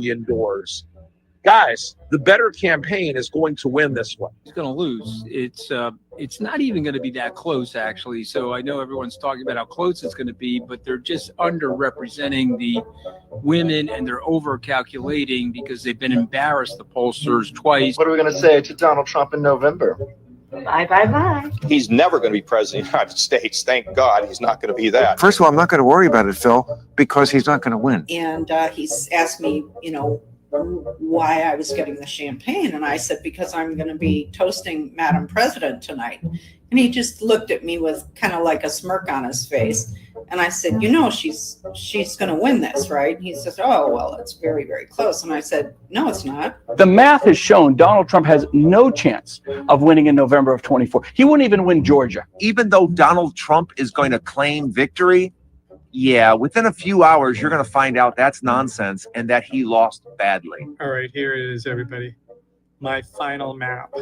indoors. Guys, the better campaign is going to win this one. He's going to lose. It's not even going to be that close, actually. So I know everyone's talking about how close it's going to be, but they're just underrepresenting the women and they're over-calculating because they've been embarrassed, the pollsters, twice. What are we going to say to Donald Trump in November? Bye, bye, bye. He's never going to be president of the United States. Thank God he's not going to be that. First of all, I'm not going to worry about it, Phil, because he's not going to win. And he's asked me, why I was getting the champagne. And I said, because I'm going to be toasting Madam President tonight. And he just looked at me with kind of like a smirk on his face. And I said, she's going to win this, right? And he says, oh, well, it's very, very close. And I said, no, it's not. The math has shown Donald Trump has no chance of winning in November of 24. He wouldn't even win Georgia. Even though Donald Trump is going to claim victory, yeah, within a few hours, you're going to find out that's nonsense and that he lost badly. All right, here it is, everybody. My final map.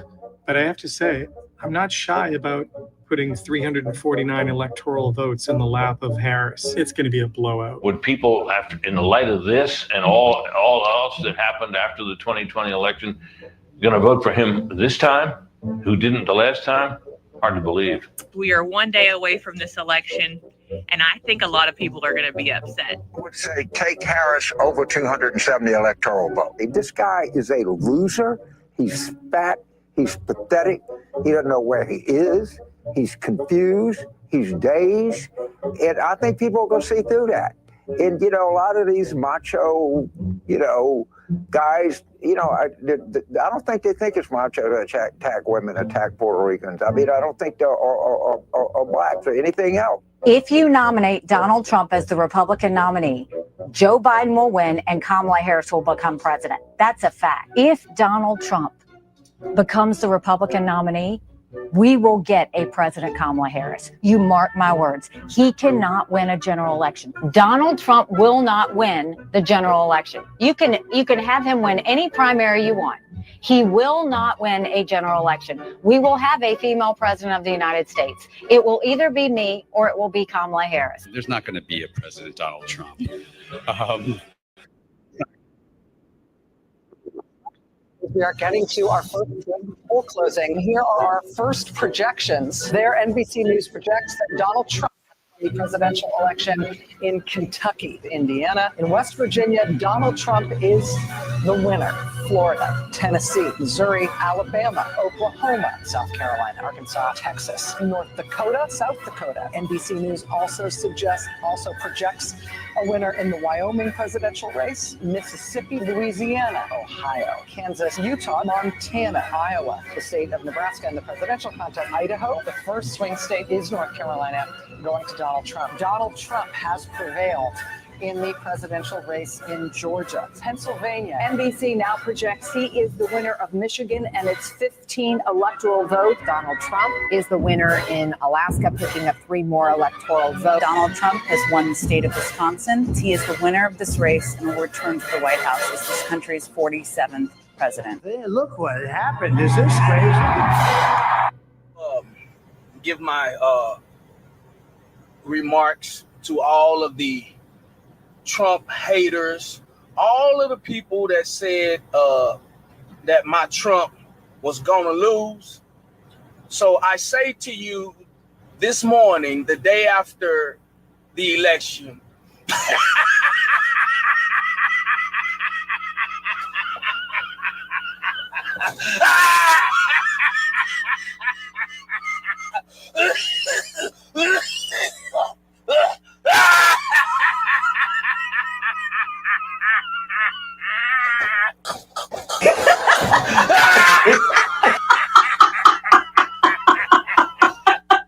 But I have to say, I'm not shy about putting 349 electoral votes in the lap of Harris. It's going to be a blowout. Would people, after, in the light of this and all else that happened after the 2020 election, going to vote for him this time, who didn't the last time? Hard to believe. We are one day away from this election, and I think a lot of people are going to be upset. I would say take Harris over 270 electoral votes. This guy is a loser. He's fat. He's pathetic. He doesn't know where he is. He's confused. He's dazed. And I think people are going to see through that. And, a lot of these macho, guys, I don't think they think it's macho to attack women, attack Puerto Ricans. I mean, I don't think they're or blacks or anything else. If you nominate Donald Trump as the Republican nominee, Joe Biden will win and Kamala Harris will become president. That's a fact. If Donald Trump becomes the Republican nominee, we will get a President Kamala Harris. You mark my words. He cannot win a general election. Donald Trump will not win the general election. You can have him win any primary you want. He will not win a general election. We will have a female president of the United States. It will either be me or it will be Kamala Harris. There's not going to be a President Donald Trump. We are getting to our first poll closing. Here are our first projections. There, NBC News projects that Donald Trump won the presidential election in Kentucky, Indiana. In West Virginia, Donald Trump is the winner. Florida, Tennessee, Missouri, Alabama, Oklahoma, South Carolina, Arkansas, Texas, North Dakota, South Dakota. NBC News also projects a winner in the Wyoming presidential race, Mississippi, Louisiana, Ohio, Kansas, Utah, Montana, Iowa, the state of Nebraska in the presidential contest, Idaho. The first swing state is North Carolina, going to Donald Trump. Donald Trump has prevailed in the presidential race in Georgia. Pennsylvania, NBC now projects he is the winner of Michigan and its 15 electoral votes. Donald Trump is the winner in Alaska, picking up 3 more electoral votes. Donald Trump has won the state of Wisconsin. He is the winner of this race and will return to the White House as this country's 47th president. Hey, look what happened. Is this crazy? Give my remarks to all of the Trump haters, all of the people that said that my Trump was gonna lose. So I say to you this morning, the day after the election,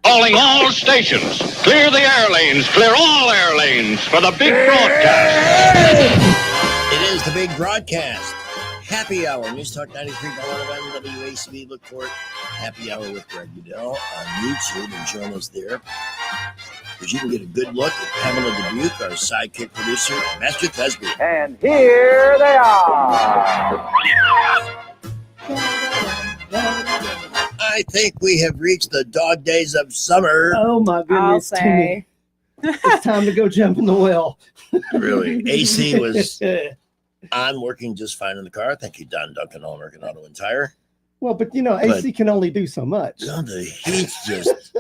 Calling all stations. Clear the air lanes. Clear all air lanes for the big broadcast. It is the big broadcast. Happy Hour. News Talk 93.1 WACB. Look for it. Happy Hour with Greg Goodell on YouTube and join us there. Because you can get a good look at Pamela Dubuque, our sidekick producer, Master Thesby. And here they are. I think we have reached the dog days of summer. Oh my goodness. I'll say. It's time to go jump in the well. Really. AC was I'm working just fine in the car. Thank you, Don Duncan, All American Auto and Tire. Well, but AC can only do so much. No, the heat's just.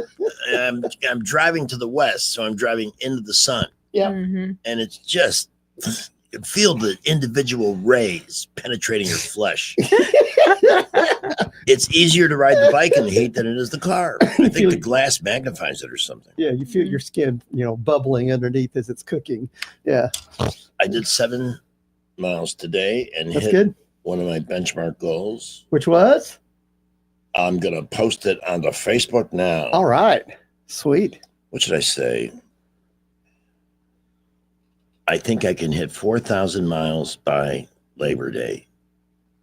I'm driving to the west, so I'm driving into the sun. Yeah. And it's just, you can feel the individual rays penetrating your flesh. It's easier to ride the bike in the heat than it is the car. I think the glass magnifies it or something. Yeah, you feel your skin, bubbling underneath as it's cooking. Yeah. I did 7 miles today and That's hit good. one of my benchmark goals. Which was? I'm going to post it onto Facebook now. All right. Sweet. What should I say? I think I can hit 4,000 miles by Labor Day.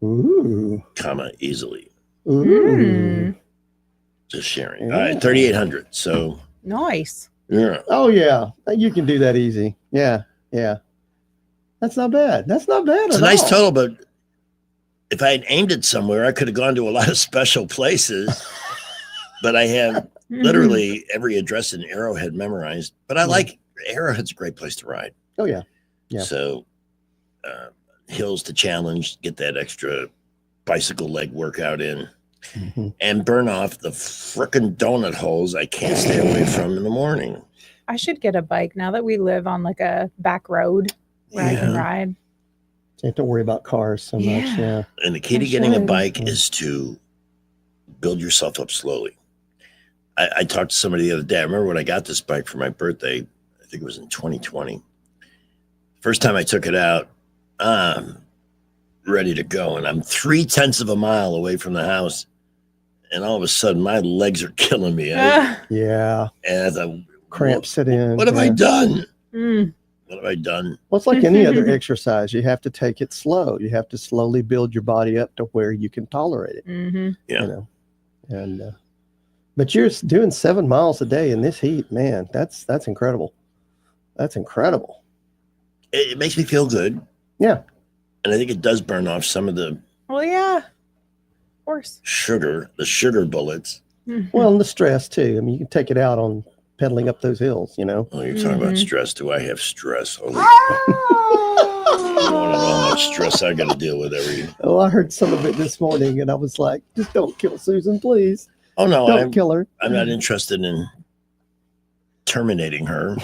Ooh. Easily. Ooh. Just sharing. All right, 3,800. So Nice. yeah. Oh, yeah. You can do that easy. Yeah. Yeah. That's not bad. That's not bad It's at a nice all. total, but if I had aimed it somewhere, I could have gone to a lot of special places. But I have literally every address in Arrowhead memorized. But I like Arrowhead's a great place to ride. Oh, yeah. Yeah. So hills to challenge, get that extra bicycle leg workout in, and burn off the frickin' donut holes I can't stay away from in the morning. I should get a bike now that we live on like a back road where I can ride. You have to worry about cars so much. Yeah. And the key to getting a bike is to build yourself up slowly. I talked to somebody the other day. I remember when I got this bike for my birthday, I think it was in 2020. First time I took it out, I'm ready to go. And I'm 0.3 of a mile away from the house. And all of a sudden, my legs are killing me. Yeah. And I thought, Cramps set in. what have I Yeah. done? What have I done? Well, it's like any other exercise. You have to take it slow. You have to slowly build your body up to where you can tolerate it. Yeah. And but you're doing 7 miles a day in this heat, man. That's incredible. That's incredible. It makes me feel good. Yeah. And I think it does burn off some of the Well, yeah. Of course. the sugar bullets. Well, and the stress too. I mean, you can take it out on pedaling up those hills, Oh, you're talking about stress. Do I have stress? Holy you don't know how much stress I got to deal with every. Oh, I heard some of it this morning, and I was like, just don't kill Susan, please. Oh no, Don't kill her. I'm not interested in terminating her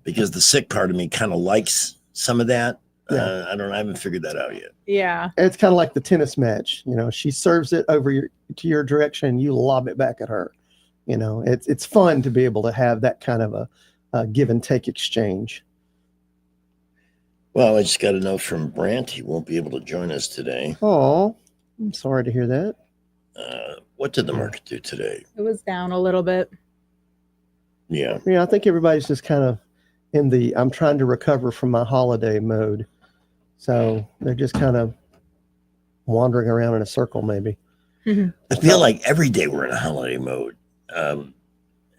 because the sick part of me kind of likes some of that. Yeah. I haven't figured that out yet. Yeah. It's kind of like the tennis match. She serves it over to your direction, you lob it back at her. It's fun to be able to have that kind of a give and take exchange. Well, I just got a note from Brant. He won't be able to join us today. Oh, I'm sorry to hear that. What did the market do today? It was down a little bit. Yeah. Yeah, I think everybody's just kind of in the I'm trying to recover from my holiday mode. So they're just kind of wandering around in a circle, maybe. I feel like every day we're in a holiday mode.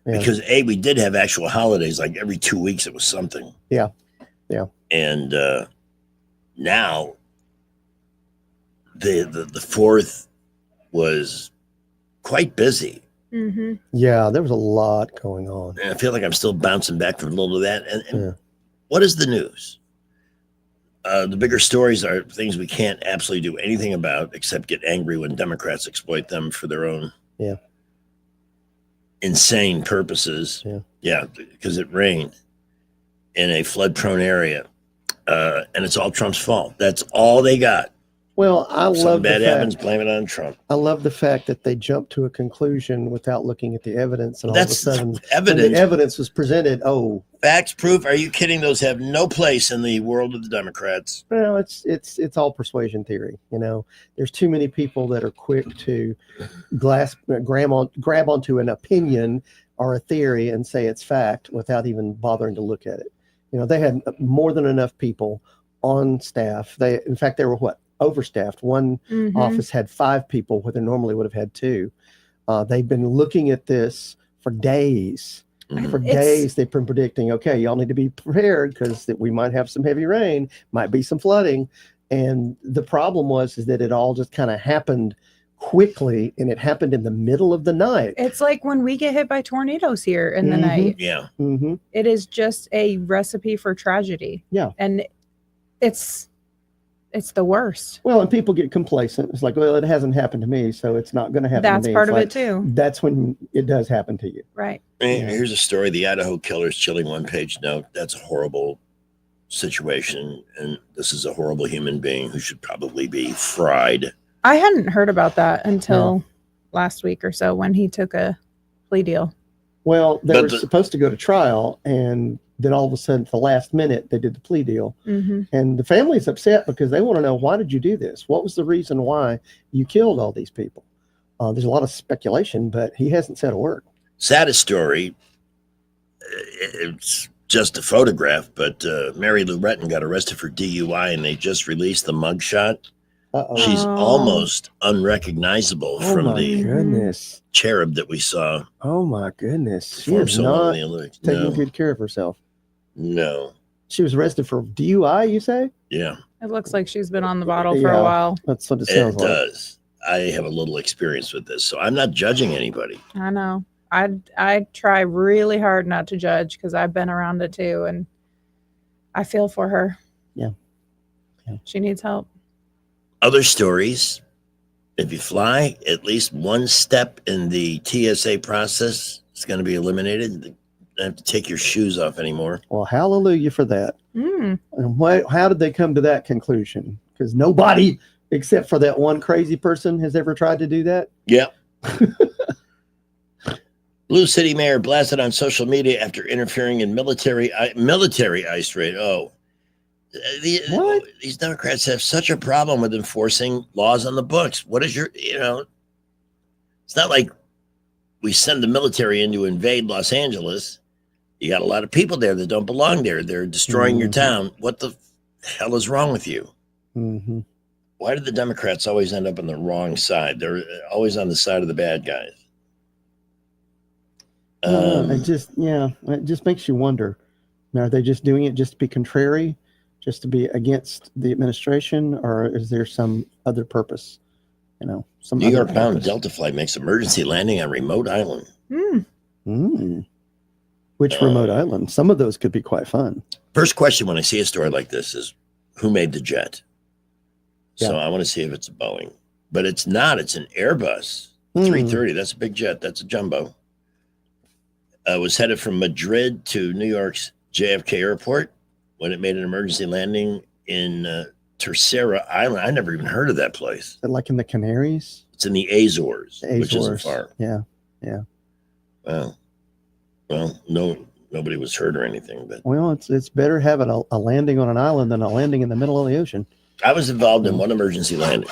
Because we did have actual holidays, like every 2 weeks it was something. Yeah. Yeah. And now the 4th was quite busy. Yeah, there was a lot going on. And I feel like I'm still bouncing back from a little of that. And what is the news? The bigger stories are things we can't absolutely do anything about except get angry when Democrats exploit them for their own insane purposes. Yeah, because it rained in a flood-prone area. And it's all Trump's fault. That's all they got. Well, I love Something bad the fact, happens, blame it on Trump. I love the fact that they jumped to a conclusion without looking at the evidence, and That's all of a sudden, evidence. when the evidence was presented. Oh, Facts, proof. Are you kidding? Those have no place in the world of the Democrats. well, it's all persuasion theory. There's too many people that are quick to grab onto an opinion or a theory and say it's fact without even bothering to look at it. They had more than enough people on staff. In fact, they were overstaffed. One office had 5 people where they normally would have had 2. They've been looking at this for days. For days, they've been predicting, okay, y'all need to be prepared because we might have some heavy rain, might be some flooding. And the problem is that it all just kind of happened quickly, and it happened in the middle of the night. It's like when we get hit by tornadoes here in the night. Yeah. It is just a recipe for tragedy. Yeah. And it's the worst. Well, and people get complacent. It's like, well, it hasn't happened to me, so it's not going to happen That's to me. part It's of like, it too. That's when it does happen to you. Right. Here's a story. The Idaho killer's chilling one-page note. That's a horrible situation. And this is a horrible human being who should probably be fried. I hadn't heard about that until last week or so when he took a plea deal. Well, they were supposed to go to trial, and then all of a sudden, at the last minute, they did the plea deal. Mm-hmm. And the family's upset because they want to know, why did you do this? What was the reason why you killed all these people? There's a lot of speculation, but he hasn't said a word. Saddest story. It's just a photograph, but Mary Lou Retton got arrested for DUI, and they just released the mugshot. She's almost unrecognizable from the goodness cherub that we saw. Oh my goodness. She perform is so well not in the Olympics. taking No. good care of herself. No. She was arrested for DUI, you say? Yeah. It looks like she's been on the bottle for Yeah, a while. That's what it It sounds like. does. I have a little experience with this, so I'm not judging anybody. I know. I try really hard not to judge because I've been around it too, and I feel for her. Yeah. She needs help. Other stories. If you fly, at least one step in the TSA process is going to be eliminated. You don't have to take your shoes off anymore. Well, hallelujah for that. Mm. And how did they come to that conclusion? Because nobody, except for that one crazy person, has ever tried to do that. Yep. Blue City mayor blasted on social media after interfering in military ice raid. Oh, these Democrats have such a problem with enforcing laws on the books. What is it's not like we send the military in to invade Los Angeles. You got a lot of people there that don't belong there. They're destroying your town. What the hell is wrong with you? Mm-hmm. Why do the Democrats always end up on the wrong side? They're always on the side of the bad guys. It just makes you wonder. Now, are they just doing it just to be contrary, just to be against the administration, or is there some other purpose? Some New other York bound purpose? Delta flight makes emergency landing on remote island. Which remote island? Some of those could be quite fun. First question when I see a story like this is, who made the jet? So Yeah. I want to see if it's a Boeing, but it's not. It's an Airbus 330. That's a big jet. That's a jumbo. Was headed from Madrid to New York's JFK Airport when it made an emergency landing in Terceira Island. I never even heard of that place. Like in the Canaries? It's in the Azores, which isn't Azores. far. Yeah. Well, nobody was hurt or anything, but Well, it's better having a landing on an island than a landing in the middle of the ocean. I was involved in one emergency landing.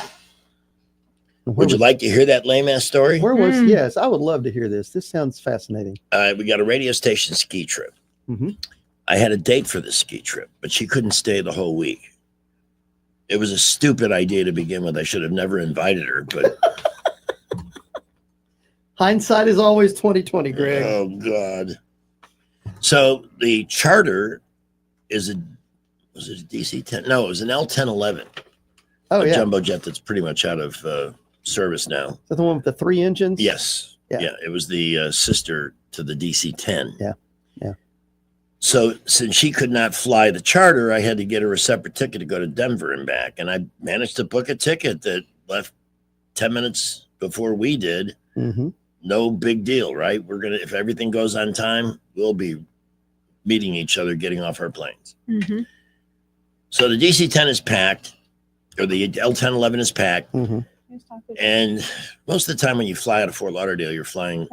Where Would you was- like to hear that lame ass story? Where was? Yes, I would love to hear this. This sounds fascinating. We got a radio station ski trip. Mm-hmm. I had a date for the ski trip, but she couldn't stay the whole week. It was a stupid idea to begin with. I should have never invited her, but Hindsight is always 2020, Greg. oh god. So the charter was it a DC-10? No, it was an L-1011. Oh, a yeah. jumbo jet that's pretty much out of service now. Is that the one with the 3 engines? Yes. Yeah. It was the sister to the DC-10. Yeah. So since she could not fly the charter, I had to get her a separate ticket to go to Denver and back. And I managed to book a ticket that left 10 minutes before we did. Mm-hmm. No big deal, right? If everything goes on time, we'll be meeting each other, getting off our planes. Mm-hmm. So the DC-10 is packed, or the L-1011 is packed. Mm-hmm. And most of the time when you fly out of Fort Lauderdale, you're flying,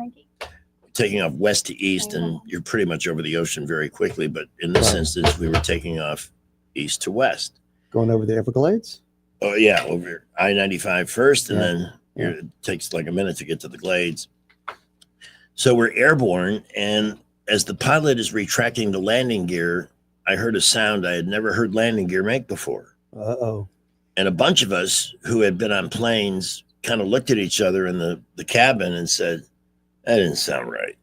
taking off west to east, and you're pretty much over the ocean very quickly. But in this instance, we were taking off east to west. Going over the Everglades? Oh, yeah, over I-95 first, and Yeah. then it takes like a minute to get to the Glades. So we're airborne, and as the pilot is retracting the landing gear, I heard a sound I had never heard landing gear make before. Uh-oh. And a bunch of us who had been on planes kind of looked at each other in the cabin and said, that didn't sound right.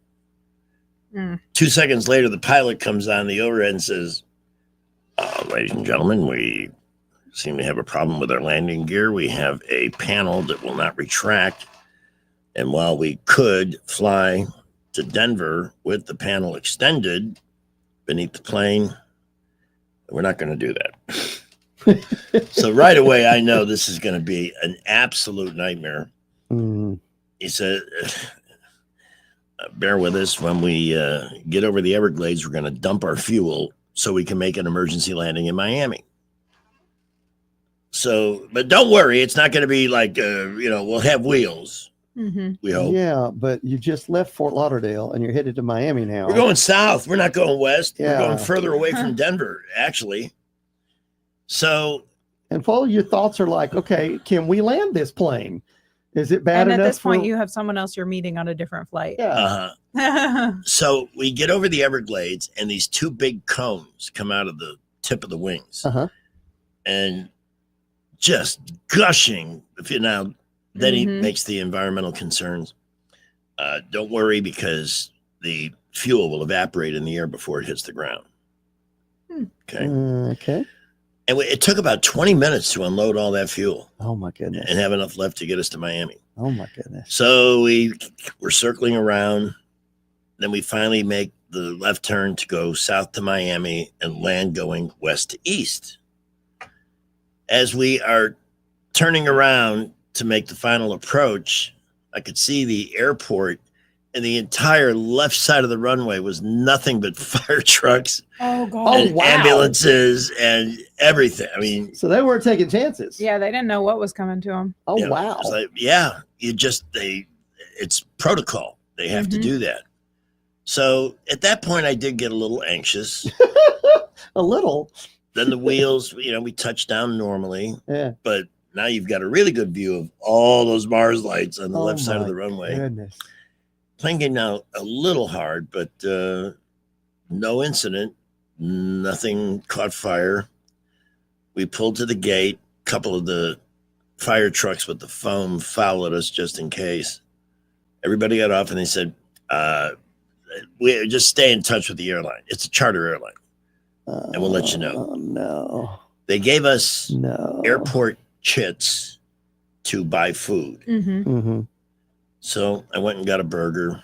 2 seconds later, the pilot comes on the overhead and says, ladies and gentlemen, we seem to have a problem with our landing gear. We have a panel that will not retract. And while we could fly to Denver with the panel extended beneath the plane, we're not going to do that. So right away, I know this is going to be an absolute nightmare. Mm. He said, bear with us when we get over the Everglades. We're going to dump our fuel so we can make an emergency landing in Miami. So, but don't worry, it's not going to be like, we'll have wheels. Mm-hmm. We hope. Yeah, but you just left Fort Lauderdale and you're headed to Miami now. We're going south. We're not going west. Yeah. We're going further away from Denver, actually. So, And Paul, your thoughts are like, okay, can we land this plane? Is it bad And enough? at this point, for- you have someone else you're meeting on a different flight. Yeah. so we get over the Everglades, and these two big cones come out of the tip of the wings, and just gushing. Then he makes the environmental concerns. Don't worry, because the fuel will evaporate in the air before it hits the ground. Okay. Okay. And it took about 20 minutes to unload all that fuel. Oh my goodness. And have enough left to get us to Miami. Oh my goodness. So we're circling around. Then we finally make the left turn to go south to Miami and land going west to east. As we are turning around to make the final approach, I could see the airport, and the entire left side of the runway was nothing but fire trucks Oh, God. and ambulances and everything. I mean, So they weren't taking chances. Yeah, they didn't know what was coming to them. Oh, wow. It's like, it's protocol. They have to do that. So at that point, I did get a little anxious. A little. Then the wheels, we touched down normally. Yeah. But now you've got a really good view of all those Mars lights on the Oh, left side of my the runway. Goodness. Plane came down a little hard, but no incident. Nothing caught fire. We pulled to the gate. A couple of the fire trucks with the foam followed us just in case. Everybody got off, and they said, we just stay in touch with the airline. It's a charter airline, and we'll let you know. Oh, no. They gave us No. airport chits to buy food. Mm-hmm. So I went and got a burger.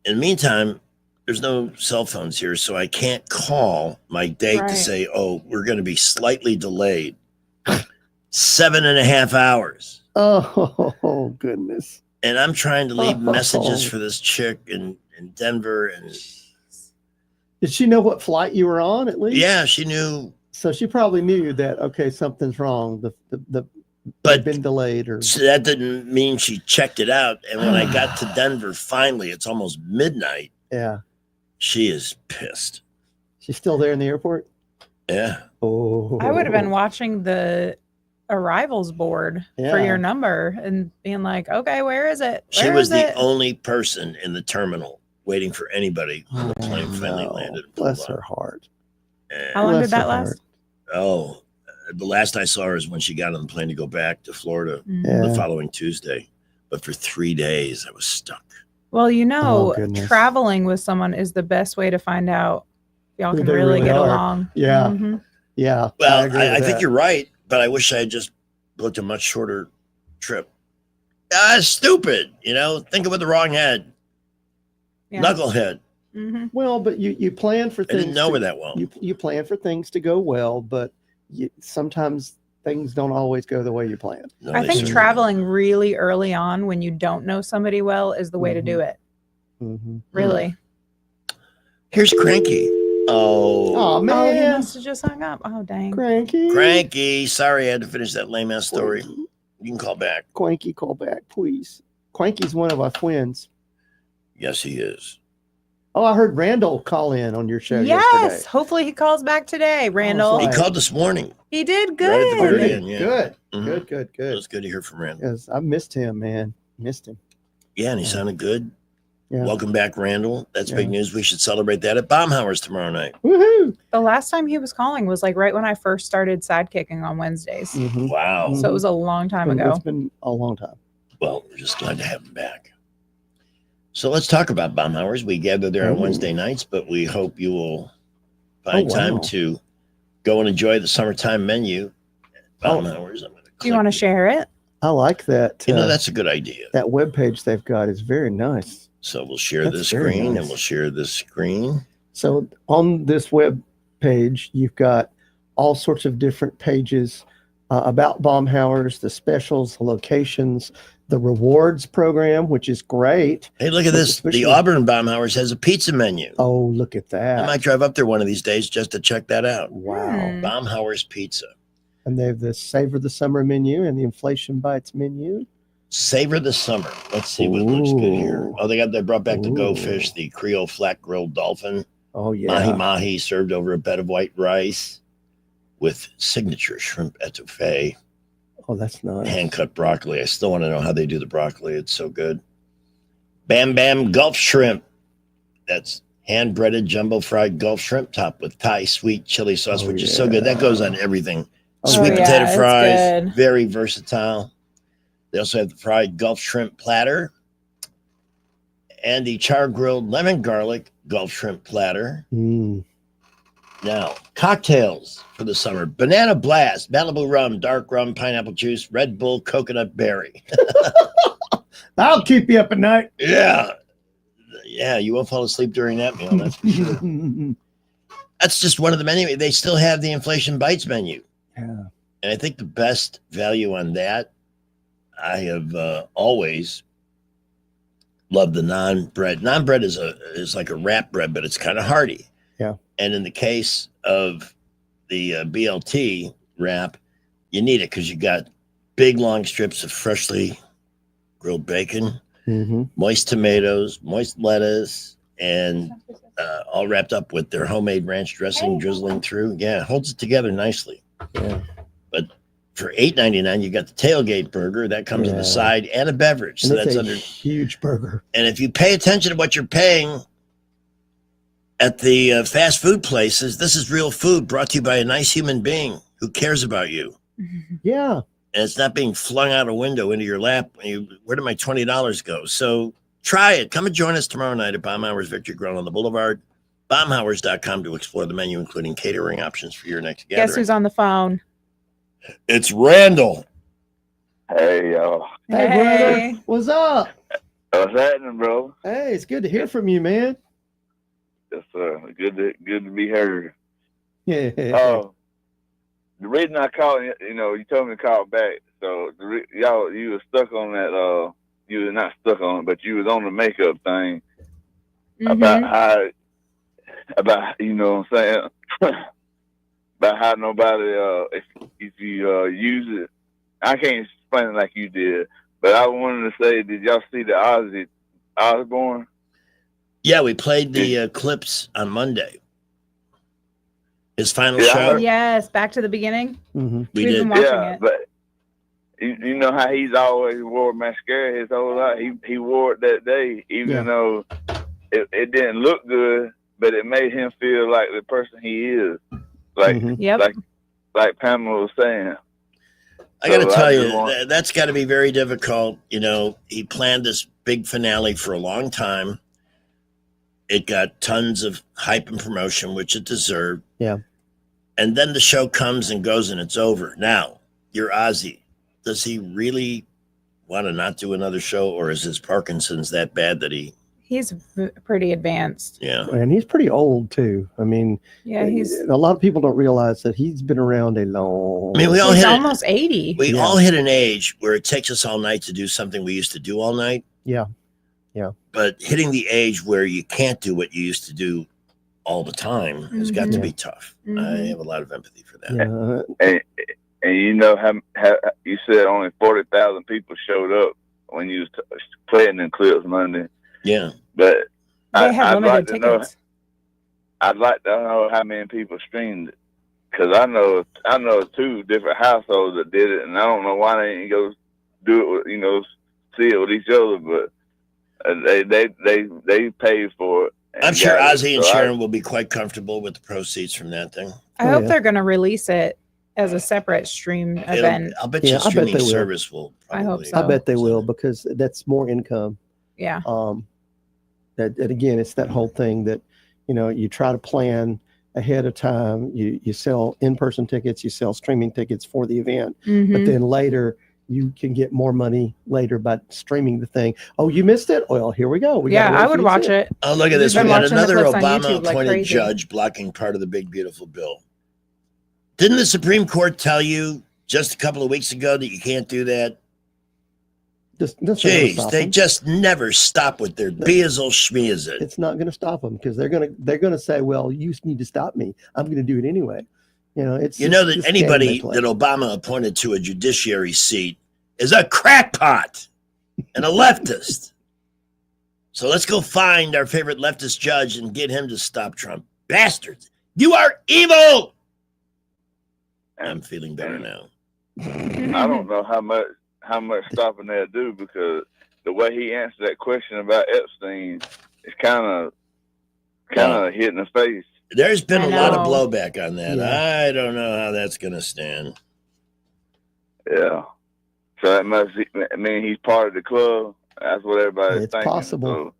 In the meantime, there's no cell phones here, so I can't call my date to say, oh, we're going to be slightly delayed. 7.5 hours. Oh, goodness. And I'm trying to leave messages for this chick in Denver. And Did she know what flight you were on at least? yeah, she knew. So she probably knew that, okay, something's wrong. But been delayed or So that didn't mean she checked it out. And when I got to Denver, finally, it's almost midnight. yeah. She is pissed. She's still there in the airport? Yeah. Oh. I would have been watching the arrivals board for Yeah. your number and being like, okay, where is it? She Where was is the it? only person in the terminal waiting for anybody when the plane finally landed. Bless her heart. How long Bless did that her last? Oh, the last I saw her is when she got on the plane to go back to Florida Yeah. the following Tuesday. But for 3 days, I was stuck. Well, you know, Oh, goodness. traveling with someone is the best way to find out if y'all Who can they really really get are. along. Yeah. Mhm. Yeah. Well, agree I with think that. you're right, but I wish I had just booked a much shorter trip. Stupid, thinking with the wrong head. Yeah. Knucklehead. Mhm. Well, but you plan for I things. didn't know to- her that well. You plan for things to go well, but sometimes things don't always go the way you planned. No, I they think certainly traveling really early on when you don't know somebody well is the way to do it. Mm-hmm. Really. Here's Cranky. Oh, Oh, Oh, he man. must have just hung up. Oh, dang. Cranky. Cranky. Sorry, I had to finish that lame ass story. You can call back. Cranky, call back, please. Cranky's one of our twins. Yes, he is. Oh, I heard Randall call in on your show Yes. yesterday. Hopefully he calls back today, Randall. He Right. called this morning. He did Right at the good. very end, yeah. Good. Mhm. Good, good, It good. was good to hear from Randall. Yes, I missed him, man. Missed him. Yeah, and he sounded good. Yeah. Welcome back, Randall. That's big Yeah. news. We should celebrate that at Baumhauer's tomorrow night. Woohoo! The last time he was calling was like right when I first started sidekicking on Wednesdays. Mhm. Wow. So it was a long time ago. It's been a long time. Well, we're just glad to have him back. So let's talk about Baumhauer's. We gather there on Ooh. Wednesday nights, but we hope you will find Oh, time wow. to go and enjoy the summertime menu at Baumhauer's. I'm gonna Do you want to share it? I like that. that's a good idea. That webpage they've got is very nice. So we'll share That's this very screen nice. and we'll share this screen. So on this web page, you've got all sorts of different pages about Baumhauer's, the specials, the locations, the rewards program, which is great. Hey, look at this. Especially- The Auburn Baumhauer's has a pizza menu. Oh, look at that. I might drive up there one of these days just to check that out. Wow. Baumhauer's Pizza. And they have the Savor the Summer menu and the Inflation Bites menu. Savor the Summer. Let's see what looks good here. Oh, they brought back the Go Fish, the Creole flat grilled dolphin. Oh, yeah. Mahi mahi served over a bed of white rice with signature shrimp etouffee. Oh, that's nice. Hand cut broccoli. I still want to know how they do the broccoli. It's so good. Bam Bam Gulf Shrimp. That's hand breaded jumbo fried Gulf shrimp topped with Thai sweet chili sauce, which is so good. That goes on everything. Sweet potato it's fries, good. very versatile. They also have the fried Gulf shrimp platter and the char grilled lemon garlic Gulf shrimp platter. Now, cocktails for the summer. Banana Blast, Malibu rum, dark rum, pineapple juice, Red Bull, coconut berry. That'll keep you up at night. Yeah. Yeah, you won't fall asleep during that meal, that's for sure. That's just one of the menu. They still have the Inflation Bites menu. Yeah. And I think the best value on that, I have always loved the naan bread. Naan bread is like a wrap bread, but it's kind of hearty. Yeah. And in the case of the BLT wrap, you need it because you got big long strips of freshly grilled bacon, moist tomatoes, moist lettuce, and all wrapped up with their homemade ranch dressing drizzling through. Yeah, it holds it together nicely. Yeah. But for $8.99, you got the tailgate burger that comes with a side and a beverage. And So it's that's a under. huge burger. And if you pay attention to what you're paying at the fast food places, this is real food brought to you by a nice human being who cares about you. Yeah. And it's not being flung out a window into your lap. Where did my $20 go? So try it. Come and join us tomorrow night at Baumhauer's Victory Grill on the Boulevard. Baumhauers.com to explore the menu, including catering options for your next gathering. Guess who's on the phone? It's Randall. Hey, yo. Hey, brother. What's up? What's happening, bro? Hey, it's good to hear from you, man. It's good to be heard. Yeah. The reason I called, you told me to call back. So you were stuck on that. You were not stuck on it, but you was on the makeup thing about how, you know what I'm saying, about how nobody if you use it. I can't explain it like you did, but I wanted to say, did y'all see the Ozzy Osbourne? Yeah, we played the clips on Monday. His final show. Yes, back to the beginning. We We've did. been watching it. But you know how he's always wore mascara his whole life. He wore it that day, even though it didn't look good, but it made him feel like the person he is. Like like Pamela was saying. I got to tell you, that's got to be very difficult. He planned this big finale for a long time. It got tons of hype and promotion, which it deserved. Yeah. And then the show comes and goes and it's over. Now, you're Ozzy. Does he really want to not do another show, or is his Parkinson's that bad that He's pretty advanced. Yeah. And he's pretty old, too. I mean, Yeah, he's a lot of people don't realize that he's been around a long I mean, we all he's hit almost 80. We all hit an age where it takes us all night to do something we used to do all night. Yeah. Yeah. But hitting the age where you can't do what you used to do all the time has got to be tough. I have a lot of empathy for that. And you know how you said only 40,000 people showed up when you was playing them clips Monday. Yeah, but They had I'd limited like to know. tickets. I'd like to know how many people streamed it, because I know 2 different households that did it, and I don't know why they didn't go do it with see it with each other, but they paid for it. I'm sure Ozzy and Sharon will be quite comfortable with the proceeds from that thing. I hope they're going to release it as a separate stream event. I'll bet you streaming service will. I hope so. I bet they will, because that's more income. Yeah. That again, it's that whole thing that, you try to plan ahead of time. You sell in-person tickets, you sell streaming tickets for the event, but then later you can get more money later by streaming the thing. Oh, you missed it? Well, here we go. I would watch it. Oh, look at this. We've We been got watching the another clips on Obama YouTube like appointed crazy. judge blocking part of the big, beautiful bill. Didn't the Supreme Court tell you just a couple of weeks ago that you can't do that? Jeez, they just never stop with their beazle schmeazle. It's not going to stop them because they're going to say, "Well, you need to stop me. I'm going to do it anyway." It's that anybody that Obama appointed to a judiciary seat is a crackpot and a leftist. So let's go find our favorite leftist judge and get him to stop Trump. Bastards, you are evil. I'm feeling better now. I don't know how much stopping they'll do, because the way he answered that question about Epstein is kind of hit in the face. There's been a lot of blowback on that. Yeah. I don't know how that's going to stand. Yeah. So that must mean he's part of the club. That's what everybody's thinking. It's possible.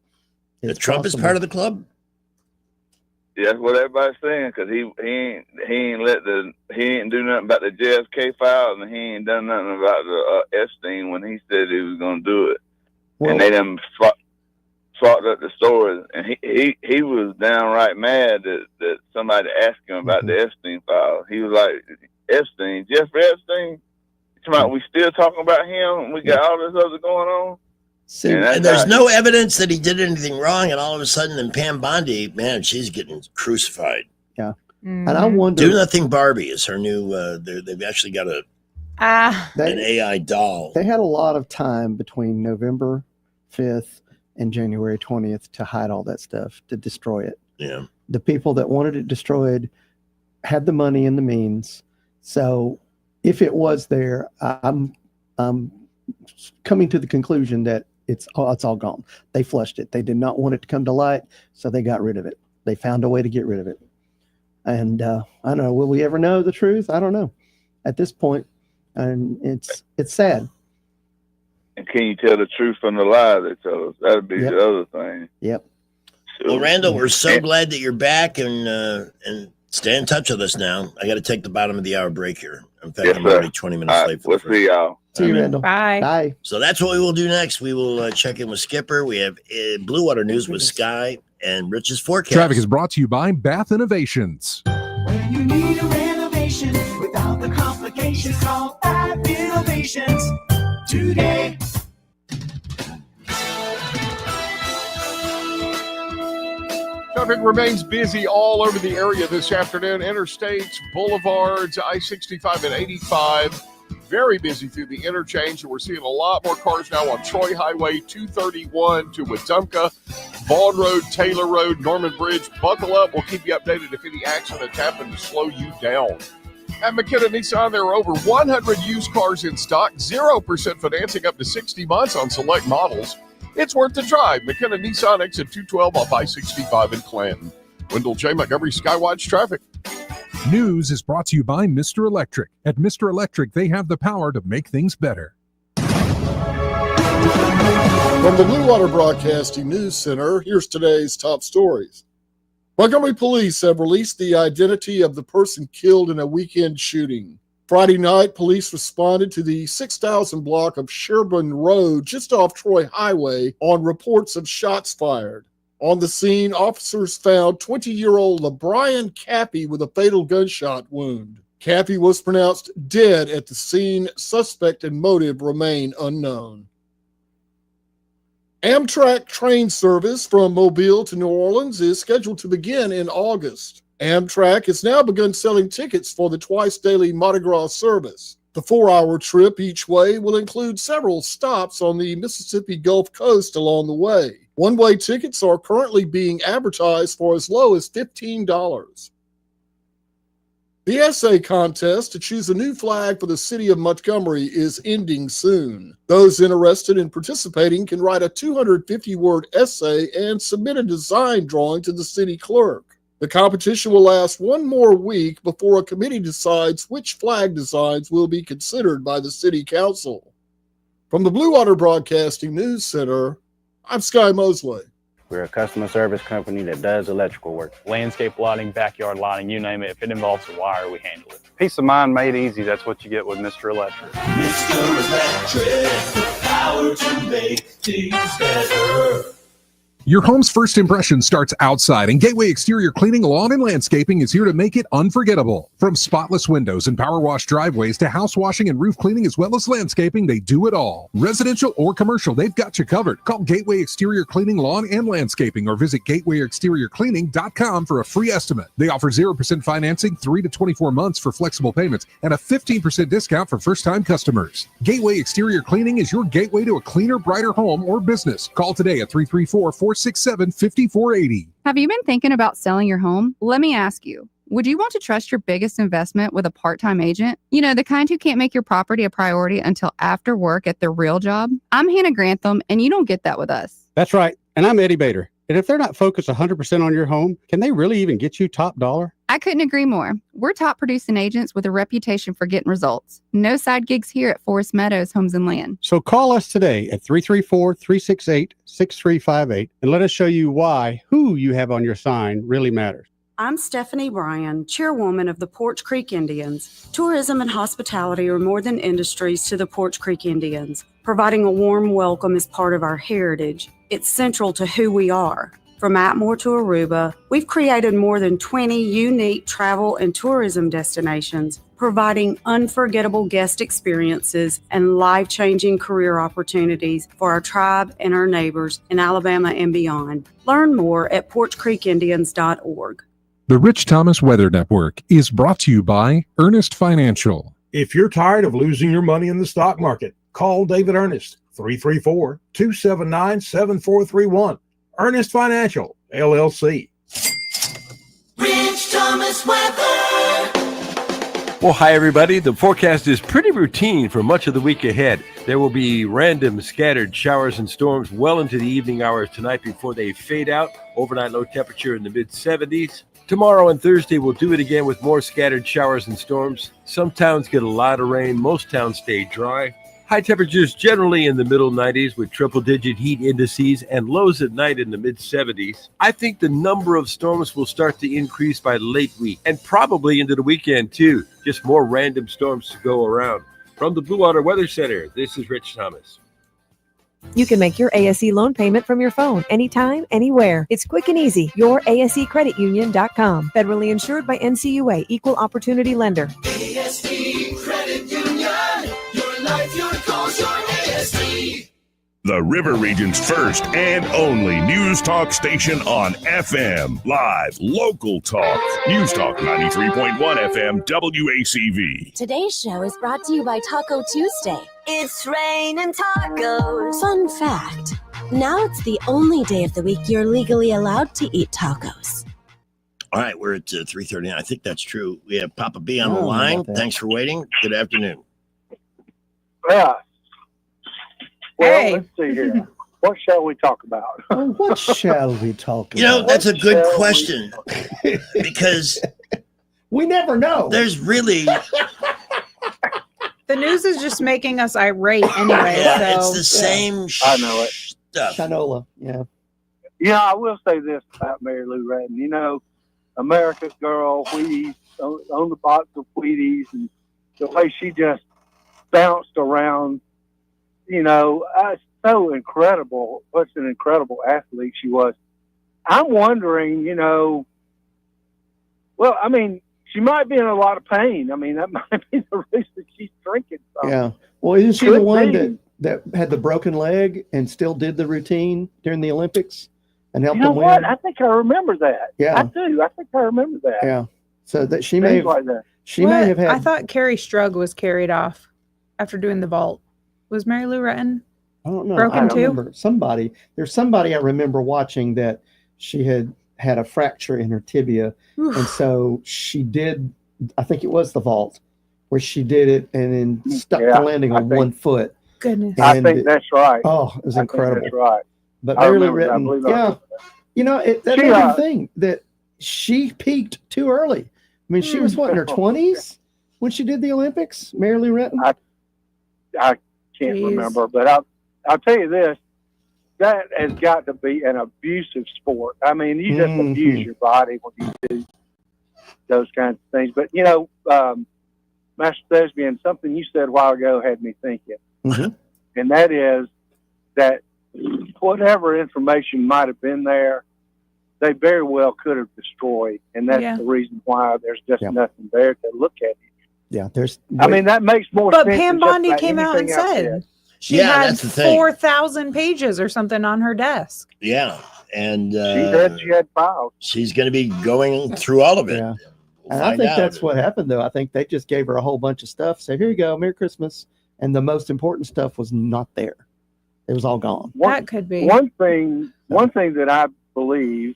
So, Trump is part of the club? Yeah, that's what everybody's saying, because he ain't do nothing about the JFK files, and he ain't done nothing about the Epstein when he said he was going to do it. Well, and they done fucked up the story, and he was downright mad that somebody asked him about the Epstein files. He was like, Epstein, Jeffrey Epstein? We still talking about him? We got all this other going on? See, and there's no evidence that he did anything wrong, and all of a sudden, then Pam Bondi, man, she's getting crucified. Yeah, and I wonder. Do Nothing Barbie is her new. They've actually got an AI doll. They had a lot of time between November 5th and January 20th to hide all that stuff, to destroy it. Yeah, the people that wanted it destroyed had the money and the means. So, if it was there, I'm coming to the conclusion that it's all gone. They flushed it. They did not want it to come to light, so they got rid of it. They found a way to get rid of it. And I don't know. Will we ever know the truth? I don't know. At this point, and it's sad. And can you tell the truth from the lie they tell us? That'd be the other thing. Yep. Well, Randall, we're so glad that you're back, and stay in touch with us now. I got to take the bottom of the hour break here. In fact, I'm already 20 minutes late. We'll see y'all. See you, Randall. Bye. Bye. So that's what we will do next. We will check in with Skipper. We have Blue Water News with Sky and Rich's forecast. Traffic is brought to you by Bath Innovations. When you need a renovation without the complications, call Bath Innovations today. Traffic remains busy all over the area this afternoon. Interstates, boulevards, I-65 and 85. Very busy through the interchange. And we're seeing a lot more cars now on Troy Highway 231 to Wetumpka, Vaughn Road, Taylor Road, Norman Bridge. Buckle up. We'll keep you updated if any accidents happen to slow you down. At McKenna Nissan, there are over 100 used cars in stock, 0% financing up to 60 months on select models. It's worth the drive. McKenna Nissan, exit 212 off I-65 in Clanton. Wendell J. Montgomery, Skywatch Traffic. News is brought to you by Mr. Electric. At Mr. Electric, they have the power to make things better. From the Blue Water Broadcasting News Center, here's today's top stories. Montgomery police have released the identity of the person killed in a weekend shooting. Friday night, police responded to the 6,000 block of Sherburne Road just off Troy Highway on reports of shots fired. On the scene, officers found 20-year-old LeBrian Cappy with a fatal gunshot wound. Cappy was pronounced dead at the scene. Suspect and motive remain unknown. Amtrak train service from Mobile to New Orleans is scheduled to begin in August. Amtrak has now begun selling tickets for the twice-daily Mardi Gras service. The 4-hour trip each way will include several stops on the Mississippi Gulf Coast along the way. One-way tickets are currently being advertised for as low as $15. The essay contest to choose a new flag for the city of Montgomery is ending soon. Those interested in participating can write a 250-word essay and submit a design drawing to the city clerk. The competition will last one more week before a committee decides which flag designs will be considered by the city council. From the Blue Water Broadcasting News Center, I'm Sky Mosley. We're a customer service company that does electrical work. Landscape lighting, backyard lighting, you name it. If it involves a wire, we handle it. Peace of mind made easy. That's what you get with Mr. Electric. Mr. Electric, the power to make things better. Your home's first impression starts outside, and Gateway Exterior Cleaning, Lawn, and Landscaping is here to make it unforgettable. From spotless windows and power wash driveways to house washing and roof cleaning as well as landscaping, they do it all. Residential or commercial, they've got you covered. Call Gateway Exterior Cleaning, Lawn, and Landscaping or visit gatewayexteriorcleaning.com for a free estimate. They offer 0% financing, 3 to 24 months for flexible payments, and a 15% discount for first-time customers. Gateway Exterior Cleaning is your gateway to a cleaner, brighter home or business. Call today at 334-467-5480. Have you been thinking about selling your home? Let me ask you. Would you want to trust your biggest investment with a part-time agent? You know, the kind who can't make your property a priority until after work at their real job? I'm Hannah Grantham, and you don't get that with us. That's right. And I'm Eddie Bader. And if they're not focused 100% on your home, can they really even get you top dollar? I couldn't agree more. We're top producing agents with a reputation for getting results. No side gigs here at Forest Meadows Homes and Land. So call us today at 334-368-6358 and let us show you why who you have on your sign really matters. I'm Stephanie Bryan, chairwoman of the Porch Creek Indians. Tourism and hospitality are more than industries to the Porch Creek Indians. Providing a warm welcome is part of our heritage. It's central to who we are. From Atmore to Aruba, we've created more than 20 unique travel and tourism destinations, providing unforgettable guest experiences and life-changing career opportunities for our tribe and our neighbors in Alabama and beyond. Learn more at porchcreekindians.org. The Rich Thomas Weather Network is brought to you by Ernest Financial. If you're tired of losing your money in the stock market, call David Ernest, 334-279-7431. Ernest Financial, LLC. Rich Thomas Weather. Well, hi, everybody. The forecast is pretty routine for much of the week ahead. There will be random scattered showers and storms well into the evening hours tonight before they fade out. Overnight low temperature in the mid-70s. Tomorrow and Thursday, we'll do it again with more scattered showers and storms. Some towns get a lot of rain. Most towns stay dry. High temperatures generally in the middle 90s with triple-digit heat indices and lows at night in the mid-70s. I think the number of storms will start to increase by late week and probably into the weekend, too. Just more random storms to go around. From the Blue Water Weather Center, this is Rich Thomas. You can make your ASE loan payment from your phone anytime, anywhere. It's quick and easy. YourASECreditUnion.com. Federally insured by NCUA. Equal Opportunity Lender. ASE Credit Union. Your life, your goals, your ASE. The River Region's first and only news talk station on FM. Live, local talk. News Talk 93.1 FM WACV. Today's show is brought to you by Taco Tuesday. It's raining tacos. Fun fact, now it's the only day of the week you're legally allowed to eat tacos. All right, we're at 3:30. I think that's true. We have Papa B on the line. Thanks for waiting. Good afternoon. Yeah. Well, Hey. let's see here. What shall we talk about? What shall we talk about? You know, that's a good What shall we question because we never know. There's really, The news is just making us irate anyway. yeah, so it's the same I know it. stuff. Shinola, yeah. Yeah, I will say this about Mary Lou Retton. You know, America's Girl, Wheaties, on the box of Wheaties, and the way she just bounced around, you know, so incredible. What an incredible athlete she was. I'm wondering, you know, well, I mean, she might be in a lot of pain. I mean, that might be the reason she's drinking something. Yeah. Well, isn't she the Could one be. that had the broken leg and still did the routine during the Olympics and helped You know them what? win? I think I remember that. Yeah. I do. I think I remember that. Yeah. So that she may Things have, like that. she may have had. I thought Carrie Strug was carried off after doing the vault. Was Mary Lou Retton I don't know. broken I too? remember there's somebody I remember watching that she had a fracture in her tibia, Oof. and so she did. I think it was the vault where she did it and then stuck Yeah, the landing I on think- one foot. Goodness. I And think that's right. Oh, it was I think incredible. That's right. But I Mary Lou remember that. I Retton, believe I yeah, remember you know, that She, may be the uh, thing that she peaked too early. I mean, she was what in her 20s when she did the Olympics. Mary Lou Retton. I can't Jeez. remember, but I'll tell you this: that has got to be an abusive sport. I mean, you just Mhm. abuse your body when you do those kinds of things. But you know, Master Thespian, something you said a while ago had me thinking, Mhm. and that is that whatever information might have been there, they very well could have destroyed, and that's the reason why there's just nothing there to look at. Yeah, there's. I mean, that makes more But sense. Pam than just Bondi about came out and anything else said there. she Yeah, had that's the thing. 4,000 pages or something on her desk. Yeah, and She said she had files. she's going to be going through all of it. Yeah. We'll And I find think out. that's what happened, though. I think they just gave her a whole bunch of stuff. Say, here you go, Merry Christmas. And the most important stuff was not there. It was all gone. That could be. One thing that I believe,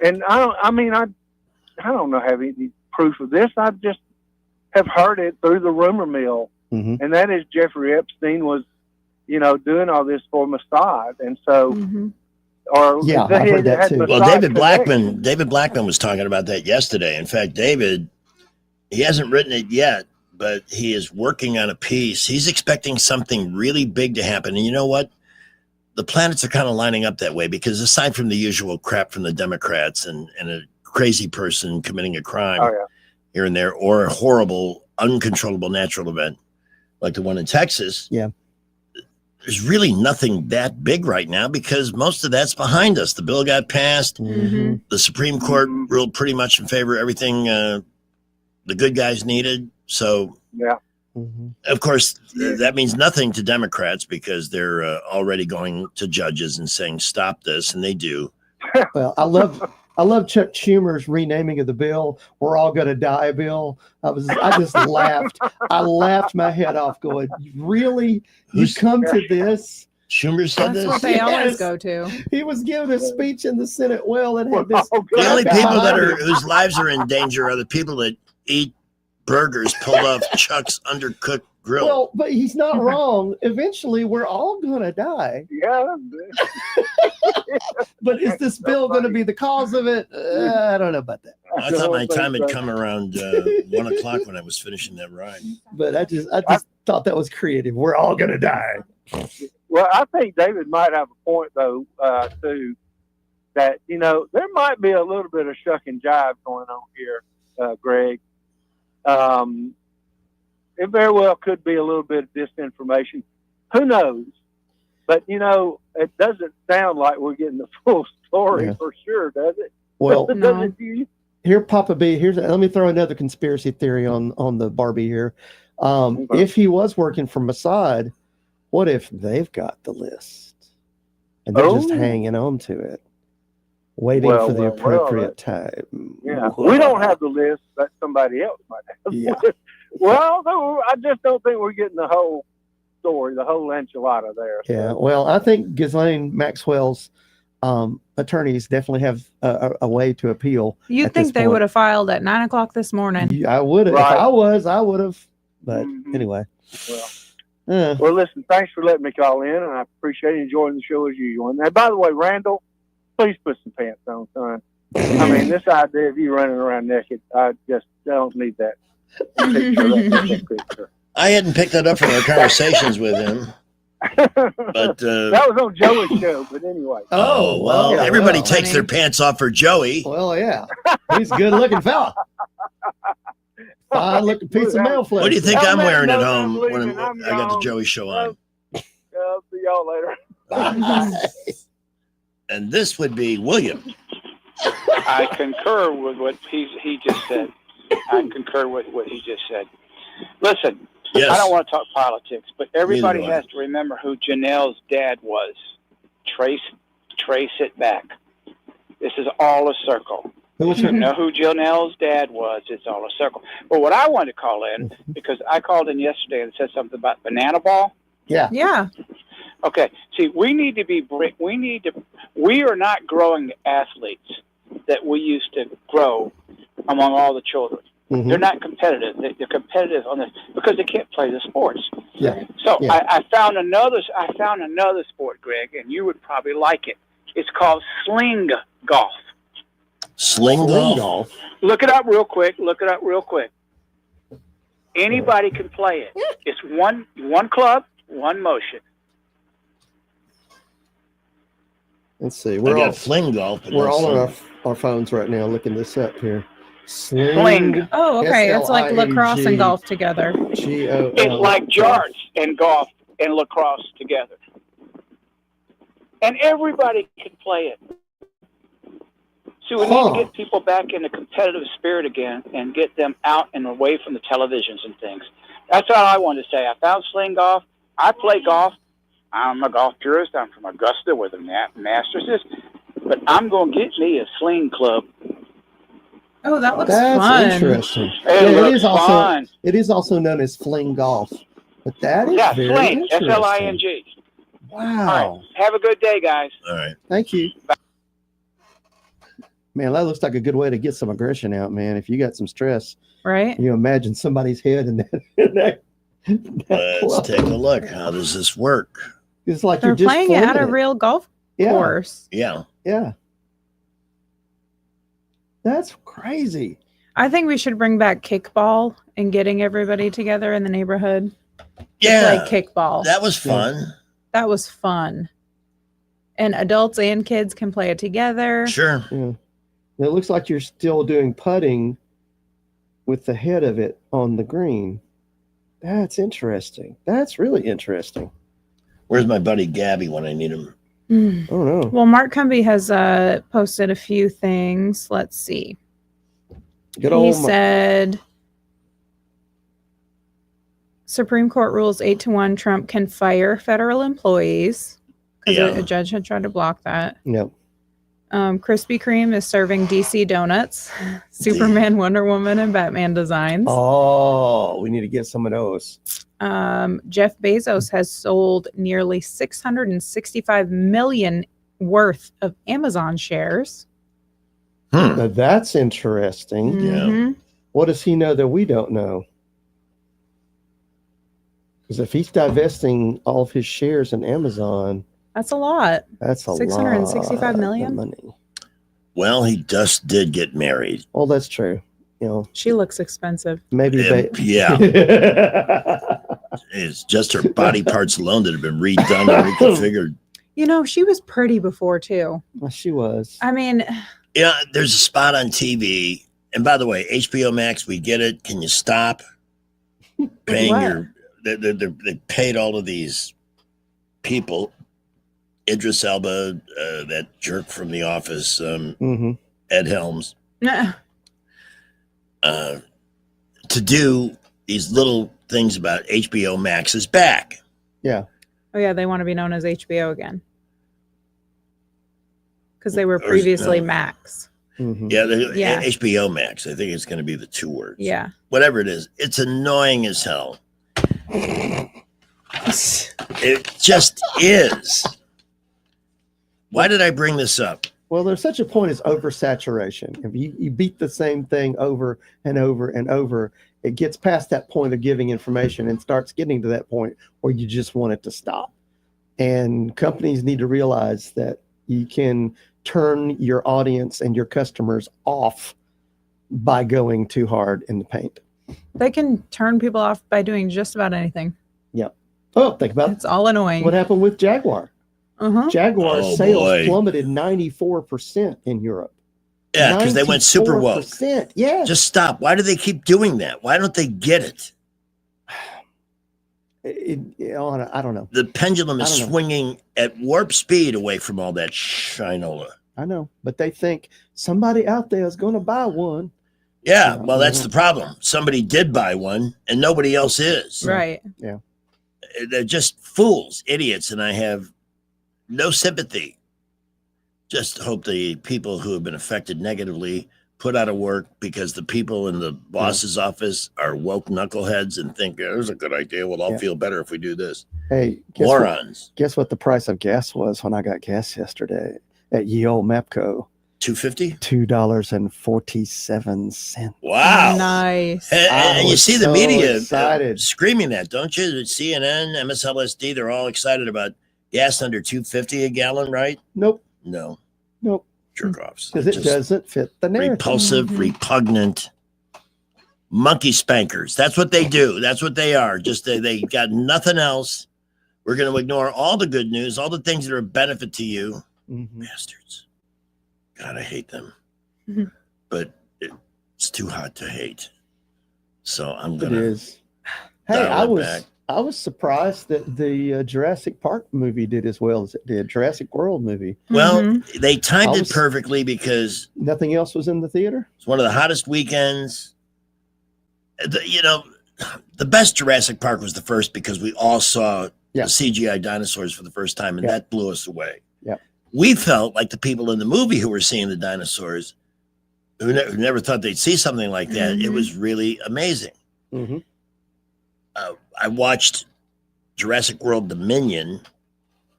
and I don't know have any proof of this. I just have heard it through the rumor mill, Mhm. and that is Jeffrey Epstein was, doing all this for Mossad, and so, or Yeah, they I've heard that had too. Well, Mossad David Blackman was talking about that yesterday. In fact, David, he hasn't written it yet, but he is working on a piece. He's expecting something really big to happen. And you know what? The planets are kind of lining up that way because aside from the usual crap from the Democrats and a crazy person committing a crime here and there, or a horrible, uncontrollable natural event like the one in Texas, there's really nothing that big right now because most of that's behind us. The bill got passed. Mm-hmm. The Supreme Court ruled pretty much in favor of everything the good guys needed. So, of course, that means nothing to Democrats because they're already going to judges and saying, stop this. And they do. Well, I love Chuck Schumer's renaming of the bill. We're all going to die bill. I just laughed. I laughed my head off going, really? You come to this? Schumer said That's this? what they always Yes. go to. He was giving a speech in the Senate. Well, it had this. The only people whose lives are in danger are the people that eat burgers pulled off Chuck's undercooked grill. Well, but he's not wrong. Eventually, we're all going to die. Yeah. But is this bill going to be the cause of it? I don't know about that. I thought my time had come around 1 o'clock when I was finishing that ride. But I just thought that was creative. We're all going to die. Well, I think David might have a point, though, too, that, there might be a little bit of shuck and jive going on here, Greg. It very well could be a little bit of disinformation. Who knows? But, it doesn't sound like we're getting the full story for sure, does it? Well, Does it to you? Here, Papa B. Let me throw another conspiracy theory on the Barbie here. If he was working for Mossad, what if they've got the list and they're just hanging on to it, waiting for the appropriate time? Yeah, we don't have the list, but somebody else might have. Yeah. Well, no, I just don't think we're getting the whole story, the whole enchilada there. Yeah. Well, I think Ghislaine Maxwell's attorneys definitely have a way to appeal. You'd think they would have filed at 9 o'clock this morning. I would have. Right. If I would have. But anyway. Well, listen, thanks for letting me call in, and I appreciate enjoying the show as usual. And by the way, Randall, please put some pants on, son. I mean, this idea of you running around naked, I don't need that picture. I hadn't picked that up from our conversations with him. But that was on Joey's show, but anyway. Oh, well, yeah, everybody well, takes their pants off for Joey. Well, yeah. He's a good looking fella. Fine looking piece of male flesh. What do you think I'm wearing at home leaving. when I got the Joey show on? I'll see y'all later. And this would be William. I concur with what he just said. I concur with what he just said. Listen, Yes. I don't want to talk politics, but everybody Neither do I. has to remember who Janelle's dad was. Trace it back. This is all a circle. Who's You know who Janelle's dad was. It's all a circle. But what I wanted to call in, because I called in yesterday and said something about banana ball. Yeah. Yeah. Okay. See, we are not growing athletes that we used to grow among all the children. Mhm. They're not competitive. They're competitive on this because they can't play the sports. Yeah. So Yeah. I found another sport, Greg, and you would probably like it. It's called sling golf. Sling golf. Look it up real quick. Anybody can play it. It's one club, one motion. Let's see. I We're got all fling golf. but we're not all on sling. our phones right now looking this up here. Sling. Oh, okay. It's like lacrosse and golf together. It's like darts and golf and lacrosse together. and everybody can play it. So we need to get people back in the competitive spirit again and get them out and away from the televisions and things. That's all I wanted to say. I found Sling Golf. I play golf. I'm a golf purist. I'm from Augusta where the Masters is. But I'm going to get me a Sling Club. Oh, that looks That's fun. interesting. Fun. It is also known as Fling Golf. But that is very Sling. interesting. S-L-I-N-G. Wow. All right. Have a good day, guys. All right. Thank you. Man, that looks like a good way to get some aggression out, man. If you got some stress, right? You imagine somebody's head in that Let's club. take a look. How does this work? It's like They're you're just playing it at a flinging real golf Yeah. course. Yeah. Yeah. That's crazy. I think we should bring back kickball and getting everybody together in the neighborhood. Yeah. Play kickball. That was fun. That was fun. And adults and kids can play it together. Sure. Yeah. It looks like you're still doing putting with the head of it on the green. That's interesting. That's really interesting. Where's my buddy Gabby when I need him? Oh no. Well, Mark Cumby has posted a few things. Let's see. Good He old said Supreme Court rules 8-1 Trump can fire federal employees because a judge had tried to block that. Yep. Krispy Kreme is serving DC donuts, Superman, Wonder Woman, and Batman designs. Oh, we need to get some of those. Jeff Bezos has sold nearly $665 million worth of Amazon shares. Now that's interesting. Mhm. What does he know that we don't know? Because if he's divesting all of his shares in Amazon, That's a lot. that's a $665 lot million? of money. Well, he just did get married. Well, that's true. You know, She looks expensive. maybe they. Yeah. It's just her body parts alone that have been redone and reconfigured. You know, she was pretty before too. Well, she was. I mean, Yeah, there's a spot on TV. And by the way, HBO Max, we get it. Can you stop paying What? your... They paid all of these people. Idris Elba, that jerk from The Office, Ed Helms, to do these little things about HBO Max's back. Yeah. oh yeah, they want to be known as HBO again because they were Or is- previously no. Max. Yeah, Yeah. HBO Max. I think it's going to be the two words. Yeah. Whatever it is, it's annoying as hell. It just is. Why did I bring this up? Well, there's such a point as oversaturation. If you beat the same thing over and over and over, it gets past that point of giving information and starts getting to that point where you just want it to stop. And companies need to realize that you can turn your audience and your customers off by going too hard in the paint. They can turn people off by doing just about anything. Yep. Oh, think about It's all annoying. what happened with Jaguar. Uh-huh. Jaguar's Oh, sales boy. plummeted 94% in Europe. Yeah, because they went super woke. 94%. Yeah. Just stop. Why do they keep doing that? Why don't they get it? I don't know. The pendulum is I don't know. swinging at warp speed away from all that shinola. I know, but they think somebody out there is going to buy one. Yeah, well, that's the problem. Somebody did buy one, and nobody else is. Right. Yeah. They're just fools, idiots, and I have no sympathy. Just hope the people who have been affected negatively put out of work because the people in the boss's office are woke knuckleheads and think, "Yeah, there's a good idea. Well, I'll Yeah. feel better if we do this." Hey, Morons. Guess what the price of gas was when I got gas yesterday at Ye Old Mapco? $2.50. $2.47. Wow. Nice. And you was see the so media excited. screaming that, don't you? CNN, MSLSD, they're all excited about gas under $2.50 a gallon, right? Nope. No. Nope. Jerk offs. Because it doesn't fit the narrative. Repulsive, repugnant monkey spankers. That's what they do. That's what they are. Just they got nothing else. We're going to ignore all the good news, all the things that are a benefit to you. Bastards. God, I hate them. Mhm. But it's too hot to hate. So I'm It going to is. Hey, I was I was surprised that the Jurassic Park movie did as well as it did. Jurassic World movie. Well, they timed it perfectly because nothing else was in the theater. It's one of the hottest weekends. The best Jurassic Park was the first because we all saw the CGI dinosaurs for the first time, and that blew us away. Yeah. We felt like the people in the movie who were seeing the dinosaurs, who never thought they'd see something like that. It was really amazing. Mm-hmm. I watched Jurassic World Dominion,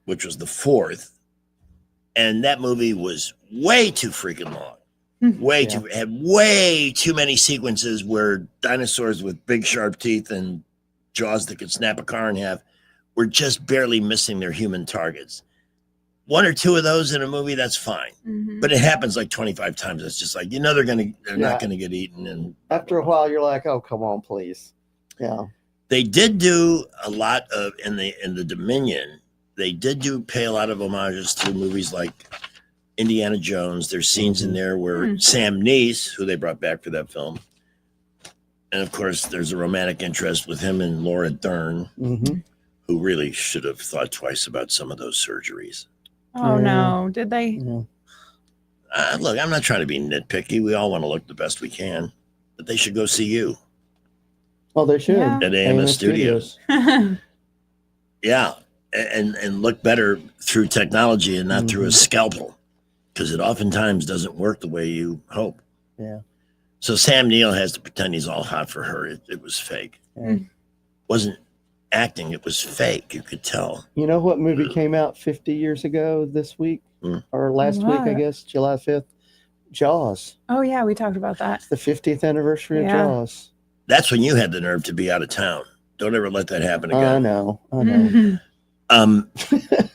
which was the fourth, and that movie was way too freaking long. Had way too many sequences where dinosaurs with big sharp teeth and jaws that could snap a car in half were just barely missing their human targets. One or two of those in a movie, that's fine. But it happens like 25 times. It's just like, they're not gonna get eaten. And after a while you're like, oh, come on, please. Yeah. They did do a lot of in the Dominion, they did pay a lot of homages to movies like Indiana Jones. There's scenes in there where Sam Neill, who they brought back for that film, and of course there's a romantic interest with him and Laura Dern, who really should have thought twice about some of those surgeries. Oh no, did they? Look, I'm not trying to be nitpicky. We all want to look the best we can, but they should go see you. Well, they should at AMS Studios. Yeah, and look better through technology and not through a scalpel, because it oftentimes doesn't work the way you hope. Yeah. So Sam Neill has to pretend he's all hot for her. It was fake. Wasn't acting. It was fake. You could tell. You know what movie came out 50 years ago this week or last week, I guess, July 5th? Jaws. Oh yeah, we talked about that. It's the 50th anniversary of Jaws. That's when you had the nerve to be out of town. Don't ever let that happen again. I know.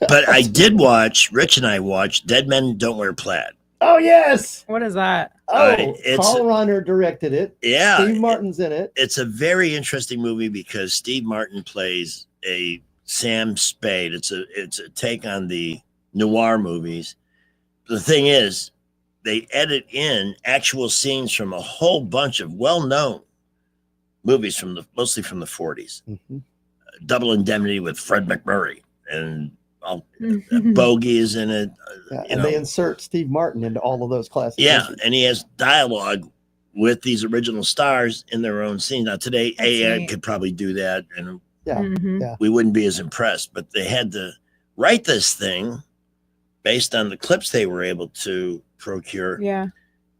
But I did watch, Rich and I watched Dead Men Don't Wear Plaid. Oh, yes. What is that? Oh, Paul Reiner directed it. Yeah. Steve Martin's in it. It's a very interesting movie because Steve Martin plays a Sam Spade. It's a take on the noir movies. The thing is, they edit in actual scenes from a whole bunch of well-known movies mostly from the 40s. Double Indemnity with Fred McMurray and Bogey is in it. And they insert Steve Martin into all of those classic movies. And he has dialogue with these original stars in their own scene. Now today, AI could probably do that, and we wouldn't be as impressed. But they had to write this thing based on the clips they were able to procure. Yeah.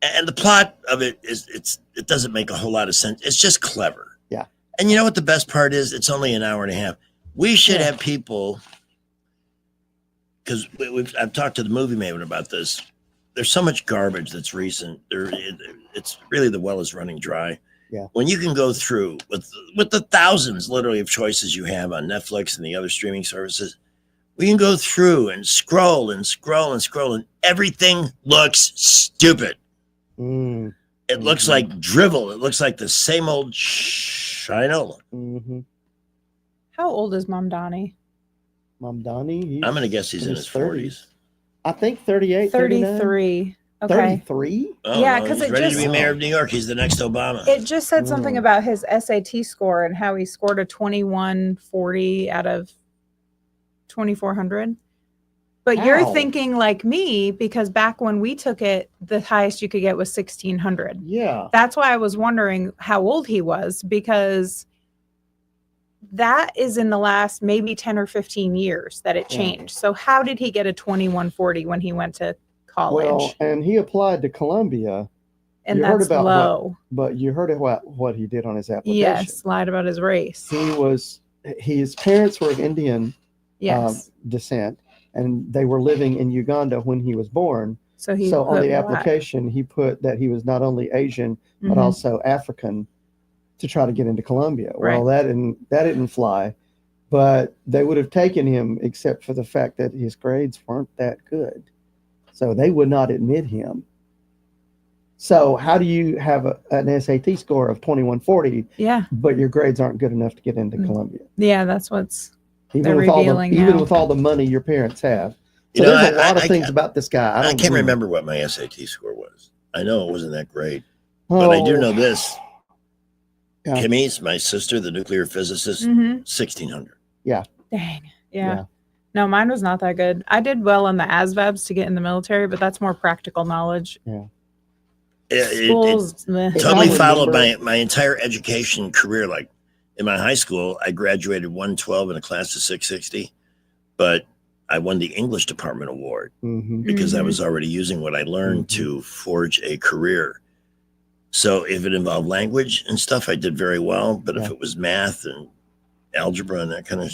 And the plot of it it doesn't make a whole lot of sense. It's just clever. Yeah. And you know what the best part is? It's only an hour and a half. We should have people, because I've talked to the movie maven about this. There's so much garbage that's recent. It's really the well is running dry. Yeah. When you can go through with the thousands literally of choices you have on Netflix and the other streaming services, we can go through and scroll and scroll and scroll, and everything looks stupid. It looks like drivel. It looks like the same old Shinola. How old is Mom Donnie? Mom Donnie? I'm going to guess he's in his 40s. I think 38, 33. Okay. 33? Oh, yeah, no, because he's it ready just to be mayor of New York. He's the next Obama. It just said something about his SAT score and how he scored a 2140 out of 2400. But you're thinking like me, because back when we took it, the highest you could get was 1600. Yeah. That's why I was wondering how old he was, because that is in the last maybe 10 or 15 years that it changed. So how did he get a 2140 when he went to college? Well, and he applied to Columbia. And that's low. But you heard what he did on his application. Yes, lied about his race. His parents were of Indian descent, and they were living in Uganda when he was born. So on the application, he put that he was not only Asian, but also African to try to get into Columbia. Right. Well, that didn't fly, but they would have taken him except for the fact that his grades weren't that good. So they would not admit him. So how do you have an SAT score of 2140? Yeah. But your grades aren't good enough to get into Columbia. Yeah, that's what's even with all the money your parents have. So there's a lot of things about this guy. I can't remember what my SAT score was. I know it wasn't that great, but I do know this. Kimmy's, my sister, the nuclear physicist, Mhm. 1600. Yeah. Dang. Yeah. Yeah. No, mine was not that good. I did well on the ASVABs to get in the military, but that's more practical knowledge. Yeah. Schools, meh. Totally followed my entire education career. Like in my high school, I graduated 112 in a class of 660, but I won the English department award because I was already using what I learned to forge a career. So if it involved language and stuff, I did very well. But if it was math and algebra and that kind of,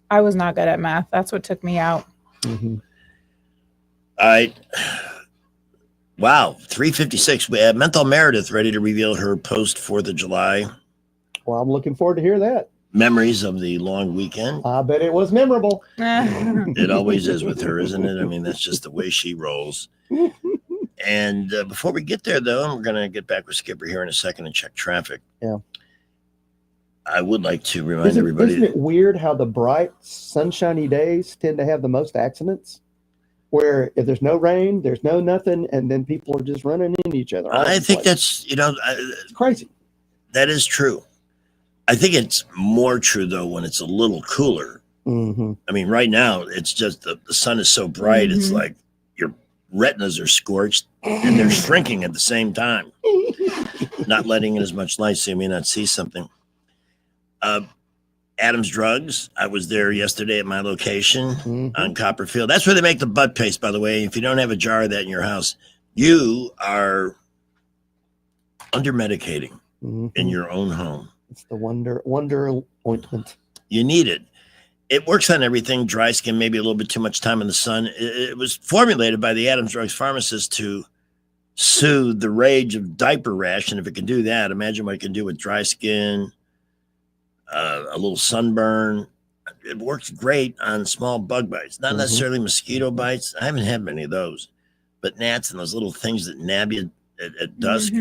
I was not good at math. That's what took me out. Wow, 3:56. We have Menthol Meredith ready to reveal her post 4th of July Well, I'm looking forward to hear that. memories of the long weekend. I bet it was memorable. It always is with her, isn't it? I mean, that's just the way she rolls. And before we get there, though, we're going to get back with Skipper here in a second and check traffic. Yeah. I would like to remind everybody. Isn't it weird how the bright, sunshiny days tend to have the most accidents? Where if there's no rain, there's no nothing, and then people are just running into each other. I think that's, it's crazy. That is true. I think it's more true, though, when it's a little cooler. Mm-hmm. I mean, right now, it's just the sun is so bright, it's like your retinas are scorched and they're shrinking at the same time, not letting in as much light, so you may not see something. Adams Drugs. I was there yesterday at my location on Copperfield. That's where they make the butt paste, by the way. If you don't have a jar of that in your house, you are under medicating in your own home. It's the wonder ointment. You need it. It works on everything. Dry skin, maybe a little bit too much time in the sun. It was formulated by the Adams Drugs pharmacist to soothe the rage of diaper rash. And if it can do that, imagine what it can do with dry skin, a little sunburn. It works great on small bug bites, not necessarily mosquito bites. I haven't had many of those, but gnats and those little things that nab you at dusk.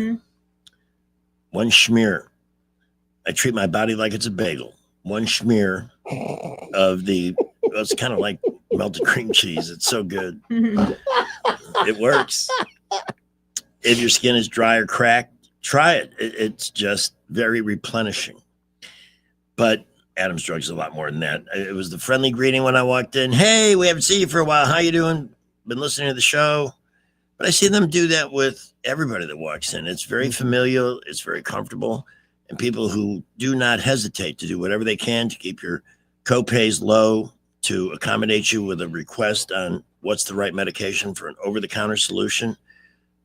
One schmear. I treat my body like it's a bagel. One schmear of it's kind of like melted cream cheese. It's so good. It works. If your skin is dry or cracked, try it. It's just very replenishing. But Adams Drugs is a lot more than that. It was the friendly greeting when I walked in. Hey, we haven't seen you for a while. How you doing? Been listening to the show. But I see them do that with everybody that walks in. It's very familial. It's very comfortable. And people who do not hesitate to do whatever they can to keep your copays low, to accommodate you with a request on what's the right medication for an over-the-counter solution.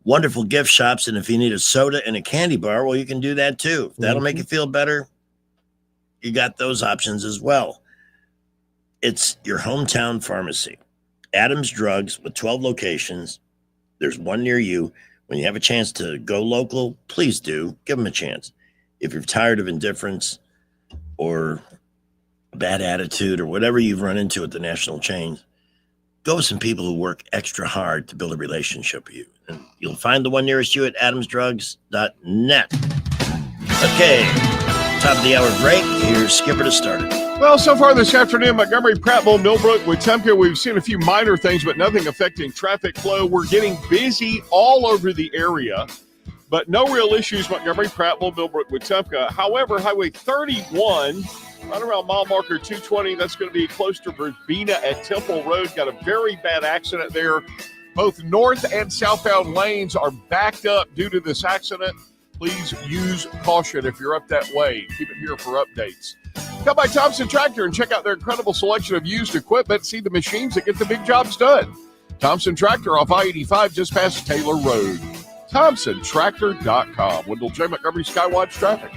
Wonderful gift shops. And if you need a soda and a candy bar, well, you can do that too. If that'll make you feel better, you got those options as well. It's your hometown pharmacy. Adams Drugs with 12 locations. There's one near you. When you have a chance to go local, please do. Give them a chance. If you're tired of indifference or a bad attitude or whatever you've run into at the national chains, go with some people who work extra hard to build a relationship with you. And you'll find the one nearest you at adamsdrugs.net. Okay, top of the hour break. Here's Skipper to start it. Well, so far this afternoon, Montgomery, Prattville, Millbrook, Wetumpka, we've seen a few minor things, but nothing affecting traffic flow. We're getting busy all over the area, but no real issues, Montgomery, Prattville, Millbrook, Wetumpka. However, Highway 31, right around mile marker 220, that's going to be close to Verbena at Temple Road. Got a very bad accident there. Both north and southbound lanes are backed up due to this accident. Please use caution if you're up that way. Keep it here for updates. Come by Thompson Tractor and check out their incredible selection of used equipment. See the machines that get the big jobs done. Thompson Tractor off I-85 just past Taylor Road. ThompsonTractor.com. Wendell J. Montgomery Skywatch Traffic.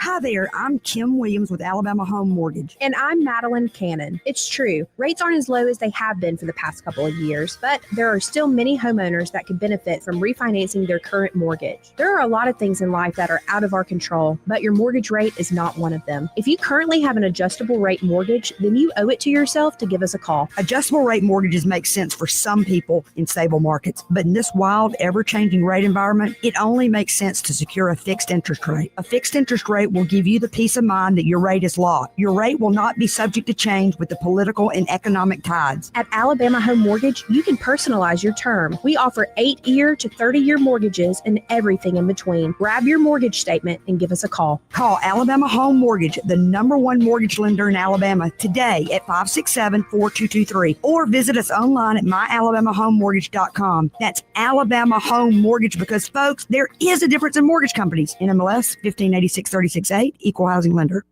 Hi there, I'm Kim Williams with Alabama Home Mortgage. And I'm Madeline Cannon. It's true, rates aren't as low as they have been for the past couple of years, but there are still many homeowners that could benefit from refinancing their current mortgage. There are a lot of things in life that are out of our control, but your mortgage rate is not one of them. If you currently have an adjustable rate mortgage, then you owe it to yourself to give us a call. Adjustable rate mortgages make sense for some people in stable markets, but in this wild, ever-changing rate environment, it only makes sense to secure a fixed interest rate. A fixed interest rate will give you the peace of mind that your rate is locked. Your rate will not be subject to change with the political and economic tides. At Alabama Home Mortgage, you can personalize your term. We offer 8-year to 30-year mortgages and everything in between. Grab your mortgage statement and give us a call. Call Alabama Home Mortgage, the #1 mortgage lender in Alabama, today at 567-4223, or visit us online at myalabamahomemortgage.com. That's Alabama Home Mortgage, because, folks, there is a difference in mortgage companies. NMLS 1586-36-8, Equal Housing Lender.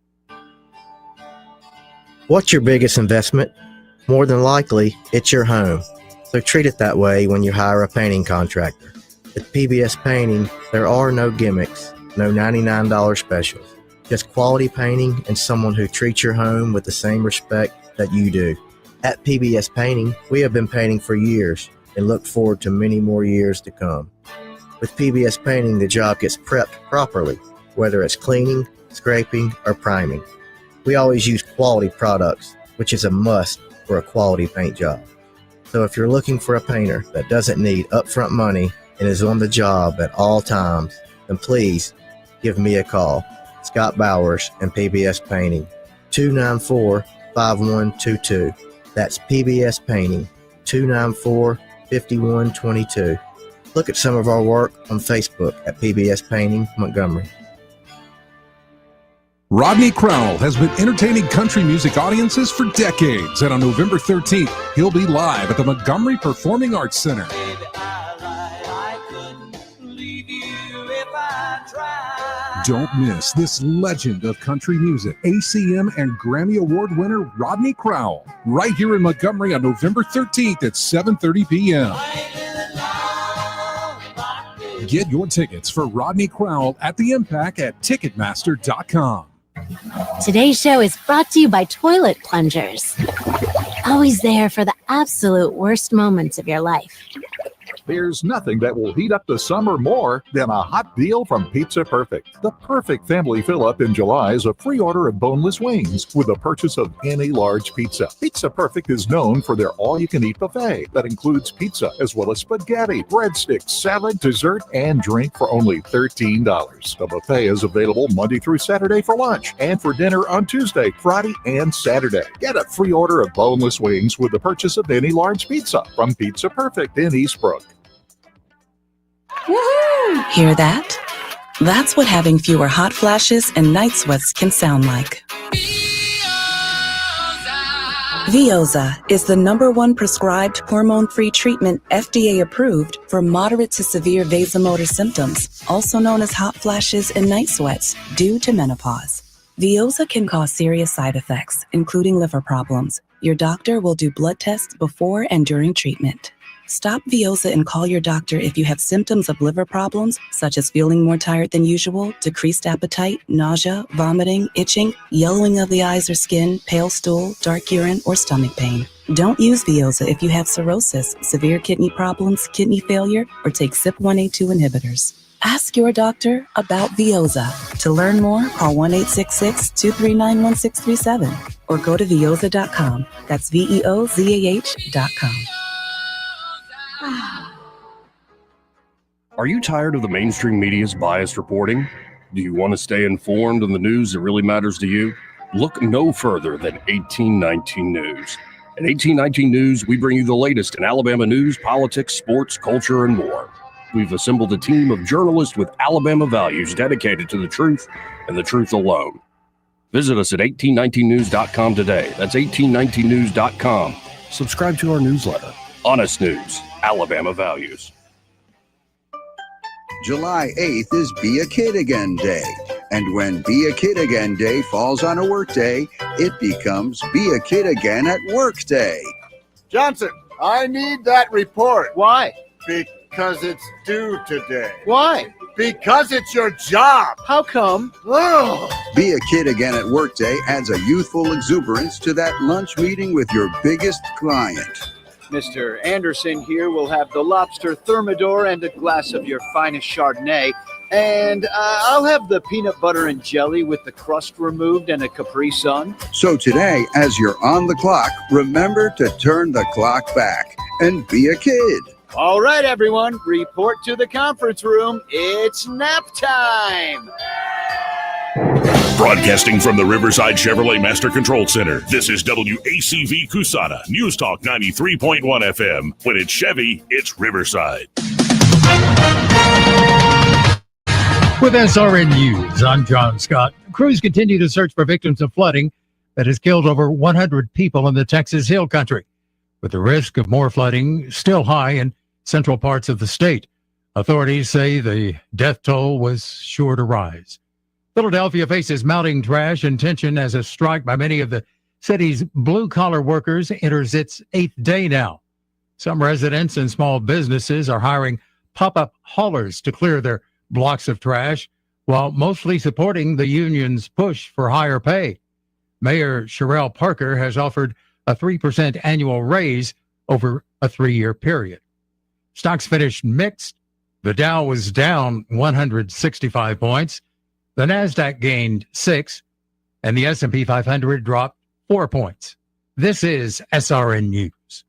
What's your biggest investment? More than likely, it's your home. So treat it that way when you hire a painting contractor. With PBS Painting, there are no gimmicks, no $99 specials. Just quality painting and someone who treats your home with the same respect that you do. At PBS Painting, we have been painting for years and look forward to many more years to come. With PBS Painting, the job gets prepped properly, whether it's cleaning, scraping, or priming. We always use quality products, which is a must for a quality paint job. So if you're looking for a painter that doesn't need upfront money and is on the job at all times, then please give me a call. Scott Bowers and PBS Painting, 294-5122. That's PBS Painting, 294-5122. Look at some of our work on Facebook at PBS Painting Montgomery. Rodney Crowell has been entertaining country music audiences for decades, and on November 13th, he'll be live at the Montgomery Performing Arts Center. Don't miss this legend of country music, ACM and Grammy Award winner Rodney Crowell, right here in Montgomery on November 13th at 7:30 p.m. Get your tickets for Rodney Crowell at the Impact at Ticketmaster.com. Today's show is brought to you by Toilet Plungers. Always there for the absolute worst moments of your life. There's nothing that will heat up the summer more than a hot deal from Pizza Perfect. The perfect family fill-up in July is a free order of boneless wings with the purchase of any large pizza. Pizza Perfect is known for their all-you-can-eat buffet that includes pizza as well as spaghetti, breadsticks, salad, dessert, and drink for only $13. The buffet is available Monday through Saturday for lunch and for dinner on Tuesday, Friday, and Saturday. Get a free order of boneless wings with the purchase of any large pizza from Pizza Perfect in Eastbrook. Woohoo! Hear that? That's what having fewer hot flashes and night sweats can sound like. Veoza is the #1 prescribed hormone-free treatment FDA approved for moderate to severe vasomotor symptoms, also known as hot flashes and night sweats, due to menopause. Veoza can cause serious side effects, including liver problems. Your doctor will do blood tests before and during treatment. Stop Veoza and call your doctor if you have symptoms of liver problems, such as feeling more tired than usual, decreased appetite, nausea, vomiting, itching, yellowing of the eyes or skin, pale stool, dark urine, or stomach pain. Don't use Veoza if you have cirrhosis, severe kidney problems, kidney failure, or take CYP1A2 inhibitors. Ask your doctor about Veoza. To learn more, call 1-866-239-1637 or go to veoza.com. That's VEOZAH.com. Are you tired of the mainstream media's biased reporting? Do you want to stay informed on the news that really matters to you? Look no further than 1819 News. At 1819 News, we bring you the latest in Alabama news, politics, sports, culture, and more. We've assembled a team of journalists with Alabama values dedicated to the truth and the truth alone. Visit us at 1819news.com today. That's 1819news.com. Subscribe to our newsletter. Honest News, Alabama Values. July 8th is Be a Kid Again Day. And when Be a Kid Again Day falls on a work day, it becomes Be a Kid Again at Work Day. Johnson, I need that report. Why? Because it's due today. Why? Because it's your job. How come? Ugh. Be a Kid Again at Work Day adds a youthful exuberance to that lunch meeting with your biggest client. Mr. Anderson here will have the lobster thermidor and a glass of your finest Chardonnay. And I'll have the peanut butter and jelly with the crust removed and a Capri Sun. So today, as you're on the clock, remember to turn the clock back and be a kid. All right, everyone, report to the conference room. It's nap time. Broadcasting from the Riverside Chevrolet Master Control Center, this is WACV Cusana, News Talk 93.1 FM. When it's Chevy, it's Riverside. With SRN News, I'm John Scott. Crews continue to search for victims of flooding that has killed over 100 people in the Texas Hill Country, with the risk of more flooding still high in central parts of the state. Authorities say the death toll was sure to rise. Philadelphia faces mounting trash and tension as a strike by many of the city's blue-collar workers enters its 8th day now. Some residents and small businesses are hiring pop-up haulers to clear their blocks of trash, while mostly supporting the union's push for higher pay. Mayor Sherelle Parker has offered a 3% annual raise over a 3-year period. Stocks finished mixed. The Dow was down 165 points. The Nasdaq gained 6, and the S&P 500 dropped 4 points. This is SRN News.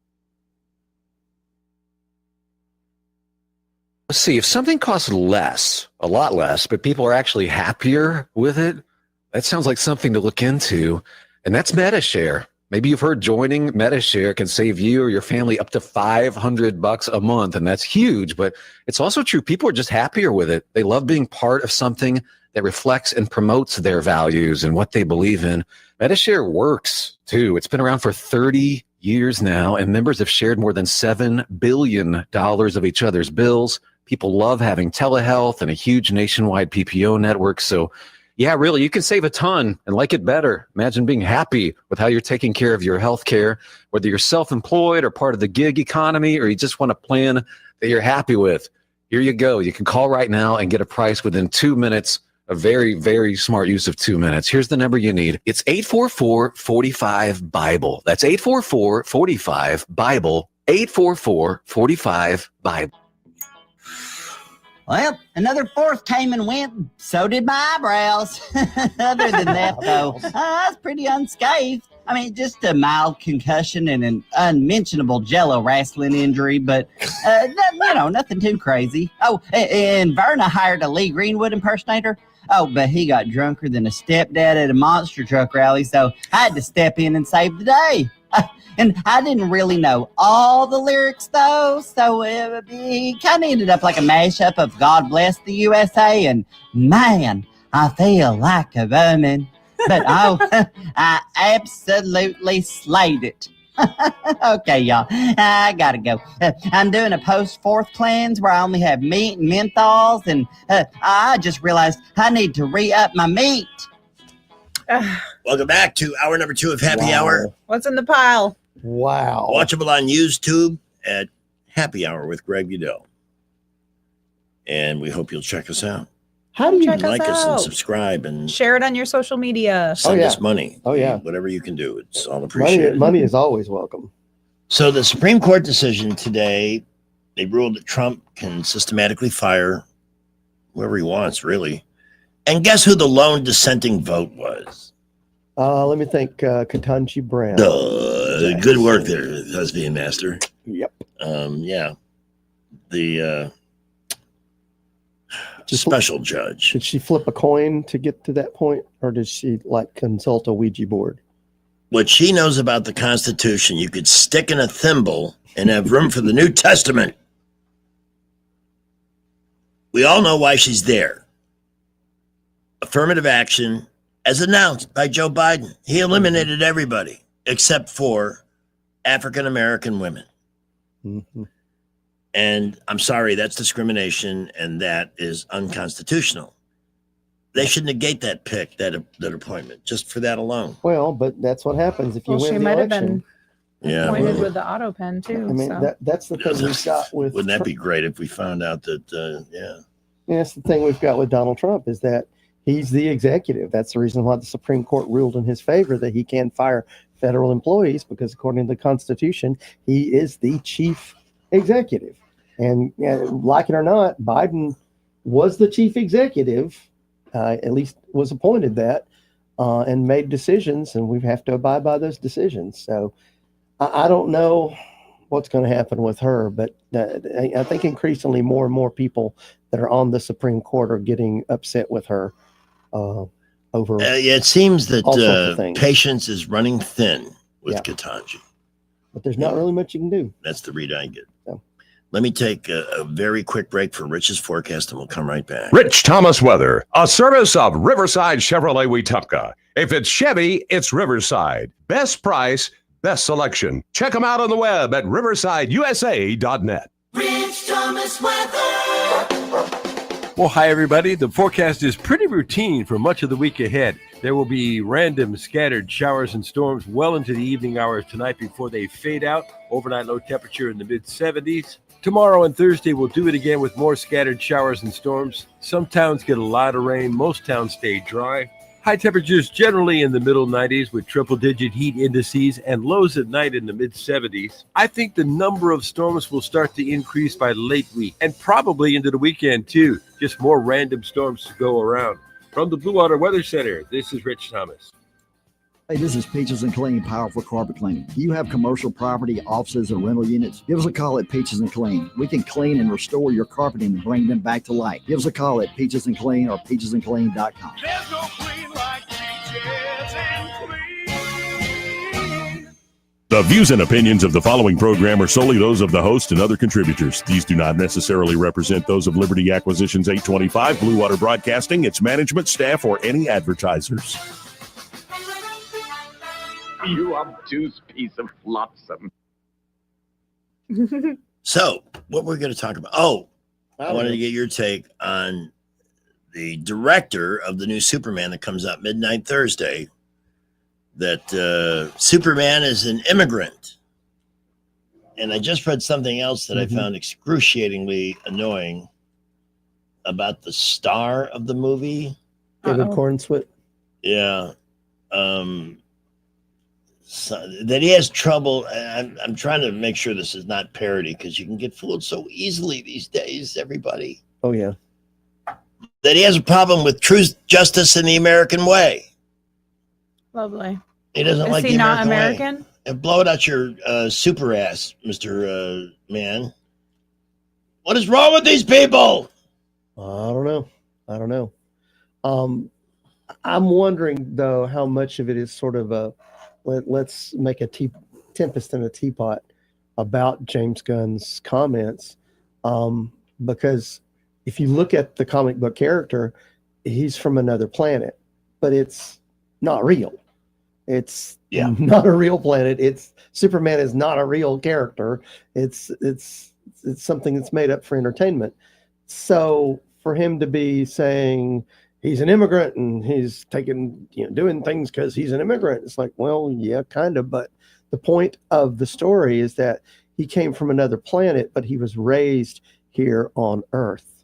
Let's see, if something costs less, a lot less, but people are actually happier with it, that sounds like something to look into, and that's MetaShare. Maybe you've heard joining MetaShare can save you or your family up to $500 a month, and that's huge, but it's also true. People are just happier with it. They love being part of something that reflects and promotes their values and what they believe in. MetaShare works, too. It's been around for 30 years now, and members have shared more than $7 billion of each other's bills. People love having telehealth and a huge nationwide PPO network. So, yeah, really, you can save a ton and like it better. Imagine being happy with how you're taking care of your health care, whether you're self-employed or part of the gig economy, or you just want a plan that you're happy with. Here you go. You can call right now and get a price within 2 minutes. A very, very smart use of 2 minutes. Here's the number you need. It's 844-45-BIBLE. That's 844-45-BIBLE. 844-45-BIBLE. Well, another fourth came and went. So did my eyebrows. Other than that, though, I was pretty unscathed. I mean, just a mild concussion and an unmentionable jello wrestling injury, but, nothing too crazy. Oh, and Verna hired a Lee Greenwood impersonator. Oh, but he got drunker than a stepdad at a monster truck rally, so I had to step in and save the day. And I didn't really know all the lyrics, though, so it kind of ended up like a mashup of God Bless the USA and Man, I Feel Like a Woman. But, I absolutely slayed it. Okay, y'all, I gotta go. I'm doing a post-4th cleanse where I only have meat and menthols, and I just realized I need to re-up my meat. Welcome back to hour number 2 of Happy Hour. What's in the pile? Wow. Watchable on YouTube at Happy Hour with Greg Goodell. And we hope you'll check us out. How do you Check like us and out. subscribe and Share it on your social media. send us money? Oh, yeah. Whatever you can do. It's all appreciated. Money is always welcome. So the Supreme Court decision today, they ruled that Trump can systematically fire whoever he wants, really. And guess who the lone dissenting vote was? Let me think. Ketanji Brown. Good work there, Husby and Master. Yep. Yeah. The special judge. Did she flip a coin to get to that point, or did she consult a Ouija board? What she knows about the Constitution, you could stick in a thimble and have room for the New Testament. We all know why she's there. Affirmative action, as announced by Joe Biden. He eliminated everybody except for African American women. Mm-hmm. And I'm sorry, that's discrimination, and that is unconstitutional. They should negate that pick, that appointment, just for that alone. Well, but that's what happens if you Well, win she the might have election. been appointed with the auto pen, too. I mean, so. that's the thing we've got with. Wouldn't that be great if we found out that, Yeah, that's the thing we've got with Donald Trump is that he's the executive. That's the reason why the Supreme Court ruled in his favor that he can fire federal employees, because according to the Constitution, he is the chief executive. And like it or not, Biden was the chief executive, at least was appointed that, and made decisions, and we have to abide by those decisions. So I don't know what's going to happen with her, but I think increasingly more and more people that are on the Supreme Court are getting upset with her. over. Yeah, it seems that all sorts of things. patience is running thin with Yeah. Katanji. But there's not really much you can do. That's the read I get. Yeah. Let me take a very quick break for Rich's forecast, and we'll come right back. Rich Thomas Weather, a service of Riverside Chevrolet Wetumpka. If it's Chevy, it's Riverside. Best price, best selection. Check them out on the web at riversideusa.net. Rich Thomas Weather. Well, hi, everybody. The forecast is pretty routine for much of the week ahead. There will be random scattered showers and storms well into the evening hours tonight before they fade out. Overnight low temperature in the mid-70s. Tomorrow and Thursday, we'll do it again with more scattered showers and storms. Some towns get a lot of rain. Most towns stay dry. High temperatures generally in the middle 90s with triple-digit heat indices and lows at night in the mid-70s. I think the number of storms will start to increase by late week and probably into the weekend, too. Just more random storms to go around. From the Blue Water Weather Center, this is Rich Thomas. Hey, this is Peaches and Clean, Powerful Carpet Cleaning. Do you have commercial property, offices, and rental units? Give us a call at Peaches and Clean. We can clean and restore your carpeting and bring them back to life. Give us a call at Peaches and Clean or peachesandclean.com. There's no clean like Peaches and Clean. The views and opinions of the following program are solely those of the host and other contributors. These do not necessarily represent those of Liberty Acquisitions 825, Blue Water Broadcasting, its management, staff, or any advertisers. You obtuse piece of flotsam. So, what we're going to talk about. Oh, I wanted to get your take on the director of the new Superman that comes out midnight Thursday. That Superman is an immigrant. And I just read something else that I found excruciatingly annoying about the star of the movie. David Cornswit. Yeah. So, that he has trouble. I'm trying to make sure this is not parody because you can get fooled so easily these days, everybody. Oh, yeah. That he has a problem with truth, justice, and the American way. Lovely. He doesn't Is like he the not American American? way. And blow it out your super ass, Mr. Man. What is wrong with these people? I don't know. I'm wondering, though, how much of it is sort of a let's make a tempest in a teapot about James Gunn's comments. Because if you look at the comic book character, he's from another planet, but it's not real. It's not a real planet. It's Superman is not a real character. It's something that's made up for entertainment. So for him to be saying he's an immigrant and he's doing things because he's an immigrant, it's like, well, yeah, kind of. But the point of the story is that he came from another planet, but he was raised here on Earth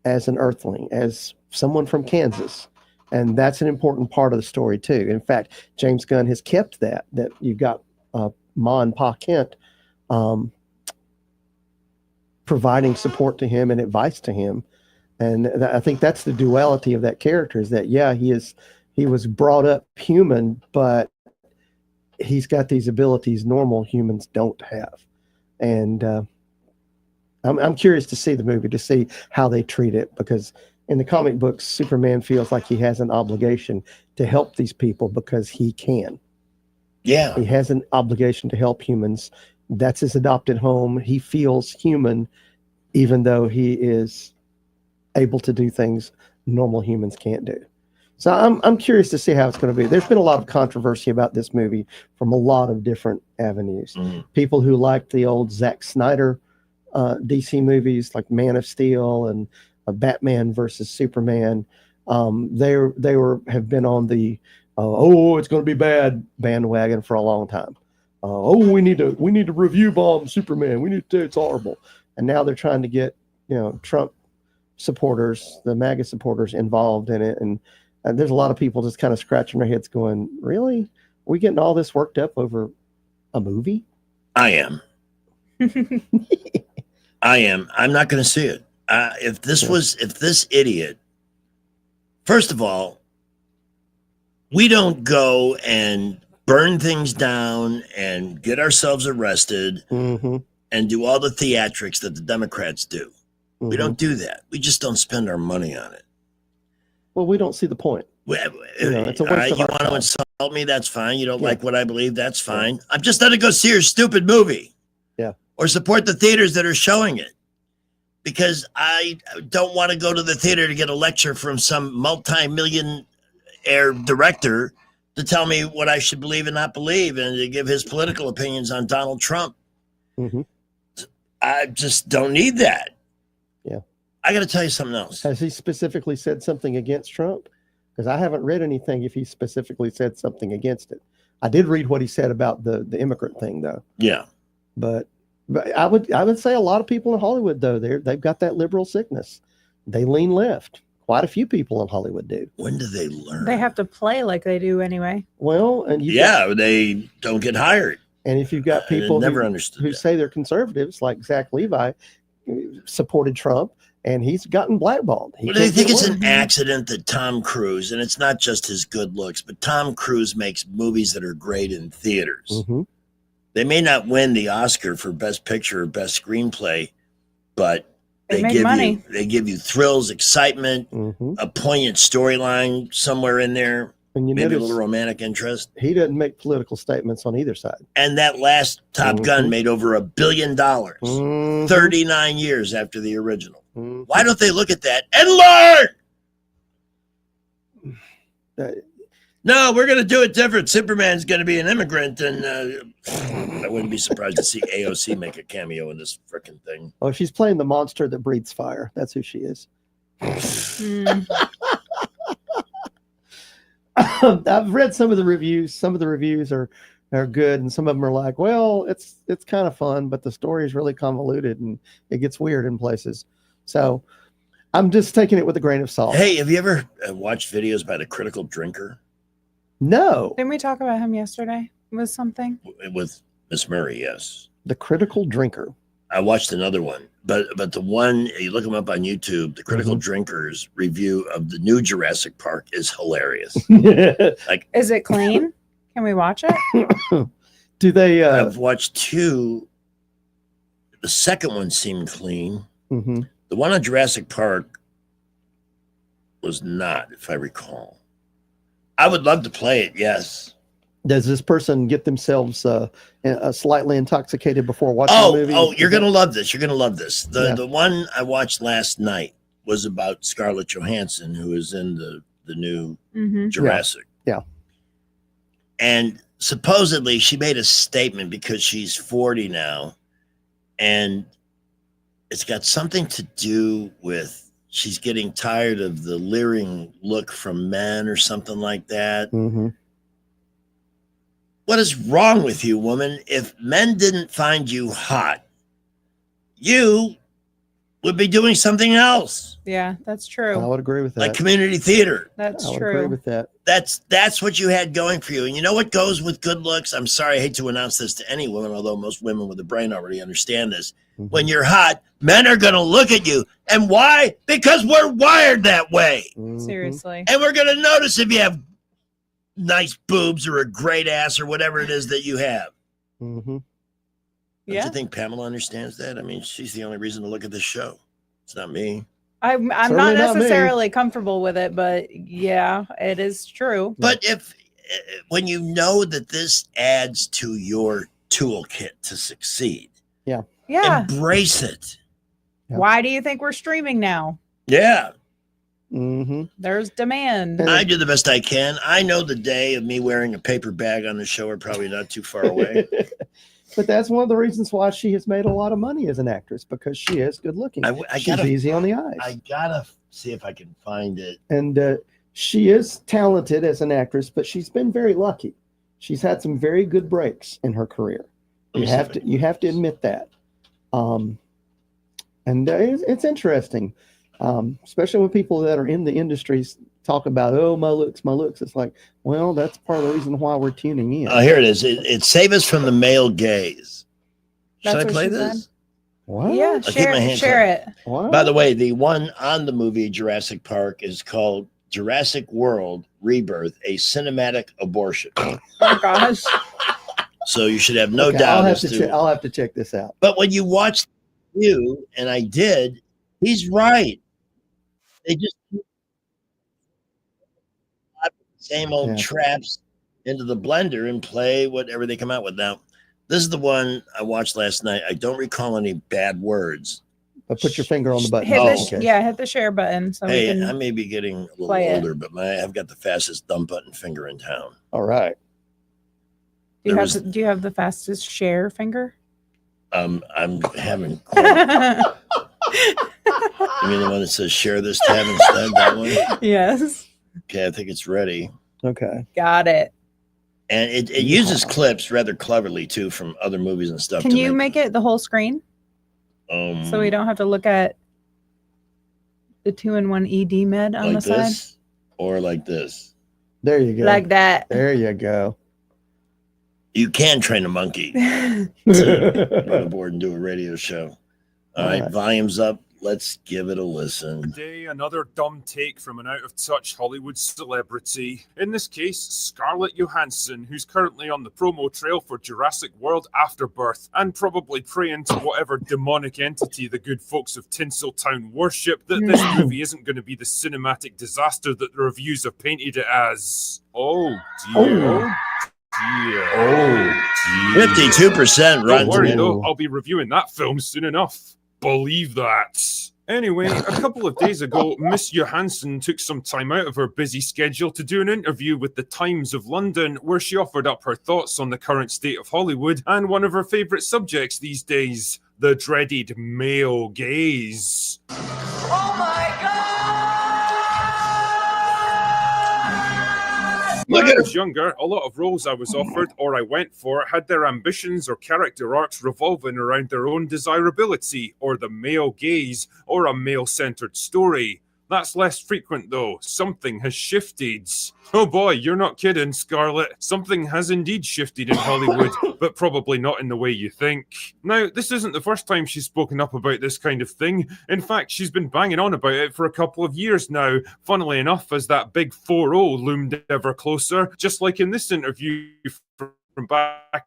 as an Earthling, as someone from Kansas. And that's an important part of the story, too. In fact, James Gunn has kept that you've got Ma and Pa Kent providing support to him and advice to him. And I think that's the duality of that character is that, yeah, he was brought up human, but he's got these abilities normal humans don't have. And I'm curious to see the movie, to see how they treat it, because in the comic books, Superman feels like he has an obligation to help these people because he can. Yeah. He has an obligation to help humans. That's his adopted home. He feels human, even though he is able to do things normal humans can't do. So I'm curious to see how it's going to be. There's been a lot of controversy about this movie from a lot of different avenues. People who like the old Zack Snyder DC movies like Man of Steel and Batman versus Superman, they have been on the it's going to be bad bandwagon for a long time. We need to review bomb Superman. It's horrible. And now they're trying to get Trump supporters, the MAGA supporters, involved in it, and there's a lot of people just kind of scratching their heads, going, "Really? Are we getting all this worked up over a movie?" I am. I'm not going to see it. If this idiot, first of all, we don't go and burn things down and get ourselves arrested and do all the theatrics that the Democrats do. We don't do that. We just don't spend our money on it. Well, we don't see the point. It's a all right, waste of you our want to time. insult me? That's fine. You don't like what I believe? That's fine. I'm just not to go see your stupid movie. Yeah. Or support the theaters that are showing it. Because I don't want to go to the theater to get a lecture from some multi-millionaire director to tell me what I should believe and not believe and to give his political opinions on Donald Trump. Mm-hmm. I just don't need that. Yeah. I got to tell you something else. Has he specifically said something against Trump? Because I haven't read anything if he specifically said something against it. I did read what he said about the immigrant thing, though. Yeah. But I would say a lot of people in Hollywood, though, they've got that liberal sickness. They lean left. Quite a few people in Hollywood do. When do they learn? They have to play like they do anyway. Well, and they don't get hired. And if you've got people never who, understood who say they're conservatives, like Zach Levi, supported Trump, and he's gotten blackballed. Well, do you think it's an accident that Tom Cruise, and it's not just his good looks, but Tom Cruise makes movies that are great in theaters. Mm-hmm. They may not win the Oscar for Best Picture or Best Screenplay, but They make money. they give you thrills, excitement, Mm-hmm. a poignant storyline somewhere in there, And you maybe a notice little romantic interest. he doesn't make political statements on either side. And that last Top Gun made over $1 billion, 39 years after the original. Why don't they look at that and learn? No, we're going to do it different. Superman's going to be an immigrant, and I wouldn't be surprised to see AOC make a cameo in this freaking thing. Oh, she's playing the monster that breathes fire. That's who she is. I've read some of the reviews. Some of the reviews are good, and some of them are like, well, it's kind of fun, but the story is really convoluted and it gets weird in places. So I'm just taking it with a grain of salt. Hey, have you ever watched videos by the Critical Drinker No. Didn't we talk about him yesterday with something? with Miss Murray? Yes. The Critical Drinker. I watched another one, but the one, you look them up on YouTube, the Critical Drinkers review of the new Jurassic Park is hilarious. Like, Is it clean? Can we watch it? Do they? I've watched two. The second one seemed clean. Mm-hmm. The one on Jurassic Park was not, if I recall. I would love to play it. Yes. Does this person get themselves slightly intoxicated before watching the movie? Oh, you're gonna love this. You're gonna love this. Yeah. The one I watched last night was about Scarlett Johansson, who is in the new Jurassic. Yeah. And supposedly she made a statement because she's 40 now, and it's got something to do with she's getting tired of the leering look from men or something like that. Mm-hmm. What is wrong with you, woman? If men didn't find you hot, you would be doing something else, Yeah, that's I true. would agree with that. like community theater. That's I would agree true. with that. That's what you had going for you. And you know what goes with good looks? I'm sorry, I hate to announce this to any woman, although most women with a brain already understand this. When you're hot, men are going to look at you. And why? Because we're wired that way. Seriously. And we're going to notice if you have nice boobs or a great ass or whatever it is that you have. Mm-hmm. Don't Yeah. you think Pamela understands that? I mean, she's the only reason to look at this show. It's not me. I'm Certainly not not me. necessarily comfortable with it, but yeah, it is true. But when you know that this adds to your toolkit to succeed, Yeah. embrace it. Why do you think we're streaming now? Yeah. Mm-hmm. There's demand. I do the best I can. I know the day of me wearing a paper bag on the show are probably not too far away. But that's one of the reasons why she has made a lot of money as an actress, because she is good looking. She's gotta- easy on the eyes. I gotta see if I can find it. And she is talented as an actress, but she's been very lucky. She's had some very good breaks in her career. Let me You see have if to you have to admit that. And it's interesting, especially when people that are in the industries talk about, oh, my looks. It's like, well, that's part of the reason why we're tuning in. Here it is. It save us from the male gaze. Should That's I what play she this? said. What? Yeah, I'll keep my hands share up. it. What? By the way, the one on the movie Jurassic Park is called Jurassic World Rebirth, a cinematic abortion. Oh gosh. So you should have no Okay, doubt I'll have as to to. I'll have to check this out. But when you watch you, and I did, he's right. They just same old Yeah. traps into the blender and play whatever they come out with. Now, this is the one I watched last night. I don't recall any bad words. But put your finger on the button. Hit just the in case. yeah, hit the share button so we Hey, can I may be getting a little play it. older, but I've got the fastest thumb button finger in town. All right. Do you There have was- do you have the fastest share finger? I'm having. You mean the one that says share this tab instead? That one? Yes. Okay, I think it's ready. Okay. Got it. And it uses clips rather cleverly too from other movies and stuff. Can you make it the whole screen so we don't have to look at the 2-in-1 ED med on like the side? this or like this? There you go. Like that. There you go. You can train a monkey to get aboard and do a radio show. All right, volume's up. Let's give it a listen. Today, another dumb take from an out-of-touch Hollywood celebrity. In this case, Scarlett Johansson, who's currently on the promo trail for Jurassic World Afterbirth, and probably praying to whatever demonic entity the good folks of Tinseltown worship that this movie isn't going to be the cinematic disaster that the reviews have painted it as. Oh dear. Oh, 52% Don't Rotten worry Tomatoes. though, I'll be reviewing that film soon enough. Believe that. Anyway, a couple of days ago, Miss Johansson took some time out of her busy schedule to do an interview with the Times of London, where she offered up her thoughts on the current state of Hollywood and one of her favourite subjects these days, the dreaded male gaze. Oh my God! When I was younger, a lot of roles I was offered or I went for had their ambitions or character arcs revolving around their own desirability or the male gaze or a male-centered story. That's less frequent though. Something has shifted. Oh boy, you're not kidding, Scarlett. Something has indeed shifted in Hollywood, but probably not in the way you think. Now, this isn't the first time she's spoken up about this kind of thing. In fact, she's been banging on about it for a couple of years now, funnily enough, as that big 4-0 loomed ever closer, just like in this interview from back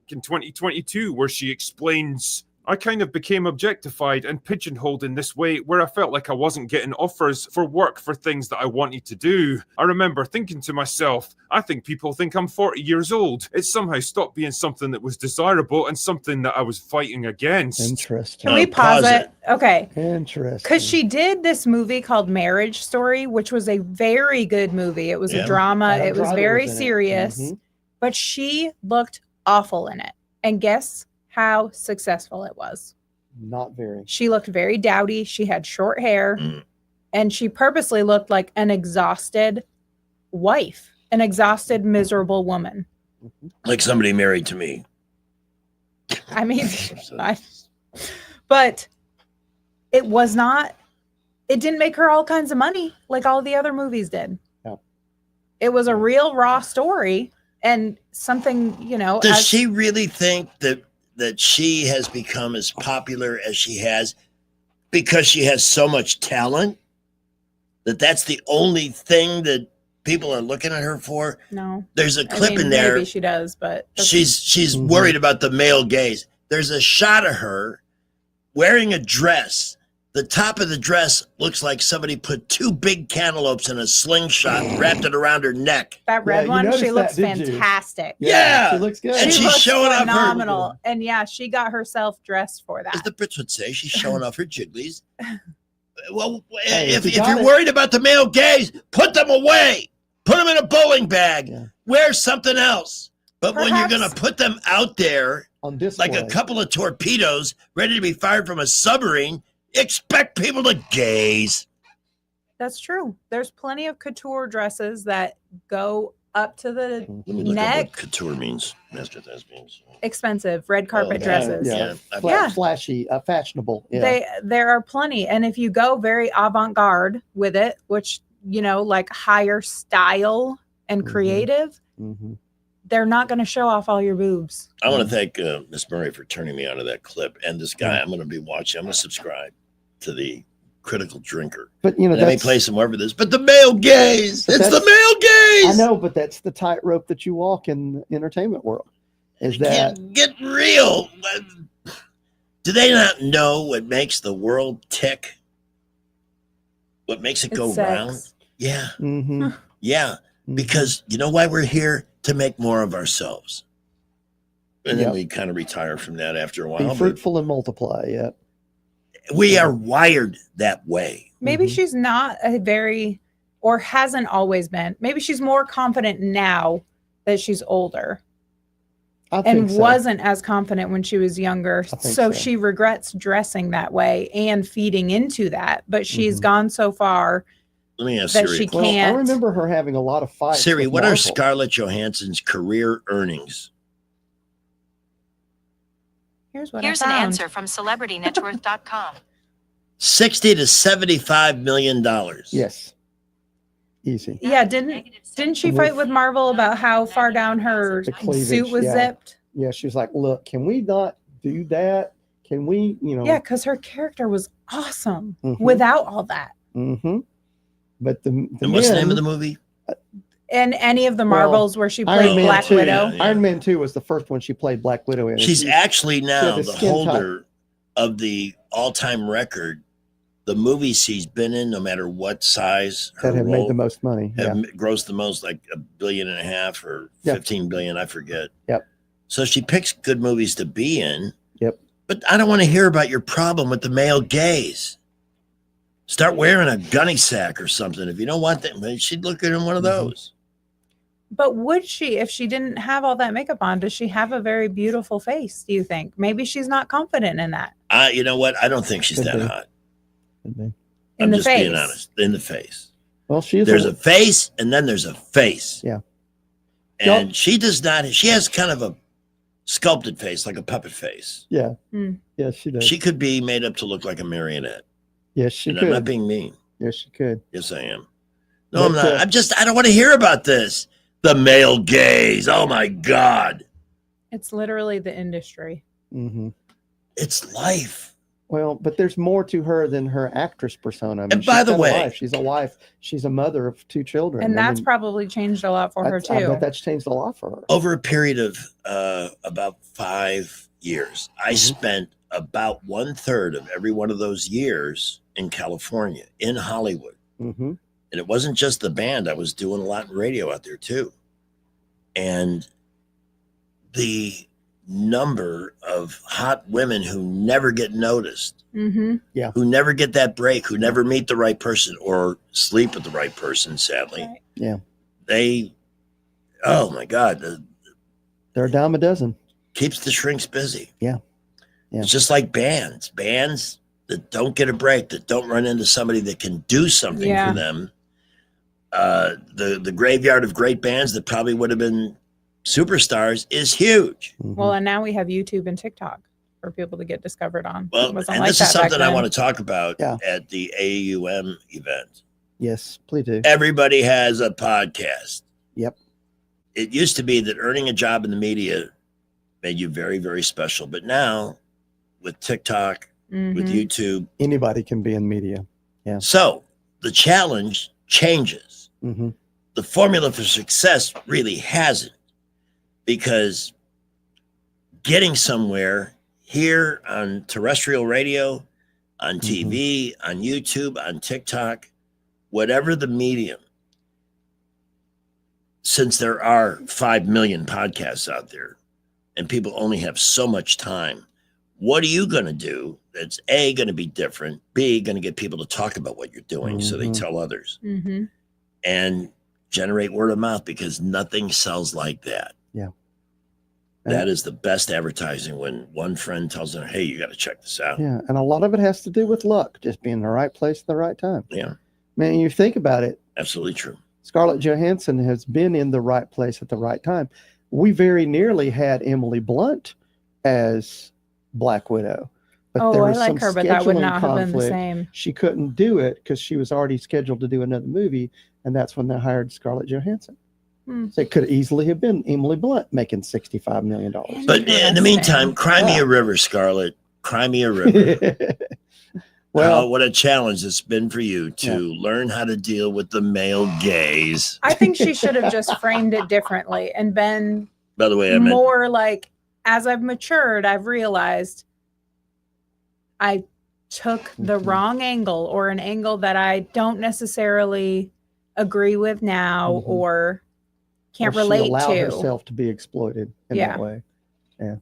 in 2022, where she explains, I kind of became objectified and pigeonholed in this way where I felt like I wasn't getting offers for work for things that I wanted to do. I remember thinking to myself, I think people think I'm 40 years old. It somehow stopped being something that was desirable and something that I was fighting against. Interesting. Can we pause it? Okay. Interesting. Because she did this movie called Marriage Story, which was a very good movie. It was Yeah. a drama. Adam It was Driver very was in it. serious. Mhm. But she looked awful in it. And guess how successful it was? Not very. She looked very dowdy. She had short hair. And she purposely looked like an exhausted wife, an exhausted, miserable woman. Like somebody married to me. I mean, but it was not, it didn't make her all kinds of money like all the other movies did. No. It was a real raw story and something, you know. Does as- she really think that she has become as popular as she has because she has so much talent? That's the only thing that people are looking at her for? No. There's a I clip mean, in there. Maybe she does, but that's- She's worried about the male gaze. There's a shot of her wearing a dress. The top of the dress looks like somebody put 2 big cantaloupes in a slingshot and wrapped it around her neck. that red you one, she noticed looks that, didn't you? fantastic. Yeah, she looks good. And She she's looks showing off her. phenomenal. And yeah, she got herself dressed for that. As the Brits would say, she's showing off her jigglies. Well, Hey, if if you got you're it- worried about the male gaze, put them away. Put them in a bowling bag. Wear something else. But when you're going to put them out there on display, like a couple of torpedoes ready to be fired from a submarine, expect people to gaze. That's true. There's plenty of couture dresses that go up to the Let me look up neck. what couture means, Master Thespians. Expensive red carpet yeah, dresses. yeah. Yeah. Flashy, fashionable. Yeah. There are plenty, and if you go very avant-garde with it, which you know, like higher style and creative, they're not going to show off all your boobs. I want to thank Miss Murray for turning me onto that clip. And this guy, I'm going to be watching. I'm going to subscribe to the Critical Drinker. But you know, And I may that's, play some more for this. But the male gaze, but it's the that's- male gaze. I know, but that's the tightrope that you walk in the entertainment world. Is that Get real. Do they not know what makes the world tick? What makes it It's go sex. round? Yeah. Mhm. Yeah. Because you know why we're here? To make more of ourselves. And then Yep. we kind of retire from that after a Be while. But fruitful and multiply. Yeah. we are wired that way. Maybe she's not a very, or hasn't always been. Maybe she's more confident now that she's older. I And think so. wasn't as confident when she was younger. I think So so. she regrets dressing that way and feeding into that. But she's gone so far Let me ask that Siri. she Well, I can't. remember her having a lot of fights. Siri, with what are Marvel. Scarlett Johansson's career earnings? Here's what Here's I an found. answer from CelebrityNetWorth.com. $60 to $75 million. Yes. Easy. Yeah, didn't she And fight with- with Marvel about how far down her The cleavage, suit was yeah. zipped? Yeah, she was like, "Look, can we not do that? Can we, you know?" Yeah, because her character was awesome Mhm. without all that. Mm-hmm. But the And what's the name of men- the movie? And any of the Well, Marvels where she Iron played Man Black 2, Widow. Iron Man 2 was the first one she played Black Widow in. She's She- actually she now had the skin tight- holder of the all-time record. The movies she's been in, no matter what size her that have role, made the most money. have Yeah. grossed the most, like $1.5 billion or Yep. 15 billion, I forget. Yep. So she picks good movies to be in. Yep. But I don't want to hear about your problem with the male gaze. Start wearing a gunny sack or something. If you don't want that, she'd look good in one of Mm-hmm. those. But would she, if she didn't have all that makeup on, does she have a very beautiful face, do you think? Maybe she's not confident in that. You know what? I don't think she's Could that be. hot. Could be. In I'm the just being face. honest. In the face. Well, she is. There's a face and then there's a face. Yeah. And she does not, she has kind of a sculpted face, like a puppet face. Yeah. Mm. Yes, she does. She could be made up to look like a marionette. Yes, she And could. I'm not being mean. Yes, she could. Yes, I am. No, But, I'm not. I don't want to hear about this. The male gaze. Oh my God. It's literally the industry. Mm-hmm. It's life. Well, but there's more to her than her actress persona. I mean, And by she's the got a way- life. She's a wife. She's a mother of 2 children. And I that's mean, probably changed a lot for her, I too. bet that's changed a lot for her. Over a period of about 5 years, I spent about 1/3 of every one of those years in California, in Hollywood. Mm-hmm. And it wasn't just the band. I was doing a lot in radio out there too. And the number of hot women who never get noticed, Mm-hmm. Yeah. who never get that break, who never meet the right person or sleep with the right person, sadly. Right. Yeah. They, oh my God, They're a dime a dozen. keeps the shrinks busy. Yeah. Yeah. It's just like bands that don't get a break, that don't run into somebody that can do something Yeah. for them. The graveyard of great bands that probably would have been superstars is huge. Well, and now we have YouTube and TikTok for people to get discovered on. Well, It wasn't and like this that is back something I then. want to talk about Yeah. at the AUM event. Yes, please do. Everybody has a podcast. Yep. It used to be that earning a job in the media made you very, very special. But now with TikTok, with Mhm. YouTube, Anybody can be in media. Yeah. so the challenge changes. Mm-hmm. The formula for success really hasn't, because getting somewhere here on terrestrial radio, on TV, on YouTube, on TikTok, whatever the medium, since there are 5 million podcasts out there and people only have so much time, what are you going to do that's A, going to be different, B, going to get people to talk about what you're doing so they Mhm. tell others, Mm-hmm. and generate word of mouth, because nothing sells like that. Yeah. That is the best advertising, when one friend tells them, hey, you got to check this out. Yeah. And a lot of it has to do with luck, just being in the right place at the right time. Yeah, Man, you think about it, absolutely true. Scarlett Johansson has been in the right place at the right time. We very nearly had Emily Blunt as Black Widow. But Oh, there I was like some her, but that would scheduling not have been the conflict. same. She couldn't do it because she was already scheduled to do another movie, and that's when they hired Scarlett Johansson. Hmm. So it could easily have been Emily Blunt making $65 million. But in the meantime, cry me a river, Scarlett. Cry me a river. Well, what a challenge it's been for you to learn how to deal with the male gaze. I think she should have just framed it differently and been By the way, I meant more like, as I've matured, I've realized I took the wrong angle, or an angle that I don't necessarily agree with now or can't Or she relate allowed to. herself to be exploited in Yeah. that way. Yeah.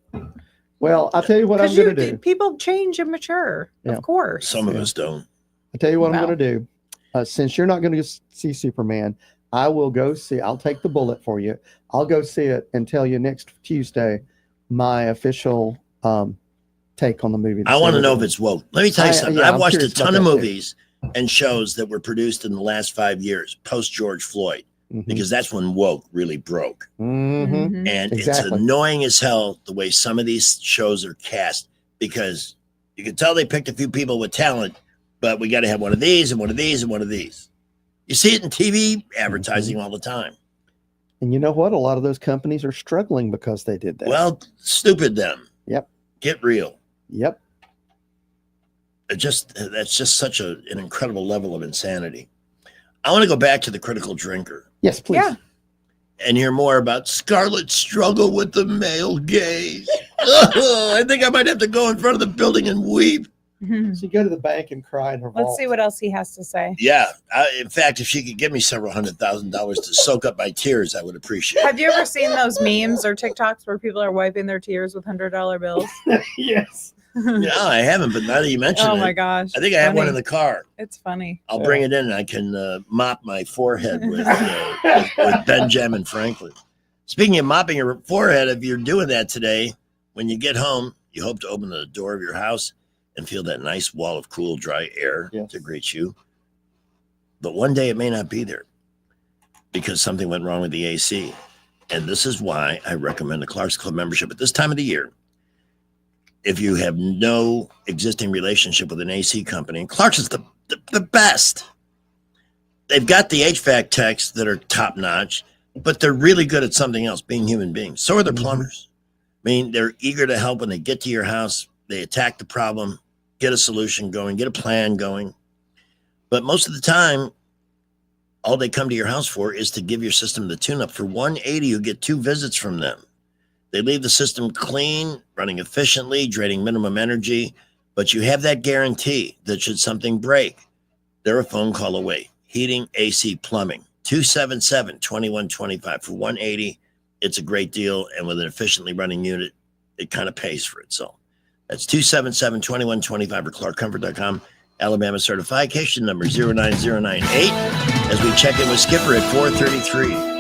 Well, I'll tell you what I'm going to do. People change and mature, Yeah. of course. Some of us don't. I'll tell you what I'm Well. going to do. Since you're not going to see Superman, I will go see. I'll take the bullet for you. I'll go see it and tell you next Tuesday my official take on the movie. I want to know if it's woke. Let me tell you something. yeah, I've I'm watched a curious about ton of that too. movies and shows that were produced in the last 5 years, post George Floyd, because that's when woke really broke. Mm-hmm. And it's Exactly. annoying as hell the way some of these shows are cast, because you can tell they picked a few people with talent, but we got to have one of these and one of these and one of these. You see it in TV advertising all the time. And you know what? A lot of those companies are struggling because they did that. Well, stupid them. Yep. Get real. Yep. That's just such an incredible level of insanity. I want to go back to the critical drinker. Yes, please. Yeah. And hear more about Scarlett's struggle with the male gaze. I think I might have to go in front of the building and weep. So you go to the bank and cry in her Let's vault. see what else he has to say. Yeah. In fact, if she could give me several $100,000 to soak up my tears, I would appreciate it. Have you ever seen those memes or TikToks where people are wiping their tears with $100 bills? Yes. No, I haven't, but now that you mention Oh it, my gosh. I think I have one funny. in the car. It's funny. I'll bring it in and I can mop my forehead with Benjamin Franklin. Speaking of mopping your forehead, if you're doing that today, when you get home, you hope to open the door of your house and feel that nice wall of cool, dry air to greet you. But one day it may not be there because something went wrong with the AC. And this is why I recommend a Clark's Club membership at this time of the year. If you have no existing relationship with an AC company, Clark's is the best. They've got the HVAC techs that are top notch, but they're really good at something else, being human beings. So are their plumbers. I mean, they're eager to help when they get to your house. They attack the problem, get a solution going, get a plan going. But most of the time, all they come to your house for is to give your system the tune-up. For $180, you get 2 visits from them. They leave the system clean, running efficiently, draining minimum energy, but you have that guarantee that should something break, they're a phone call away. Heating, AC, plumbing, 277-2125 for $180. It's a great deal, and with an efficiently running unit, it kind of pays for itself. That's 277-2125 or ClarkComfort.com. Alabama certification number 09098 as we check in with Skipper at 433.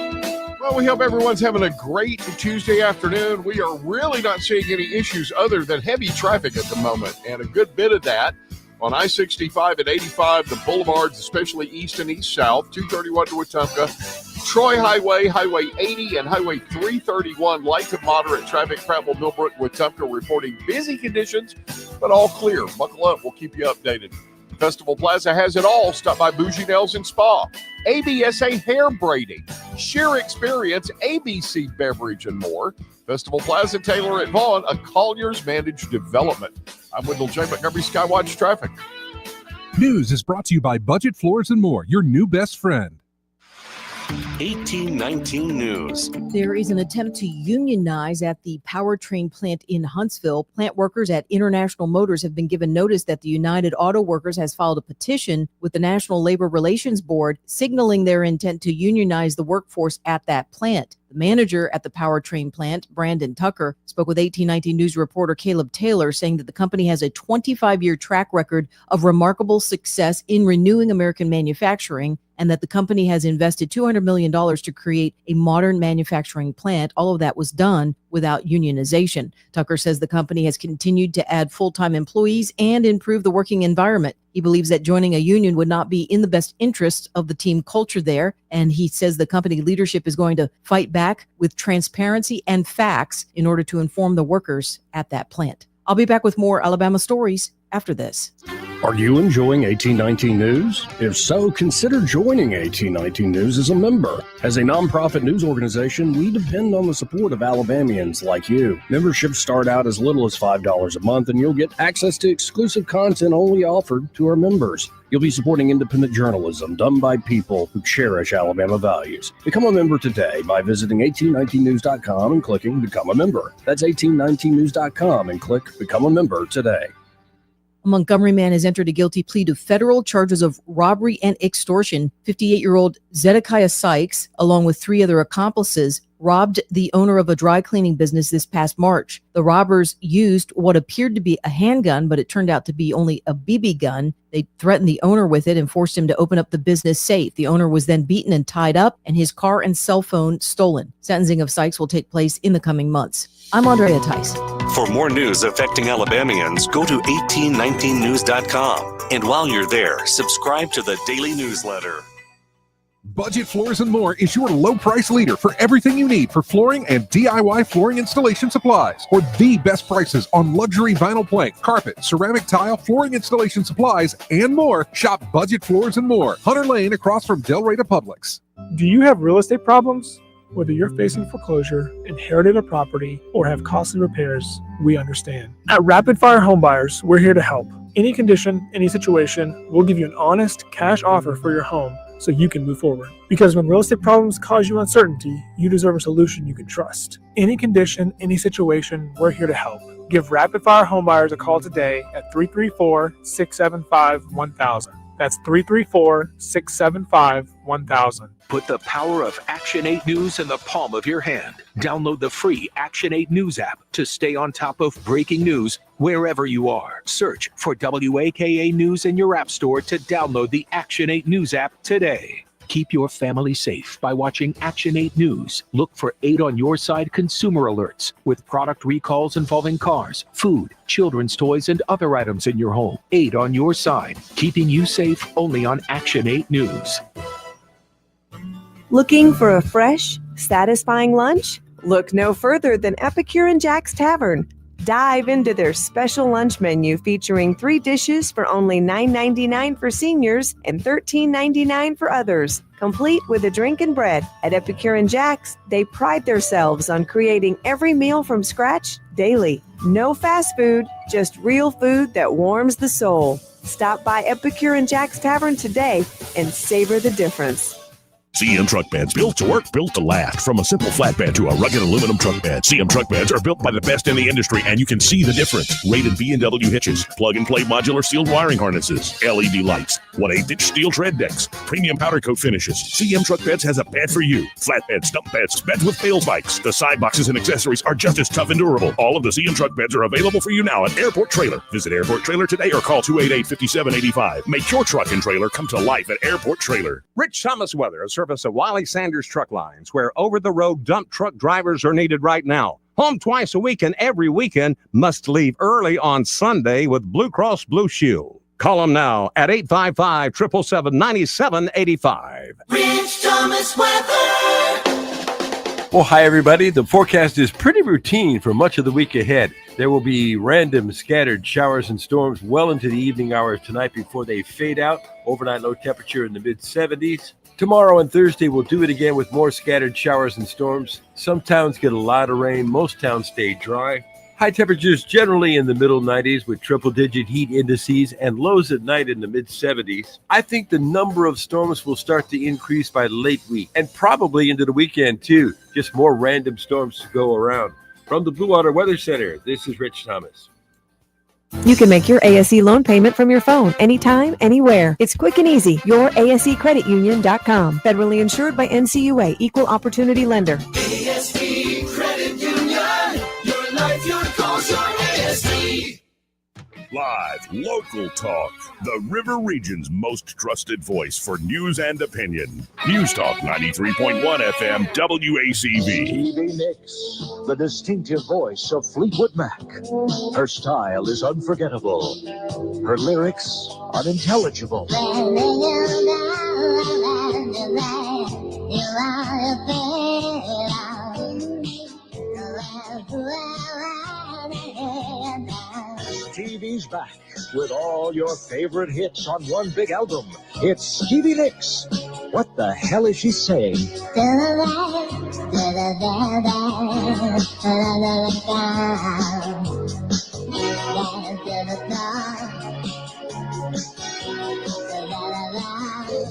Well, we hope everyone's having a great Tuesday afternoon. We are really not seeing any issues other than heavy traffic at the moment, and a good bit of that on I-65 and 85, the boulevards, especially east and east-south, 231 to Wetumpka, Troy Highway, Highway 80, and Highway 331, light to moderate traffic. Prattville, Millbrook, Wetumpka reporting busy conditions, but all clear. Buckle up. We'll keep you updated. Festival Plaza has it all. Stop by Bougie Nails and Spa, ABSA Hair Braiding, Sheer Experience, ABC Beverage, and more. Festival Plaza, Taylor at Vaughn, a Colliers managed development. I'm Wendell J. Montgomery, Skywatch Traffic. News is brought to you by Budget Floors and More, your new best friend. 1819 News. There is an attempt to unionize at the powertrain plant in Huntsville. Plant workers at International Motors have been given notice that the United Auto Workers has filed a petition with the National Labor Relations Board signaling their intent to unionize the workforce at that plant. The manager at the powertrain plant, Brandon Tucker, spoke with 1819 News reporter Caleb Taylor, saying that the company has a 25-year track record of remarkable success in renewing American manufacturing, and that the company has invested $200 million to create a modern manufacturing plant. All of that was done without unionization. Tucker says the company has continued to add full-time employees and improve the working environment. He believes that joining a union would not be in the best interest of the team culture there, and he says the company leadership is going to fight back with transparency and facts in order to inform the workers at that plant. I'll be back with more Alabama stories after this. Are you enjoying 1819 News? If so, consider joining 1819 News as a member. As a nonprofit news organization, we depend on the support of Alabamians like you. Memberships start out as little as $5 a month, and you'll get access to exclusive content only offered to our members. You'll be supporting independent journalism done by people who cherish Alabama values. Become a member today by visiting 1819news.com and clicking Become a Member. That's 1819news.com and click Become a Member today. A Montgomery man has entered a guilty plea to federal charges of robbery and extortion. 58-year-old Zedekiah Sykes, along with 3 other accomplices, robbed the owner of a dry cleaning business this past March. The robbers used what appeared to be a handgun, but it turned out to be only a BB gun. They threatened the owner with it and forced him to open up the business safe. The owner was then beaten and tied up, and his car and cell phone stolen. Sentencing of Sykes will take place in the coming months. I'm Andrea Tice. For more news affecting Alabamians, go to 1819news.com. And while you're there, subscribe to the daily newsletter. Budget Floors and More is your low price leader for everything you need for flooring and DIY flooring installation supplies. For the best prices on luxury vinyl plank, carpet, ceramic tile, flooring installation supplies, and more, shop Budget Floors and More, Hunter Lane across from Del Rey to Publix. Do you have real estate problems? Whether you're facing foreclosure, inherited a property, or have costly repairs, we understand. At Rapid Fire Home Buyers, we're here to help. Any condition, any situation, we'll give you an honest cash offer for your home so you can move forward. Because when real estate problems cause you uncertainty, you deserve a solution you can trust. Any condition, any situation, we're here to help. Give Rapid Fire Home Buyers a call today at 334-675-1000. That's 334-675-1000. Put the power of Action 8 News in the palm of your hand. Download the free Action 8 News app to stay on top of breaking news wherever you are. Search for WAKA News in your app store to download the Action 8 News app today. Keep your family safe by watching Action 8 News. Look for 8 on your side consumer alerts with product recalls involving cars, food, children's toys, and other items in your home. 8 on your side, keeping you safe only on Action 8 News. Looking for a fresh, satisfying lunch? Look no further than Epicure and Jack's Tavern. Dive into their special lunch menu featuring 3 dishes for only $9.99 for seniors and $13.99 for others, complete with a drink and bread. At Epicure and Jack's, they pride themselves on creating every meal from scratch daily. No fast food, just real food that warms the soul. Stop by Epicure and Jack's Tavern today and savor the difference. CM truck beds, built to work, built to last. From a simple flatbed to a rugged aluminum truck bed, CM truck beds are built by the best in the industry, and you can see the difference. Rated B&W hitches, plug-and-play modular sealed wiring harnesses, LED lights, 1/8-inch steel tread decks, premium powder coat finishes. CM truck beds has a bed for you. Flatbeds, stump beds, beds with fail spikes. The side boxes and accessories are just as tough and durable. All of the CM truck beds are available for you now at Airport Trailer. Visit Airport Trailer today or call 288-5785. Make your truck and trailer come to life at Airport Trailer. Rich Thomas Weather, a service of Wiley Sanders Truck Lines, where over-the-road dump truck drivers are needed right now. Home twice a week and every weekend, must leave early on Sunday with Blue Cross Blue Shield. Call them now at 855-777-9785. Rich Thomas Weather. Well, hi, everybody. The forecast is pretty routine for much of the week ahead. There will be random scattered showers and storms well into the evening hours tonight before they fade out. Overnight low temperature in the mid-70s. Tomorrow and Thursday, we'll do it again with more scattered showers and storms. Some towns get a lot of rain. Most towns stay dry. High temperatures generally in the middle 90s with triple-digit heat indices and lows at night in the mid-70s. I think the number of storms will start to increase by late week and probably into the weekend, too. Just more random storms to go around. From the Blue Water Weather Center, this is Rich Thomas. You can make your ASE loan payment from your phone anytime, anywhere. It's quick and easy. YourASECreditUnion.com. Federally insured by NCUA. Equal Opportunity Lender. ASE Credit Union. Your life, your goals, your ASE. Live, local talk. The River Region's most trusted voice for news and opinion. News Talk 93.1 FM WACV. Stevie Nicks, the distinctive voice of Fleetwood Mac. Her style is unforgettable. Her lyrics unintelligible. TV's back with all your favorite hits on one big album. It's Stevie Nicks. What the hell is she saying?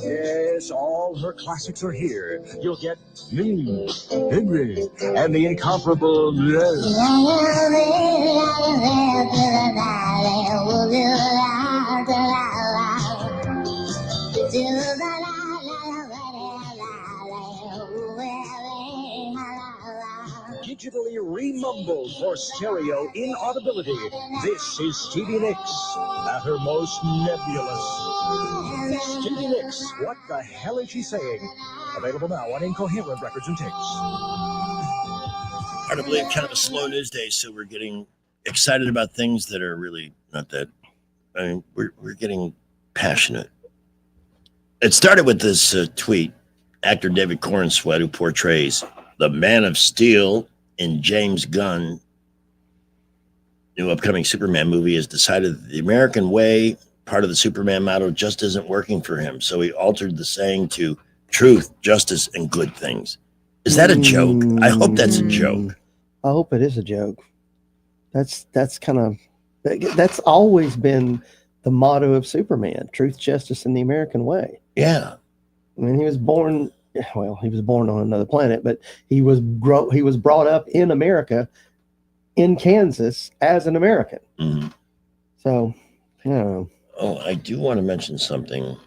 Yes, all her classics are here. You'll get me, Henry, and the incomparable digitally remumbled for stereo inaudibility. This is Stevie Nicks at her most nebulous. Stevie Nicks, What the Hell Is She Saying? Available now on Incoherent Records and Tapes. Hard to believe, kind of a slow news day, so we're getting excited about things that are really not that. I mean, we're getting passionate. It started with this tweet. Actor David Corenswet, who portrays the Man of Steel in James Gunn, new upcoming Superman movie, has decided that the American way, part of the Superman motto, just isn't working for him. So he altered the saying to truth, justice, and good things. Is that a joke? I hope that's a joke. I hope it is a joke. That's always been the motto of Superman: truth, justice, and the American way. Yeah. I mean, he was born on another planet, but he was brought up in America, in Kansas, as an American. Mm-hmm. So, you know. Oh, I do want to mention something.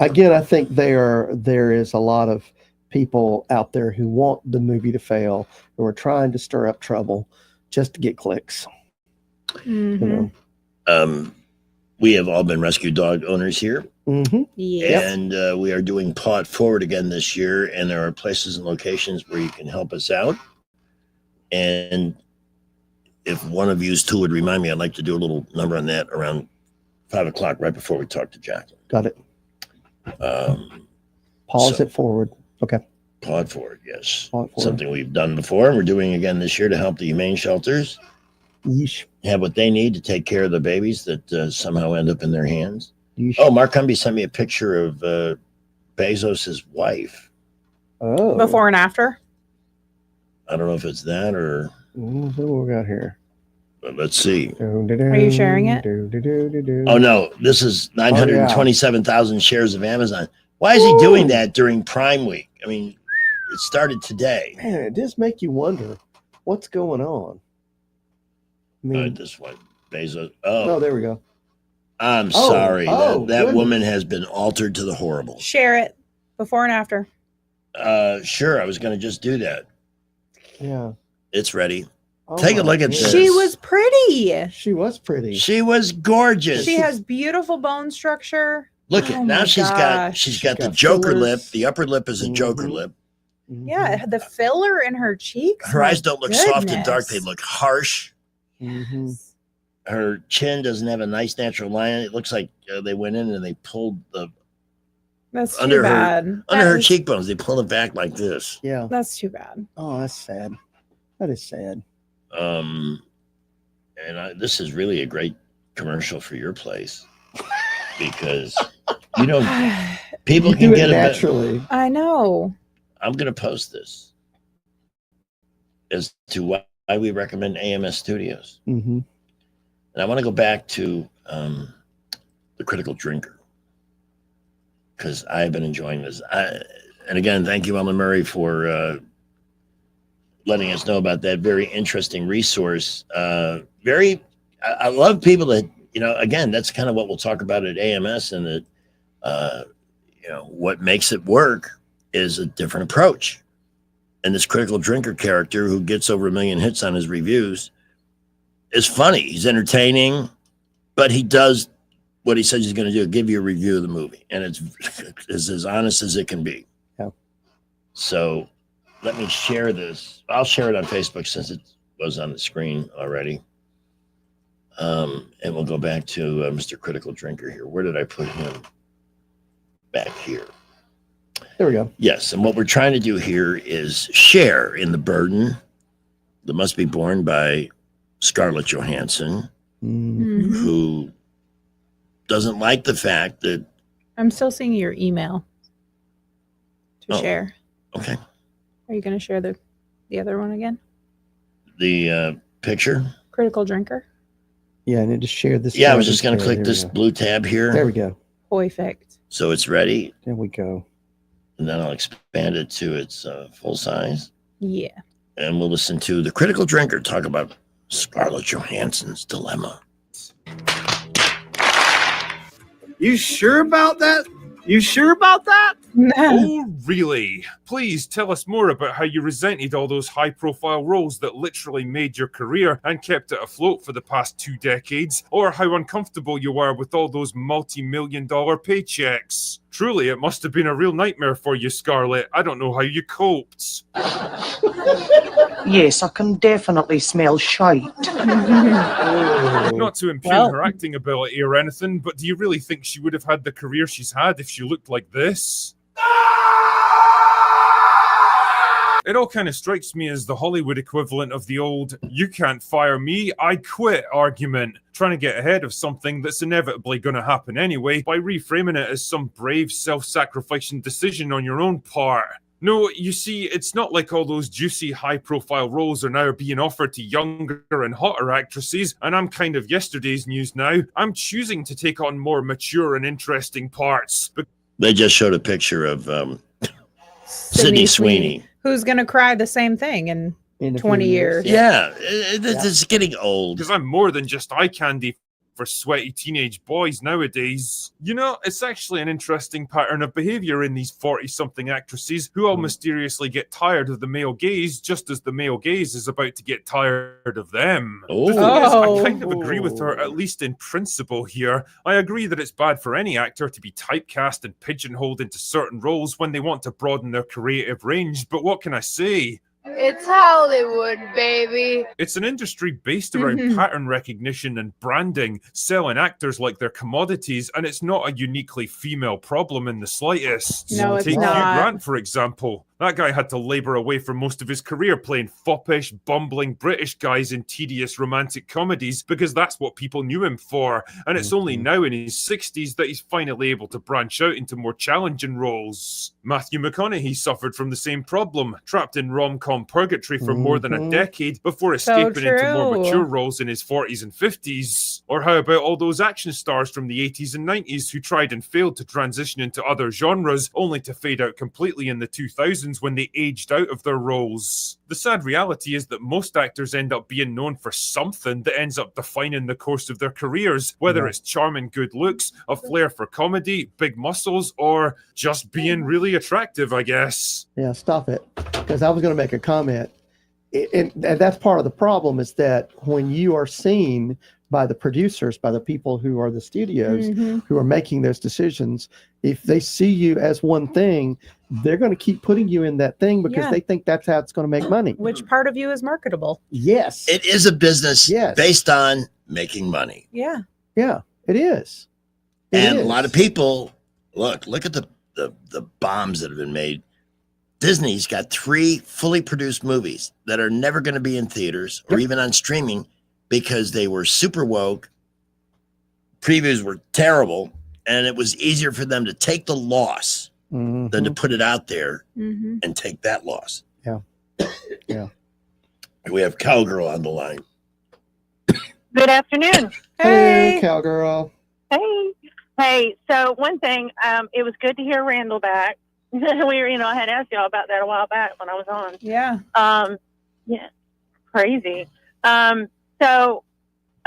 Again, I think there is a lot of people out there who want the movie to fail, who are trying to stir up trouble just to get clicks. Mm-hmm. You know? We have all been rescue dog owners here. Mm-hmm. Yeah. And we are doing Paw It Forward again this year. And there are places and locations where you can help us out. And if one of you two would remind me, I'd like to do a little number on that around 5 o'clock, right before we talk to Jackie. Got it. Pause it forward. Okay. Paw It Forward, yes. Paw It Forward. Something we've done before, and we're doing again this year to help the humane shelters have what they need to take care of the babies that somehow end up in their hands. Yeesh. Oh, Mark Cumby sent me a picture of Bezos' wife. Oh. Before and after? I don't know if it's that or... What do we got here? But let's see. Are you sharing it? Oh, no. This is 927,000 shares of Amazon. Why is he doing that during Prime Week? I mean, it started today. Man, it does make you wonder what's going on. I mean, This one. Bezos. Oh, there we go. I'm sorry. That woman has been altered to the horrible. Share it. Before and after. Sure. I was going to just do that. Yeah. It's ready. Oh Take a my look at goodness. this. She was pretty. She was pretty. She was gorgeous. She has beautiful bone structure. Look at now. She's got the Joker fillers. lip. The upper lip is a Joker lip. Yeah, the filler in her cheeks. Her my eyes don't look soft and dark. goodness. They look harsh. Mm-hmm. Her chin doesn't have a nice natural line. It looks like they went in and they pulled the That's under too bad. under That her is- cheekbones. They pull it back like this. Yeah. That's too bad. Oh, that's sad. That is sad. This is really a great commercial for your place because people You can do it get naturally. I know. I'm going to post this as to why we recommend AMS Studios. Mm-hmm. And I want to go back to The Critical Drinker because I've been enjoying this. And again, thank you, Ellen Murray, for letting us know about that very interesting resource. I love people that, again, that's kind of what we'll talk about at AMS, and that, what makes it work is a different approach. And this Critical Drinker character who gets over 1 million hits on his reviews is funny. He's entertaining, but he does what he says he's going to do, give you a review of the movie. And it's as honest as it can be. Yeah. So let me share this. I'll share it on Facebook since it was on the screen already. And we'll go back to Mr. Critical Drinker here. Where did I put him? Back here. There we go. Yes. And what we're trying to do here is share in the burden that must be borne by Scarlett Johansson, Mhm. who doesn't like the fact that. I'm still seeing your email to Oh. share. Okay. Are you going to share the other one again? The picture. Critical Drinker. Yeah, and it just shared this. Yeah, I was just going to There click we this go. blue tab here. There we go. Perfect. So it's ready. There we go. And then I'll expand it to its full size. Yeah. And we'll listen to The Critical Drinker talk about Scarlett Johansson's dilemma. You sure about that? You sure about that? Oh, really? Please tell us more about how you resented all those high-profile roles that literally made your career and kept it afloat for the past 2 decades, or how uncomfortable you were with all those multi-million-dollar paychecks. Truly, it must have been a real nightmare for you, Scarlett. I don't know how you coped. Yes, I can definitely smell shite. Not to impugn her acting ability or anything, but do you really think she would have had the career she's had if she looked like this? It all kind of strikes me as the Hollywood equivalent of the old "you can't fire me, I quit" argument, trying to get ahead of something that's inevitably going to happen anyway by reframing it as some brave self-sacrificing decision on your own part. No, you see, it's not like all those juicy high-profile roles are now being offered to younger and hotter actresses, and I'm kind of yesterday's news now. I'm choosing to take on more mature and interesting parts. But they just showed a picture of Sydney Sweeney. Who's going to cry the same thing in 20 years? Yeah, it's getting old. Because I'm more than just eye candy for sweaty teenage boys nowadays. You know, it's actually an interesting pattern of behavior in these 40-something actresses who all mysteriously get tired of the male gaze just as the male gaze is about to get tired of them. The thing is, I kind of agree with her, at least in principle here. I agree that it's bad for any actor to be typecast and pigeonholed into certain roles when they want to broaden their creative range, but what can I say? It's Hollywood, baby. It's an industry based around pattern recognition and branding, selling actors like they're commodities, and it's not a uniquely female problem in the slightest. No, it's Take not. Hugh Grant, for example. That guy had to labour away for most of his career playing foppish, bumbling British guys in tedious romantic comedies because that's what people knew him for. And it's only now in his 60s that he's finally able to branch out into more challenging roles. Matthew McConaughey suffered from the same problem, trapped in rom-com purgatory for more than a decade before escaping into more mature roles in his 40s and 50s. Or how about all those action stars from the 80s and 90s who tried and failed to transition into other genres only to fade out completely in the 2000s when they aged out of their roles. The sad reality is that most actors end up being known for something that ends up defining the course of their careers, whether it's charming good looks, a flair for comedy, big muscles, or just being really attractive, I guess. Yeah, stop it. Because I was going to make a comment. And that's part of the problem is that when you are seen by the producers, by the people who are the studios who are making those decisions, if they see you as one thing, they're going to keep putting you in that thing because they think that's how it's going to make money. Which part of you is marketable? Yes. It is a business based on making money. Yeah. Yeah, it is. A lot of people, look at the bombs that have been made. Disney's got 3 fully produced movies that are never going to be in theaters or even on streaming because they were super woke. Previews were terrible, and it was easier for them to take the loss than to put it out there and take that loss. Yeah. Yeah. We have Cowgirl on the line. Good afternoon. Hey, Cowgirl. Hey. So one thing, it was good to hear Randall back. I had asked y'all about that a while back when I was on. Yeah. Yeah. Crazy. So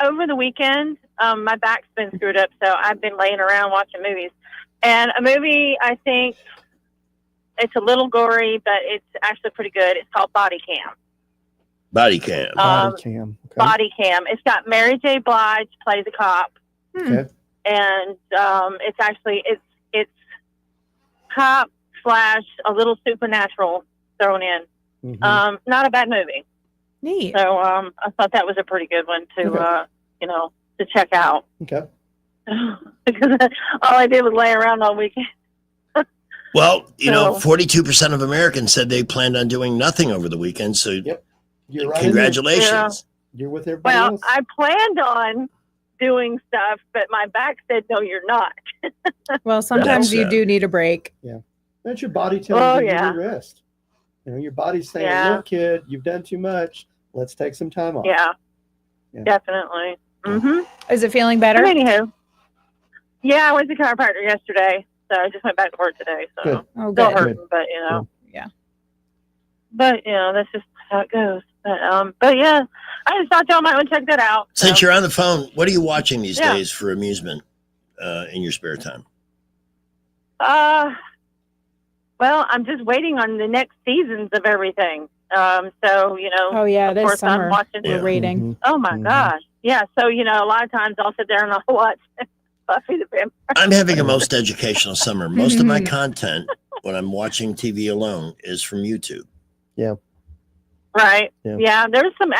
over the weekend, my back's been screwed up, so I've been laying around watching movies. And a movie, I think it's a little gory, but it's actually pretty good. It's called Body Cam. Body Cam. Body Cam. Okay. Body Cam. It's got Mary J. Blige plays a cop. Okay. And it's actually it's cop / a little supernatural thrown in. Not a bad movie. Neat. So I thought that was a pretty good one to to check out. Okay. Because all I did was lay around all weekend. Well, 42% of Americans said they planned on doing nothing over the weekend. So You're right. congratulations. You're with everybody Well, else. I planned on doing stuff, but my back said, no, you're not. Well, sometimes you do need a break. Yeah. That's your body telling you to yeah. give you rest. Your body's saying, Yeah. look, kid, you've done too much. Let's take some time off. Yeah, Yeah. definitely. Is it feeling better? Anywho, yeah, I went to the chiropractor yesterday, so I just went back to work today. So Good. Oh, still good. hurting, but Yeah. But that's just how it goes. But yeah, I just thought y'all might want to check that out. Since you're on the phone, what are you watching these Yeah. days for amusement in your spare time? Well, I'm just waiting on the next seasons of everything. So, you know, Oh yeah, of this course summer I'm watching. we're waiting. Oh my gosh. Yeah. So, you know, a lot of times I'll sit there and I'll watch Buffy the Vampire. I'm having a most educational summer. Most of my content when I'm watching TV alone is from YouTube. Yeah. Right. Yeah. Yeah. There's some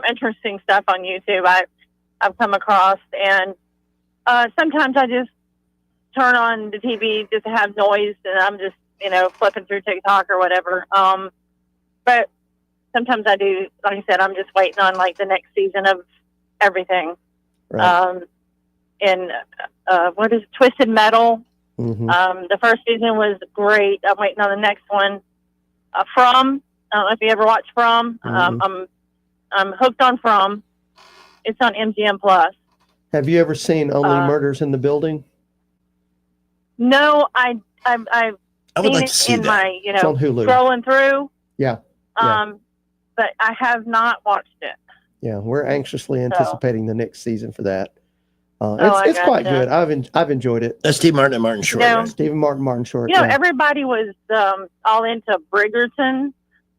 interesting stuff on YouTube I've come across, and sometimes I just turn on the TV just to have noise, and I'm just, you know, flipping through TikTok or whatever. But sometimes I do, like I said, I'm just waiting on like the next season of everything. Right. And what is Twisted Metal? Mhm. The first season was great. I'm waiting on the next one. From, I don't know if you ever watched From. I'm hooked on From. It's on MGM Plus. Have you ever seen Only Murders in the Building? No, I've I would seen like it to see in that. my, you It's know, on Hulu. scrolling through. Yeah. But I have not watched it. Yeah, we're anxiously anticipating the next season for that. I It's quite gotcha. good. I've enjoyed it. That's Steve Martin and Martin Short. No. Right? Stephen Martin Short. You know, yeah. everybody was all into Bridgerton.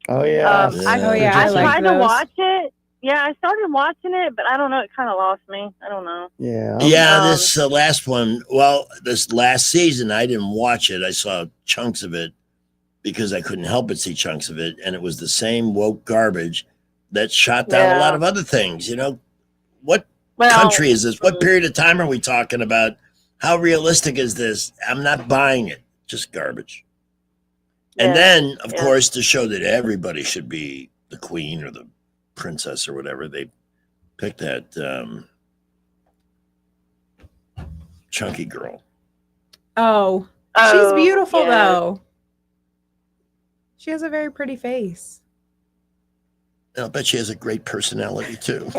Oh yeah. I Bridgerton. tried to those. watch it. Yeah, I started watching it, but I don't know. It kind of lost me. I don't know. Yeah. Yeah, this last one. Well, this last season, I didn't watch it. I saw chunks of it because I couldn't help but see chunks of it, and it was the same woke garbage that shot down a lot of other things. You know, what country is this? What period of time are we talking about? How realistic is this? I'm not buying it. Just garbage. And then, of course, to show that everybody should be the queen or the princess or whatever, they picked that chunky girl. Oh, she's beautiful though. She has a very pretty face. I'll bet she has a great personality too.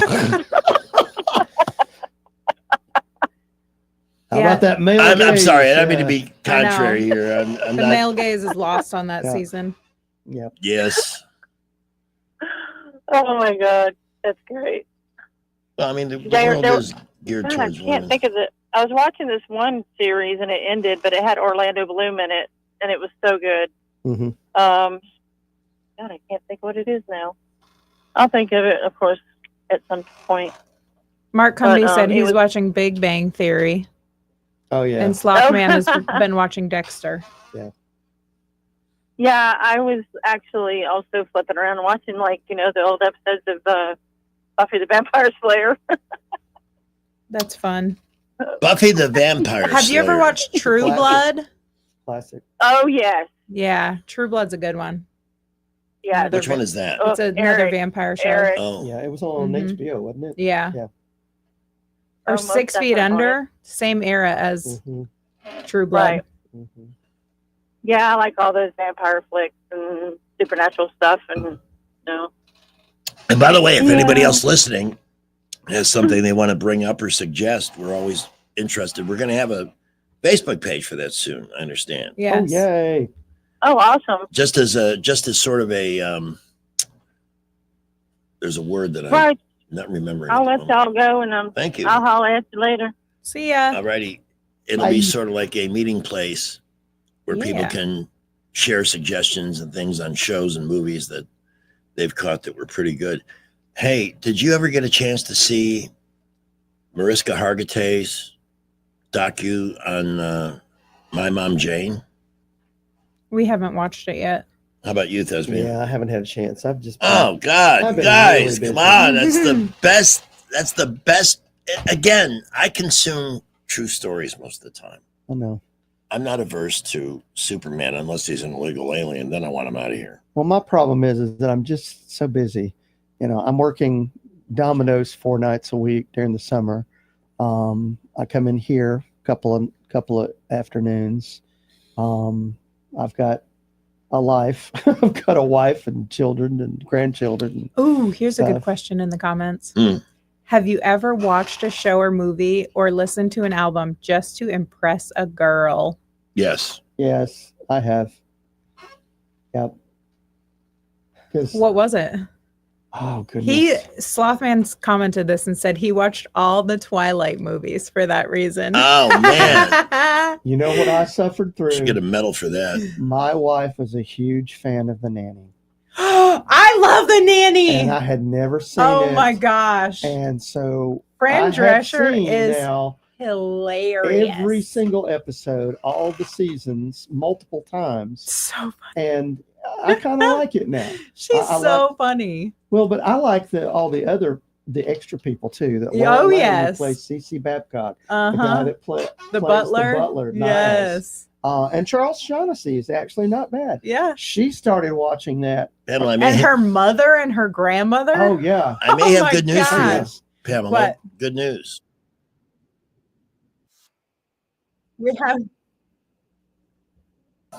How about that male? I'm gaze? sorry. I don't mean to be I know. contrary here. I'm The not. male gaze is lost on that Yeah. season. Yep. Yes. Oh my god, that's great. Well, I mean, the They're- world they're- is geared God, I towards can't women. think of it. I was watching this one series and it ended, but it had Orlando Bloom in it, and it was so good. Mm-hmm. God, I can't think what it is now. I'll think of it, of course, at some point. Mark Cumby But, said it he's was- watching Big Bang Theory, Oh yeah. and Slothman has been watching Dexter. Yeah. Yeah, I was actually also flipping around and watching, like, you know, the old episodes of Buffy the Vampire Slayer. That's fun. Buffy the Vampire Have you ever Slayer. watched True Classic. Blood? Classic. Oh, yes. Yeah, True Blood's a good one. Yeah. Which one is that? It's another Eric. vampire show. Eric. Oh, Yeah, it was on Mhm. HBO, wasn't it? Yeah. Yeah. Or most 6 Feet definitely. Under, same era as Mm-hmm. True Blood. Right. Mm-hmm. Yeah, I like all those vampire flicks and supernatural stuff, and, you know. and by the way, if Yeah. anybody else listening has something they want to bring up or suggest, we're always interested. We're going to have a Facebook page for that soon. I understand. Yes. Oh yay! Oh, awesome. Just as sort of a there's a word that I'm Right. not remembering. I'll at let the moment. y'all go, and Thank you. I'll holler at you later. See ya. Alrighty. It'll be sort of like a meeting place where people Yeah. can share suggestions and things on shows and movies that they've caught that were pretty good. Hey, did you ever get a chance to see Mariska Hargitay's docu on My Mom Jane? We haven't watched it yet. How about you, Thesby? Yeah, I haven't had a chance. I've just. Oh I've God, been guys, really come busy. on! That's the best. That's the best. Again, I consume true stories most of the time. I know. I'm not averse to Superman unless he's an illegal alien. Then I want him out of here. Well, my problem is that I'm just so busy. You know, I'm working Domino's 4 nights a week during the summer. I come in here couple of afternoons. I've got a life. I've got a wife and children and grandchildren. Ooh, here's a good Stuff. question in the comments. Mm. Have you ever watched a show or movie or listened to an album just to impress a girl? Yes. Yes, I have. Yep. Because What was it? Oh, goodness. Slothman's commented this and said he watched all the Twilight movies for that reason. Oh, man. You know what I suffered through? Should get a medal for that. My wife was a huge fan of The Nanny. I love The Nanny. And I had never seen it. Oh my gosh. And so Fran I have Drescher seen is now hilarious. every single episode, all the seasons, multiple times. So funny. And I kind of like it now. She's I so like, funny. well, but I like all the extra people too. That Oh, Lauren Lane, yes. who plays Cece Babcock, the Uh-huh. guy that plays The butler. the butler. Niles. Yes. And Charles Shaughnessy is actually not bad. Yeah. She started watching that. Pamela, And her mother and her grandmother. Oh yeah. I may have my good news for you, gosh. Pamela. What? Good news. We have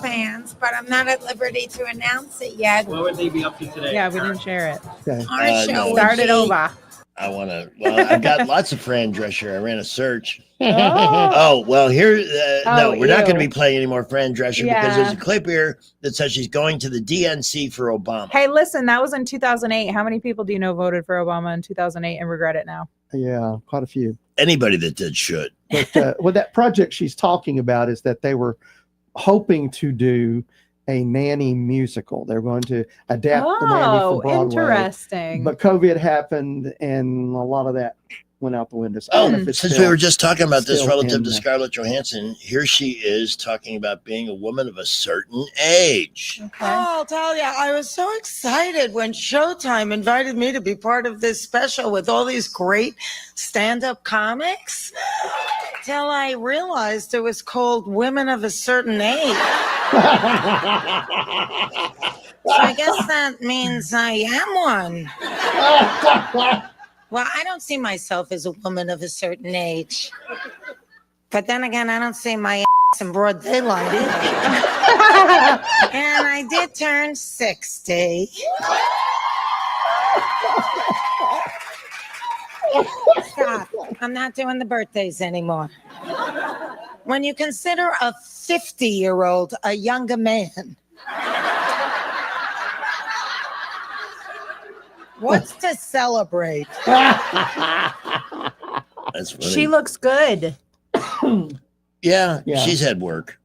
fans, but I'm not at liberty to announce it yet. What would they be up to today? Yeah, we didn't share it. Okay. Our show would Start it be- over. I want to. Well, I've got lots of Fran Drescher. I ran a search. Oh. Oh, well, here. No, we're not going to ew. be playing any more Fran Drescher because there's Yeah. a clip here that says she's going to the DNC for Obama. Hey, listen, that was in 2008. How many people do you know voted for Obama in 2008 and regret it now? Yeah, quite a few. Anybody that did should. But well, that project she's talking about is that they were hoping to do a nanny musical. They're going to adapt the nanny for Broadway. Interesting. But COVID happened, and a lot of that went out the window. So I don't know if it's Since still- we were just talking about this still relative in to the- Scarlett Johansson, here she is talking about being a woman of a certain age. Oh, I'll tell you, I was so excited when Showtime invited me to be part of this special with all these great stand-up comics, till I realized it was called Women of a Certain Age. So I guess that means I am one. Well, I don't see myself as a woman of a certain age. But then again, I don't see my ass in broad daylight either. And I did turn 60. Stop. I'm not doing the birthdays anymore. When you consider a 50-year-old a younger man, what's to celebrate? That's funny. She looks good. Yeah, Yeah. she's had work.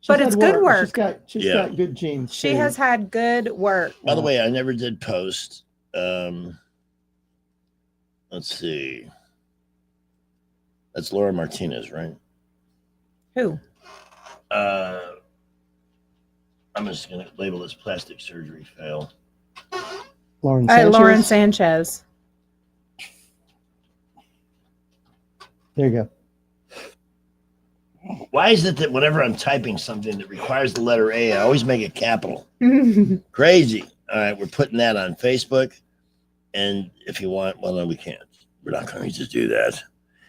But She's it's had good work. She's Yeah. got good genes. She too. has had good work. By the way, I never did post. Let's see. That's Laura Martinez, right? Who? I'm just going to label this plastic surgery fail. Lauren Sanchez. Lauren Sanchez. There you go. Why is it that whenever I'm typing something that requires the letter A, I always make it capital? Crazy. All right, we're putting that on Facebook. And if you want, well, no, we can't. We're not going to do that.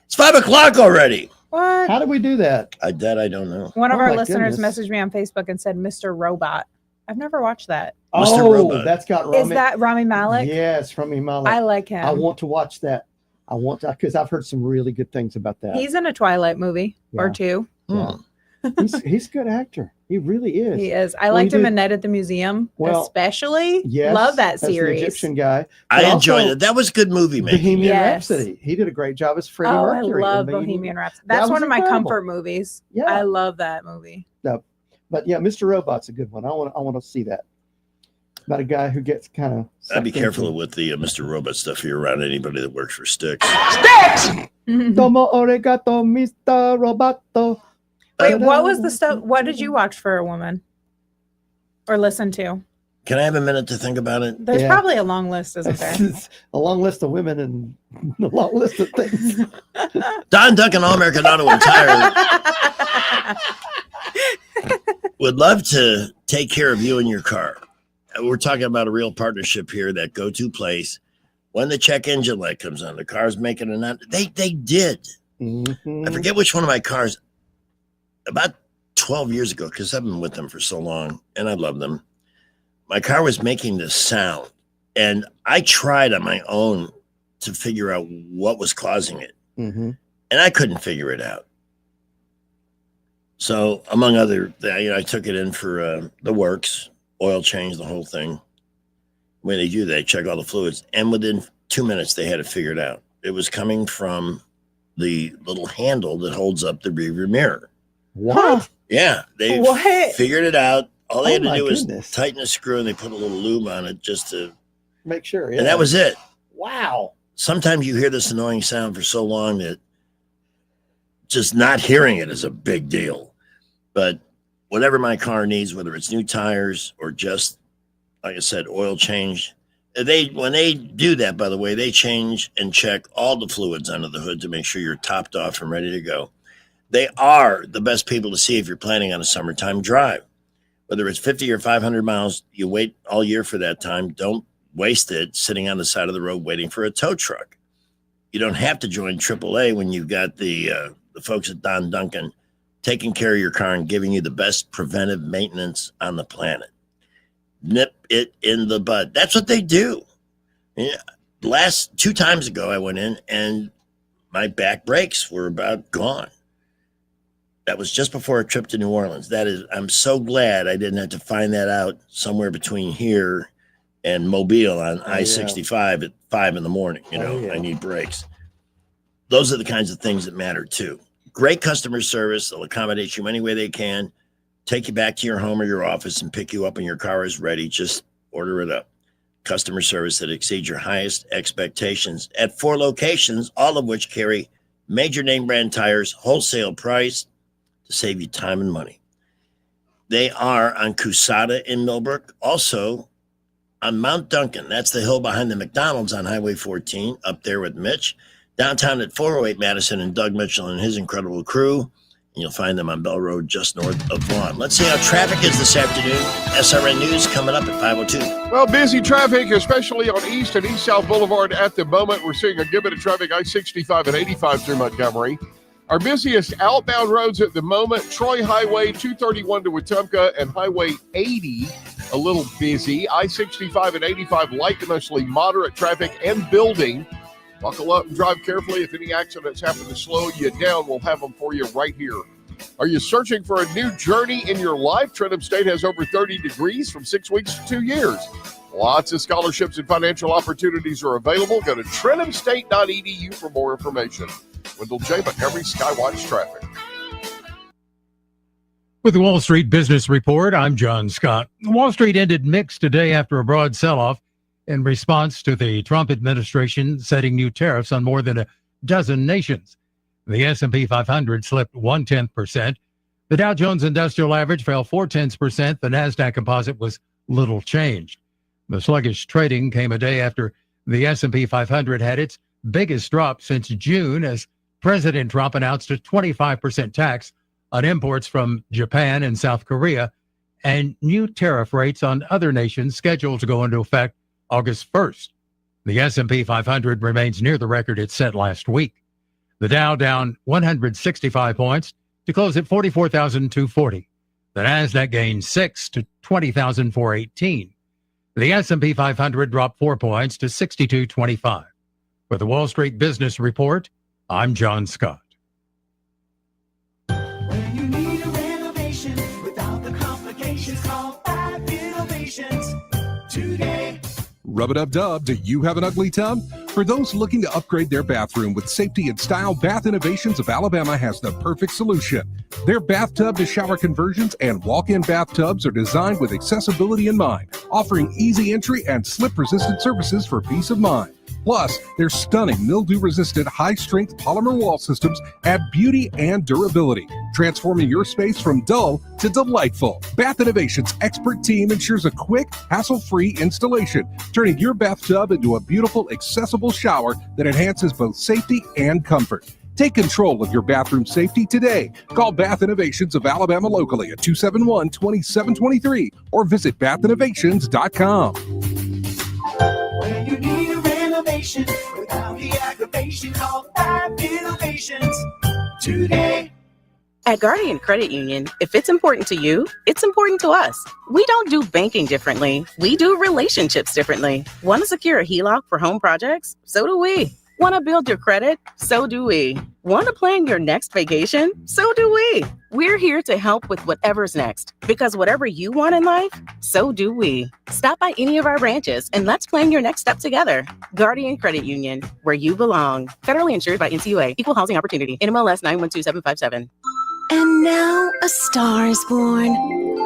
It's 5 o'clock already. What? How did we do that? I don't know. One of Oh our my listeners goodness. messaged me on Facebook and said, Mr. Robot. I've never watched that. Mr. Oh, Robot. that's got Rami. Is that Rami Malek? Yes, Rami Malek. I like him. I want to watch that. I want to because I've heard some really good things about that. He's in a Twilight movie or Yeah. two. He's a good actor. He really is. He is. I Well, liked he him did- in Night at the Museum, Well, especially. Yes, Love that as the series. Egyptian guy. I But enjoyed also it. That was a good movie, man. Bohemian Yes. Rhapsody. He did a great job as Freddie Oh, Mercury. I in love Bohemian Rhapsody. That That's was one of my incredible. comfort movies. Yeah. I love that movie. No, but yeah, Mr. Robot's a good one. I want to see that. About a guy who gets kind of. I'd be careful with the Mr. Robot stuff if you're around anybody that works for Sticks. Domo arigato, Mr. Roboto. Wait, what was the stuff? What did you watch for a woman? Or listen to? Can I have a minute to think about it? There's Yeah. probably a long list, isn't there? A long list of women and a long list of things. Don Duncan, All American Auto and Tire would love to take care of you and your car. We're talking about a real partnership here, that go-to place. When the check engine light comes on, the car's making a not. They did. Mhm. I forget which one of my cars. About 12 years ago, because I've been with them for so long, and I love them. My car was making this sound, and I tried on my own to figure out what was causing it, Mhm. and I couldn't figure it out. So, among other, I took it in for the works, oil change, the whole thing. when they do that, they check all the fluids. And within 2 minutes, they had it figured out. It was coming from the little handle that holds up the rearview mirror. What? Yeah, they What? figured it out. All they had to my do was goodness. tighten a screw, and they put a little lube on it just to, Make sure. and that was it. Wow. Sometimes you hear this annoying sound for so long that just not hearing it is a big deal. But whatever my car needs, whether it's new tires or just, like I said, oil change, when they do that, by the way, they change and check all the fluids under the hood to make sure you're topped off and ready to go. They are the best people to see if you're planning on a summertime drive. Whether it's 50 or 500 miles, you wait all year for that time. Don't waste it sitting on the side of the road waiting for a tow truck. You don't have to join AAA when you've got the folks at Don Duncan taking care of your car and giving you the best preventive maintenance on the planet. Nip it in the bud. That's what they do. Yeah. Last 2 times ago, I went in and my back brakes were about gone. That was just before a trip to New Orleans. I'm so glad I didn't have to find that out somewhere between here and Mobile on I-65 at 5 in the morning. I need brakes. Those are the kinds of things that matter too. Great customer service. They'll accommodate you any way they can, take you back to your home or your office and pick you up when your car is ready. Just order it up. Customer service that exceeds your highest expectations at 4 locations, all of which carry major name brand tires, wholesale price to save you time and money. They are on Cusada in Millbrook, also on Mount Duncan. That's the hill behind the McDonald's on Highway 14, up there with Mitch. Downtown at 408 Madison and Doug Mitchell and his incredible crew. And you'll find them on Bell Road just north of Vaughan. Let's see how traffic is this afternoon. SRN News coming up at 5:02. Well, busy traffic, especially on East and East-South Boulevard at the moment. We're seeing a good bit of traffic, I-65 and 85 through Montgomery. Our busiest outbound roads at the moment, Troy Highway 231 to Wetumpka and Highway 80, a little busy. I-65 and 85, light to mostly moderate traffic and building. Buckle up and drive carefully. If any accidents happen to slow you down, we'll have them for you right here. Are you searching for a new journey in your life? Trentham State has over 30 degrees from 6 weeks to 2 years. Lots of scholarships and financial opportunities are available. Go to trenthamstate.edu for more information. Wendell J. Montgomery, Skywatch Traffic. With the Wall Street Business Report, I'm John Scott. Wall Street ended mixed today after a broad sell-off in response to the Trump administration setting new tariffs on more than a dozen nations. The S&P 500 slipped 0.1%. The Dow Jones Industrial Average fell 0.4%. The NASDAQ Composite was little changed. The sluggish trading came a day after the S&P 500 had its biggest drop since June as President Trump announced a 25% tax on imports from Japan and South Korea and new tariff rates on other nations scheduled to go into effect August 1st. The S&P 500 remains near the record it set last week. The Dow down 165 points to close at 44,240. The NASDAQ gained 6 to 20,418. The S&P 500 dropped 4 points to 6225. For the Wall Street Business Report, I'm John Scott. When you need a renovation without the complications, call 5 Innovations today. Rub-a-dub-dub, do you have an ugly tub? For those looking to upgrade their bathroom with safety and style, Bath Innovations of Alabama has the perfect solution. Their bathtub to shower conversions and walk-in bathtubs are designed with accessibility in mind, offering easy entry and slip-resistant surfaces for peace of mind. Plus, their stunning mildew-resistant high-strength polymer wall systems add beauty and durability, transforming your space from dull to delightful. Bath Innovations' expert team ensures a quick, hassle-free installation, turning your bathtub into a beautiful, accessible shower that enhances both safety and comfort. Take control of your bathroom safety today. Call Bath Innovations of Alabama locally at 271-2723 or visit bathinnovations.com. When you need a renovation without the aggravation, call 5 Innovations today. At Guardian Credit Union, if it's important to you, it's important to us. We don't do banking differently. We do relationships differently. Want to secure a HELOC for home projects? So do we. Want to build your credit? So do we. Want to plan your next vacation? So do we. We're here to help with whatever's next, because whatever you want in life, so do we. Stop by any of our branches and let's plan your next step together. Guardian Credit Union, where you belong. Federally insured by NCUA. Equal housing opportunity. NMLS 912757. And now a star is born.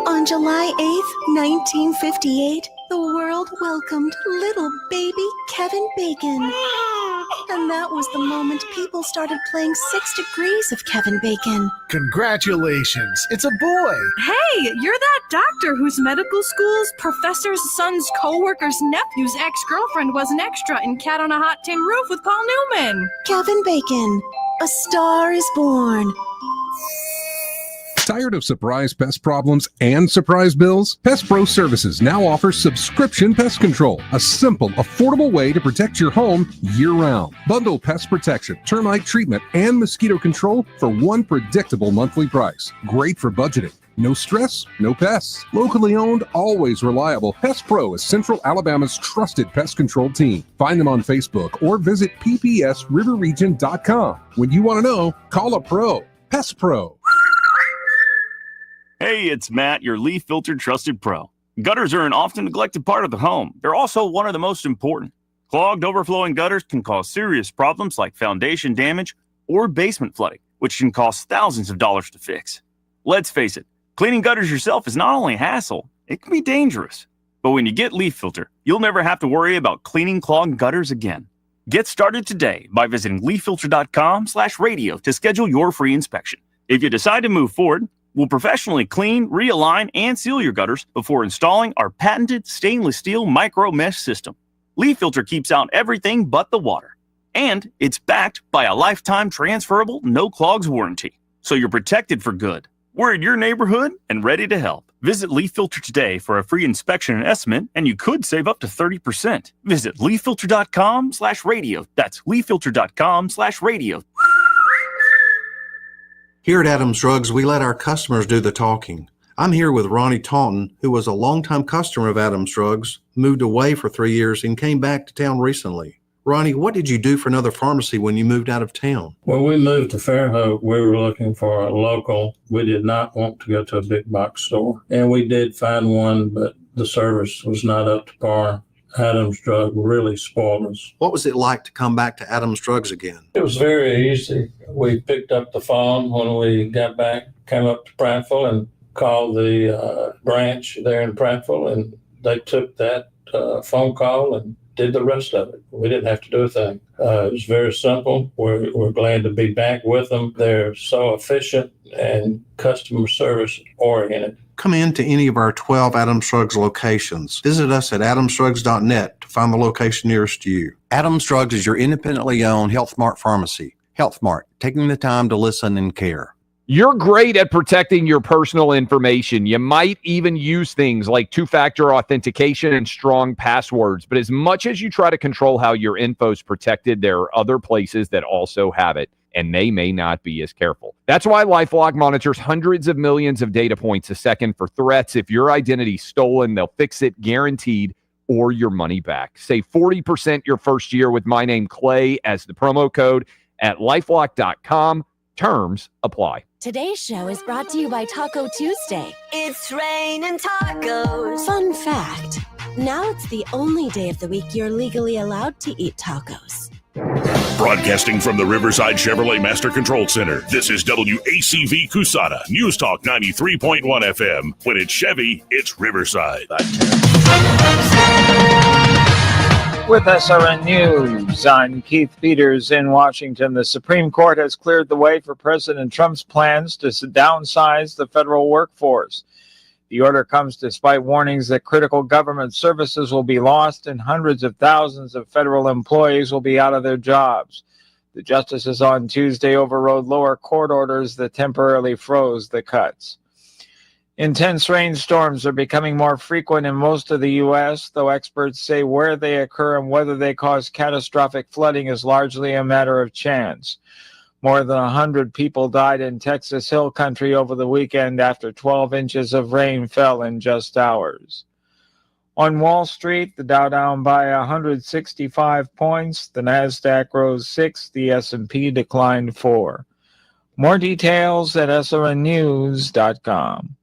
On July 8th, 1958, the world welcomed little baby Kevin Bacon. And that was the moment people started playing 6 Degrees of Kevin Bacon. Congratulations, it's a boy. Hey, you're that doctor whose medical school's professor's son's co-worker's nephew's ex-girlfriend was an extra in Cat on a Hot Tin Roof with Paul Newman. Kevin Bacon, a star is born. Tired of surprise pest problems and surprise bills? Pest Pro Services now offers subscription pest control, a simple, affordable way to protect your home year-round. Bundle pest protection, termite treatment, and mosquito control for one predictable monthly price. Great for budgeting. No stress, no pests. Locally owned, always reliable, Pest Pro is Central Alabama's trusted pest control team. Find them on Facebook or visit ppsriverregion.com. When you want to know, call a pro. Pest Pro. Hey, it's Matt, your leaf filter trusted pro. Gutters are an often neglected part of the home. They're also one of the most important. Clogged, overflowing gutters can cause serious problems like foundation damage or basement flooding, which can cost thousands of dollars to fix. Let's face it, cleaning gutters yourself is not only a hassle, it can be dangerous. But when you get Leaf Filter, you'll never have to worry about cleaning clogged gutters again. Get started today by visiting leaffilter.com/radio to schedule your free inspection. If you decide to move forward, we'll professionally clean, realign, and seal your gutters before installing our patented stainless steel micro mesh system. Leaf Filter keeps out everything but the water. And it's backed by a lifetime transferable no clogs warranty. So you're protected for good. We're in your neighborhood and ready to help. Visit Leaf Filter today for a free inspection and estimate, and you could save up to 30%. Visit leaffilter.com/radio. That's leaffilter.com/radio. Here at Adams Drugs, we let our customers do the talking. I'm here with Ronnie Taunton, who was a longtime customer of Adams Drugs, moved away for 3 years, and came back to town recently. Ronnie, what did you do for another pharmacy when you moved out of town? When we moved to Fairhope, we were looking for a local. We did not want to go to a big box store. And we did find one, but the service was not up to par. Adams Drug really spoiled us. What was it like to come back to Adams Drugs again? It was very easy. We picked up the phone when we got back, came up to Prattville and called the branch there in Prattville, and they took that phone call and did the rest of it. We didn't have to do a thing. It was very simple. We're glad to be back with them. They're so efficient and customer service oriented. Come in to any of our 12 Adams Drugs locations. Visit us at adamsdrugs.net to find the location nearest you. Adams Drugs is your independently owned Health Mart pharmacy. Health Mart, taking the time to listen and care. You're great at protecting your personal information. You might even use things like two-factor authentication and strong passwords. But as much as you try to control how your info is protected, there are other places that also have it, and they may not be as careful. That's why LifeLock monitors hundreds of millions of data points a second for threats. If your identity's stolen, they'll fix it guaranteed, or your money back. Save 40% your first year with my name, Clay, as the promo code at lifelock.com. Terms apply. Today's show is brought to you by Taco Tuesday. It's raining tacos. Fun fact, now it's the only day of the week you're legally allowed to eat tacos. Broadcasting from the Riverside Chevrolet Master Control Center, this is WACV Cusana, News Talk 93.1 FM. When it's Chevy, it's Riverside. With SRN News, I'm Keith Peters in Washington. The Supreme Court has cleared the way for President Trump's plans to downsize the federal workforce. The order comes despite warnings that critical government services will be lost and hundreds of thousands of federal employees will be out of their jobs. The justices on Tuesday overrode lower court orders that temporarily froze the cuts. Intense rainstorms are becoming more frequent in most of the U.S., though experts say where they occur and whether they cause catastrophic flooding is largely a matter of chance. More than 100 people died in Texas Hill Country over the weekend after 12 inches of rain fell in just hours. On Wall Street, the Dow down by 165 points, the Nasdaq rose 6, the S&P declined 4. More details at srnnews.com.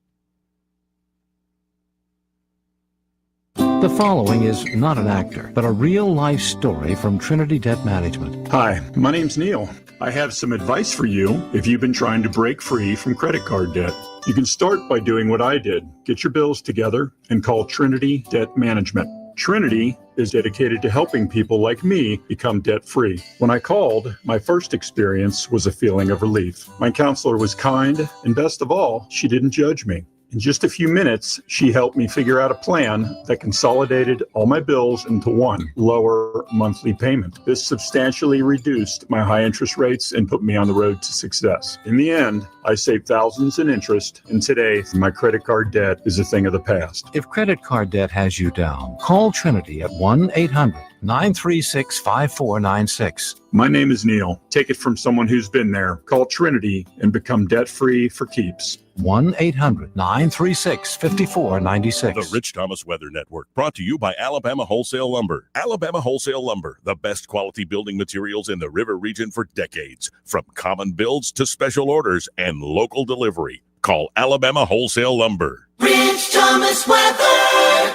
The following is not an actor, but a real-life story from Trinity Debt Management. Hi, my name's Neil. I have some advice for you if you've been trying to break free from credit card debt. You can start by doing what I did. Get your bills together and call Trinity Debt Management. Trinity is dedicated to helping people like me become debt-free. When I called, my first experience was a feeling of relief. My counselor was kind, and best of all, she didn't judge me. In just a few minutes, she helped me figure out a plan that consolidated all my bills into one lower monthly payment. This substantially reduced my high interest rates and put me on the road to success. In the end, I saved thousands in interest, and today my credit card debt is a thing of the past. If credit card debt has you down, call Trinity at 1-800-936-5496. My name is Neil. Take it from someone who's been there. Call Trinity and become debt-free for keeps. 1-800-936-5496. The Rich Thomas Weather Network, brought to you by Alabama Wholesale Lumber. Alabama Wholesale Lumber, the best quality building materials in the river region for decades. From common builds to special orders and local delivery. Call Alabama Wholesale Lumber. Rich Thomas Weather.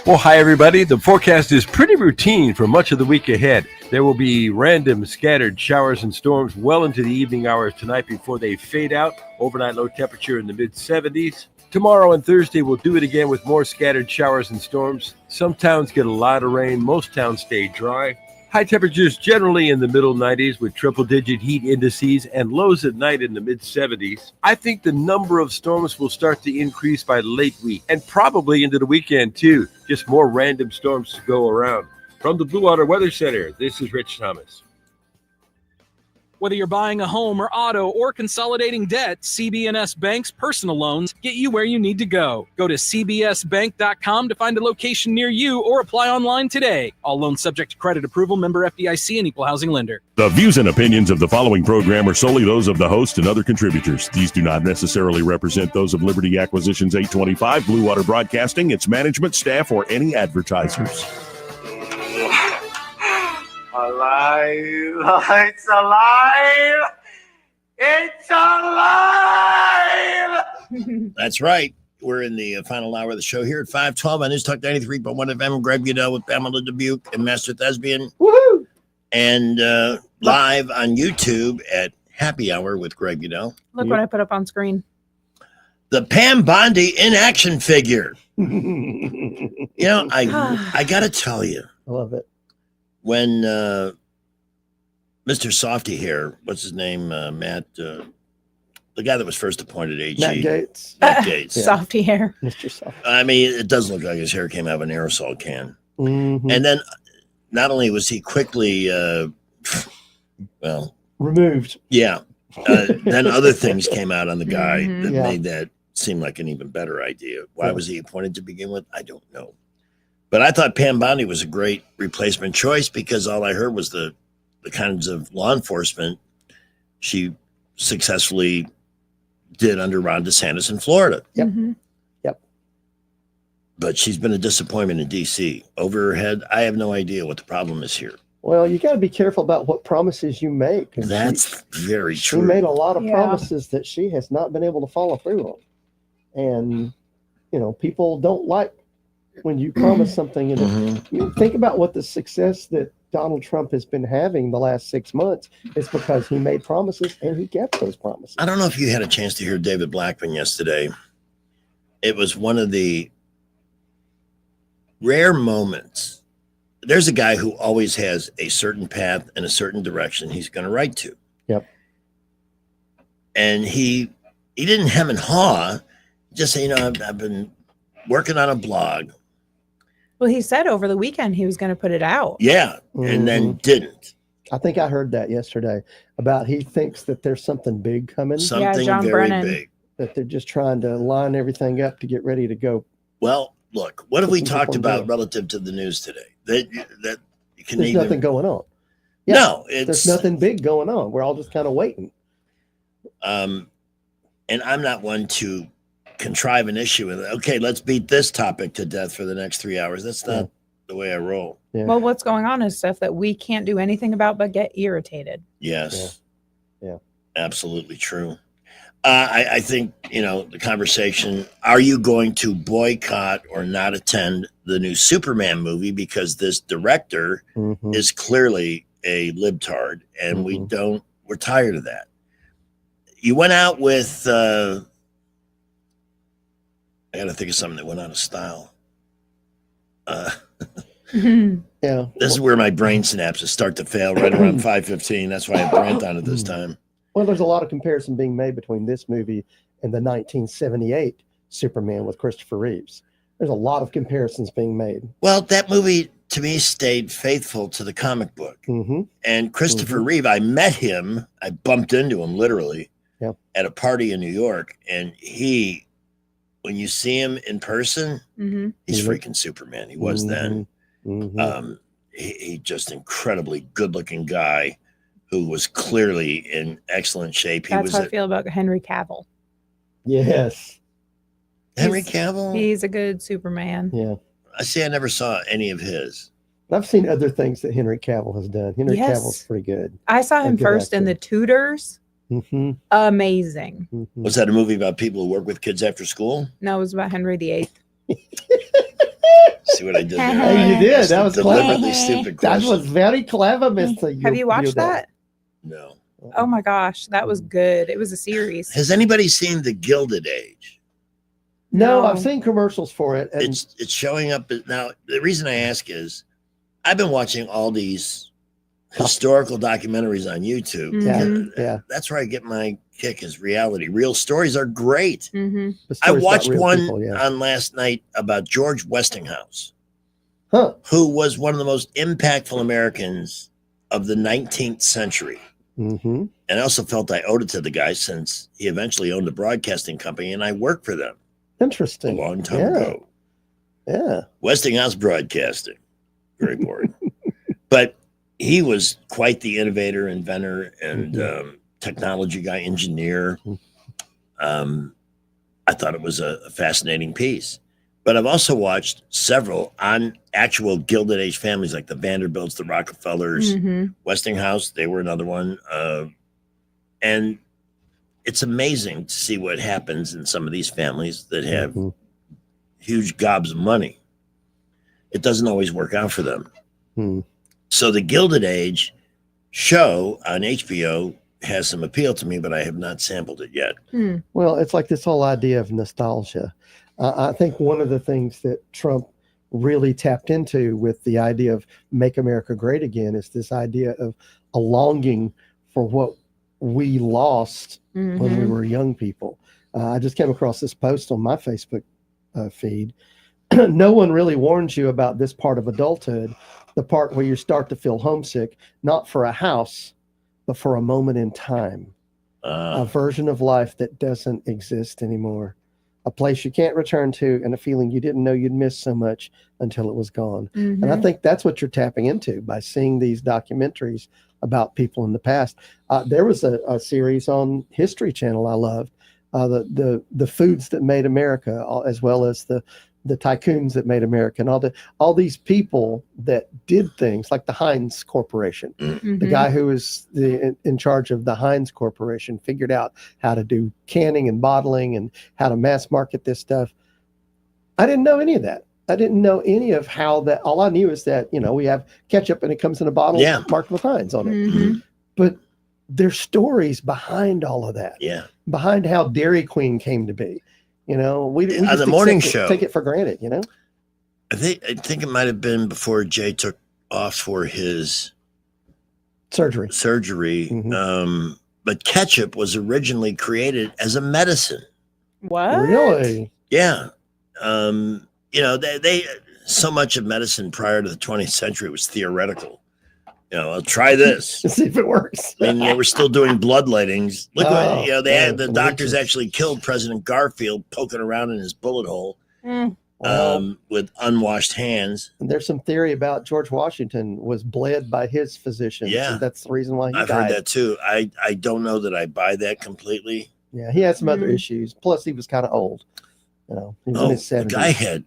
Well, hi, everybody. The forecast is pretty routine for much of the week ahead. There will be random scattered showers and storms well into the evening hours tonight before they fade out. Overnight low temperature in the mid-70s. Tomorrow and Thursday, we'll do it again with more scattered showers and storms. Some towns get a lot of rain. Most towns stay dry. High temperatures generally in the middle 90s with triple-digit heat indices and lows at night in the mid-70s. I think the number of storms will start to increase by late week and probably into the weekend, too. Just more random storms to go around. From the Blue Water Weather Center, this is Rich Thomas. Whether you're buying a home or auto or consolidating debt, CB&S Bank's personal loans get you where you need to go. Go to cbsbank.com to find a location near you or apply online today. All loans subject to credit approval, member FDIC, and equal housing lender. The views and opinions of the following program are solely those of the host and other contributors. These do not necessarily represent those of Liberty Acquisitions 825, Blue Water Broadcasting, its management, staff, or any advertisers. Alive! It's alive! It's alive! That's right. We're in the final hour of the show here at 512 on News Talk 93.1 FM. Greg Goodell with Pamela Dubuque and Master Thespian. Woohoo! And live on YouTube at Happy Hour with Greg Goodell. Look what I put up on screen. The Pam Bondi in action figure. You know, I got to tell you. I love it. When Mr. Softy here, what's his name? Matt, the guy that was first appointed AG. Matt Gates. Matt Gates. Softy hair. Mr. Softy. I mean, it does look like his hair came out of an aerosol can. Mhm. And then not only was he quickly, removed. Yeah. Then other things came out on the guy that Yeah. made that seem like an even better idea. Why was he appointed to begin with? I don't know. But I thought Pam Bondi was a great replacement choice because all I heard was the kinds of law enforcement she successfully did under Ron DeSantis in Florida. Yep. Yep. But she's been a disappointment in D.C. Over her head, I have no idea what the problem is here. Well, you got to be careful about what promises you make. And That's very she true. made a lot of Yeah. promises that she has not been able to follow through on. And, you know, people don't like when you promise something. And think about what the success that Donald Trump has been having the last 6 months is because he made promises and he kept those promises. I don't know if you had a chance to hear David Blackman yesterday. It was one of the rare moments. There's a guy who always has a certain path and a certain direction he's going to write to. Yep. And he didn't hem and haw, just say, you know, I've been working on a blog. Well, he said over the weekend he was going to put it out. Yeah. And then didn't. I think I heard that yesterday about he thinks that there's something big coming. Something very big. That they're just trying to line everything up to get ready to go. Well, look, what have we Looking talked for about doing. relative to the news today? That you can There's either nothing going on. No, there's it's nothing big going on. We're all just kind of waiting. and I'm not one to contrive an issue with it. Okay, let's beat this topic to death for the next 3 hours. That's not the way I roll. Well, what's going on is stuff that we can't do anything about but get irritated. Yes. Yeah. Absolutely true. I think, the conversation, are you going to boycott or not attend the new Superman movie? Because this director is clearly a libtard, and we're tired of that. You went out with, I got to think of something that went out of style. Yeah. This is where my brain synapses start to fail right around 5:15. That's why I branched on it this time. Well, there's a lot of comparison being made between this movie and the 1978 Superman with Christopher Reeves. There's a lot of comparisons being made. Well, that movie to me stayed faithful to the comic book. And Christopher Reeve, I met him, I bumped into him literally at a party in New York, and when you see him in person, he's freaking Superman. He was then. He just incredibly good-looking guy who was clearly in excellent shape. That's how I feel about Henry Cavill. Yes. Henry Cavill? He's a good Superman. Yeah. I see. I never saw any of his. I've seen other things that Henry Cavill has done. Henry Yes. Cavill's pretty good. I saw him Good first in actor. The Tudors. Amazing. Was that a movie about people who work with kids after school? No, it was about Henry VIII. See what I did there? Hey, you did. That was deliberately clever. stupid That question. was very clever, Mr. Have you watched that? No. Oh my gosh, that was good. It was a series. Has anybody seen The Gilded Age? No, I've seen commercials for it. And It's showing up now. The reason I ask is I've been watching all these historical documentaries on YouTube. Yeah. That's where I get my kick is reality. Real stories are great. Mm-hmm. I watched one on last night about George Westinghouse, who was one of the most impactful Americans of the 19th century. And I also felt I owed it to the guy since he eventually owned a broadcasting company and I worked for them Interesting. a long time ago. Yeah. Westinghouse Broadcasting. Very boring. But he was quite the innovator, inventor, and technology guy, engineer. I thought it was a fascinating piece. But I've also watched several on actual Gilded Age families like the Vanderbilts, the Rockefellers, Westinghouse. They were another one. And it's amazing to see what happens in some of these families that have huge gobs of money. It doesn't always work out for them. So the Gilded Age show on HBO has some appeal to me, but I have not sampled it yet. Well, it's like this whole idea of nostalgia. I think one of the things that Trump really tapped into with the idea of Make America Great Again is this idea of a longing for what we lost when we were young people. I just came across this post on my Facebook feed. No one really warns you about this part of adulthood, the part where you start to feel homesick, not for a house, but for a moment in time, a version of life that doesn't exist anymore, a place you can't return to, and a feeling you didn't know you'd miss so much until it was gone. And I think that's what you're tapping into by seeing these documentaries about people in the past. There was a series on History Channel I loved, the foods that made America, as well as the tycoons that made America, and all these people that did things like the Heinz Corporation. The guy who was in charge of the Heinz Corporation figured out how to do canning and bottling and how to mass market this stuff. I didn't know any of that. I didn't know any of how that. All I knew is that, we have ketchup and it comes in a bottle marked with Heinz on it. But there's stories behind all of that. Yeah. Behind how Dairy Queen came to be. We on just the morning accept it, show, take it for granted, I think it might have been before Jay took off for his surgery. But ketchup was originally created as a medicine. What? Really? Yeah. They so much of medicine prior to the 20th century was theoretical. I'll try this. See if it works. I mean, they were still doing bloodlettings. Look what they had. The doctors actually killed President Garfield poking around in his bullet hole with unwashed hands. And there's some theory about George Washington was bled by his physicians. Yeah. And that's the reason why he I've died. heard that too. I don't know that I buy that completely. Yeah, he had some other issues. Plus, he was kind of old. You know, he was in his the 70s. guy had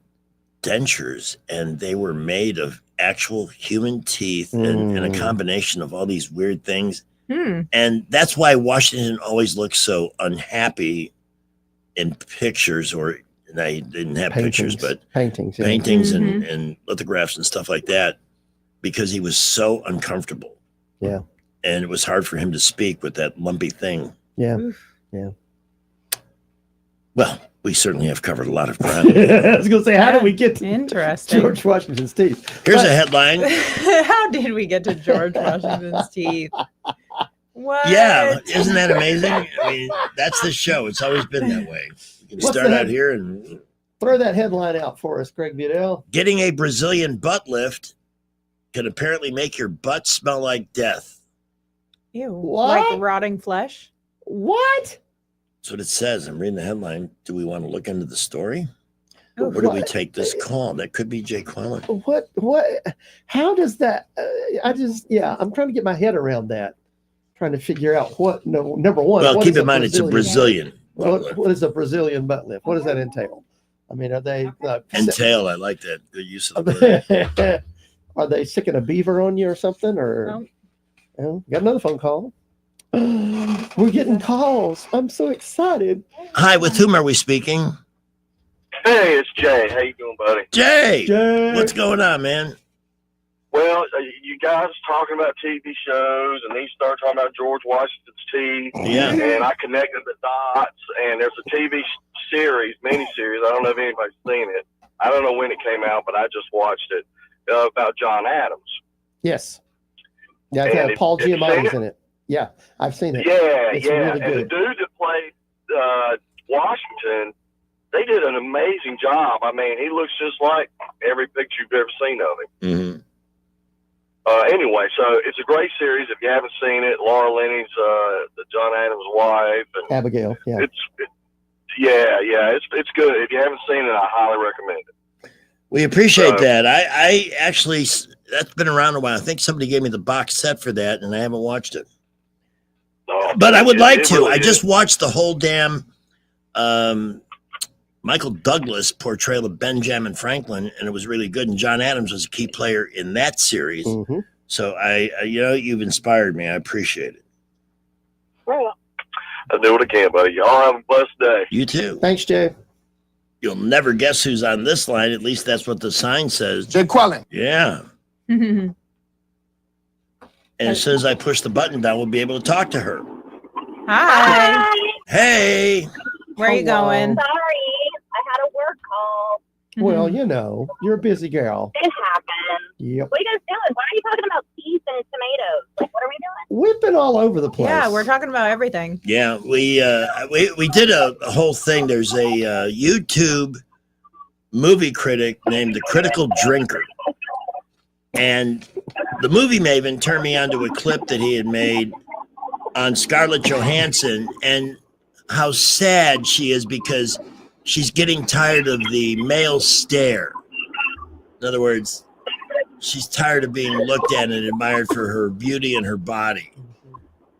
dentures, and they were made of actual human teeth and a combination of all these weird things. And that's why Washington always looks so unhappy in pictures, or they didn't have pictures, but paintings, yeah. paintings and lithographs and stuff like that, because he was so uncomfortable. Yeah. And it was hard for him to speak with that lumpy thing. Yeah. Yeah. Well, we certainly have covered a lot of ground. I was going to say, how did we get to Interesting. George Washington's teeth? Here's a headline. How did we get to George Washington's teeth? What? Yeah, isn't that amazing? I mean, that's the show. It's always been that way. You can What's start the out here and Throw that headline out for us, Greg Vidal. getting a Brazilian butt lift can apparently make your butt smell like death. Ew. What? Like rotting flesh? What? That's what it says. I'm reading the headline. Do we want to look into the story? Ooh, Or do we what? take this call? That could be Jay Quellen. What? How does that? I'm trying to get my head around that. Trying to figure out what. No, number one. Well, what keep is in mind it's a Brazilian. What is a Brazilian butt lift? What does that entail? I mean, are they Entail. I like that. Good use of the word. Are they sticking a beaver on you or something? Or got another phone call. We're getting calls. I'm so excited. Hi, with whom are we speaking? Hey, it's Jay. How you doing, buddy? Jay. What's going on, man? Well, you guys talking about TV shows, and then you start talking about George Washington's teeth. Yeah. And I connected the dots, and there's a TV series, miniseries. I don't know if anybody's seen it. I don't know when it came out, but I just watched it, about John Adams. Yes. Yeah, And I've Paul have you Giamatti's seen it? in it. Yeah, I've seen it. Yeah, It's yeah. really And the good. dude that played Washington, they did an amazing job. I mean, he looks just like every picture you've ever seen of him. Mm-hmm. Anyway, so it's a great series. If you haven't seen it, Laura Linney's the John Adams' wife, and Abigail. Yeah. it's good. If you haven't seen it, I highly recommend it. We appreciate that. I actually, that's been around a while. I think somebody gave me the box set for that, and I haven't watched it. But I would like to. I just watched the whole damn Michael Douglas portrayal of Benjamin Franklin, and it was really good. And John Adams was a key player in that series. So you've inspired me. I appreciate it. Well, I'll do what I can, buddy. Y'all have a blessed day. You too. Thanks, Jay. You'll never guess who's on this line. At least that's what the sign says. Jay Quellen. Yeah. And as soon as I push the button down, we'll be able to talk to her. Hi. Hey. Where are you going? Sorry, I had a work call. Well, you know, you're a busy girl. It happened. Yep. What are you guys doing? Why are you talking about teeth and tomatoes? Like, what are we doing? We've been all over the place. Yeah, we're talking about everything. Yeah, we did a whole thing. There's a YouTube movie critic named the Critical Drinker, and the movie maven turned me onto a clip that he had made on Scarlett Johansson and how sad she is because she's getting tired of the male stare. In other words, she's tired of being looked at and admired for her beauty and her body.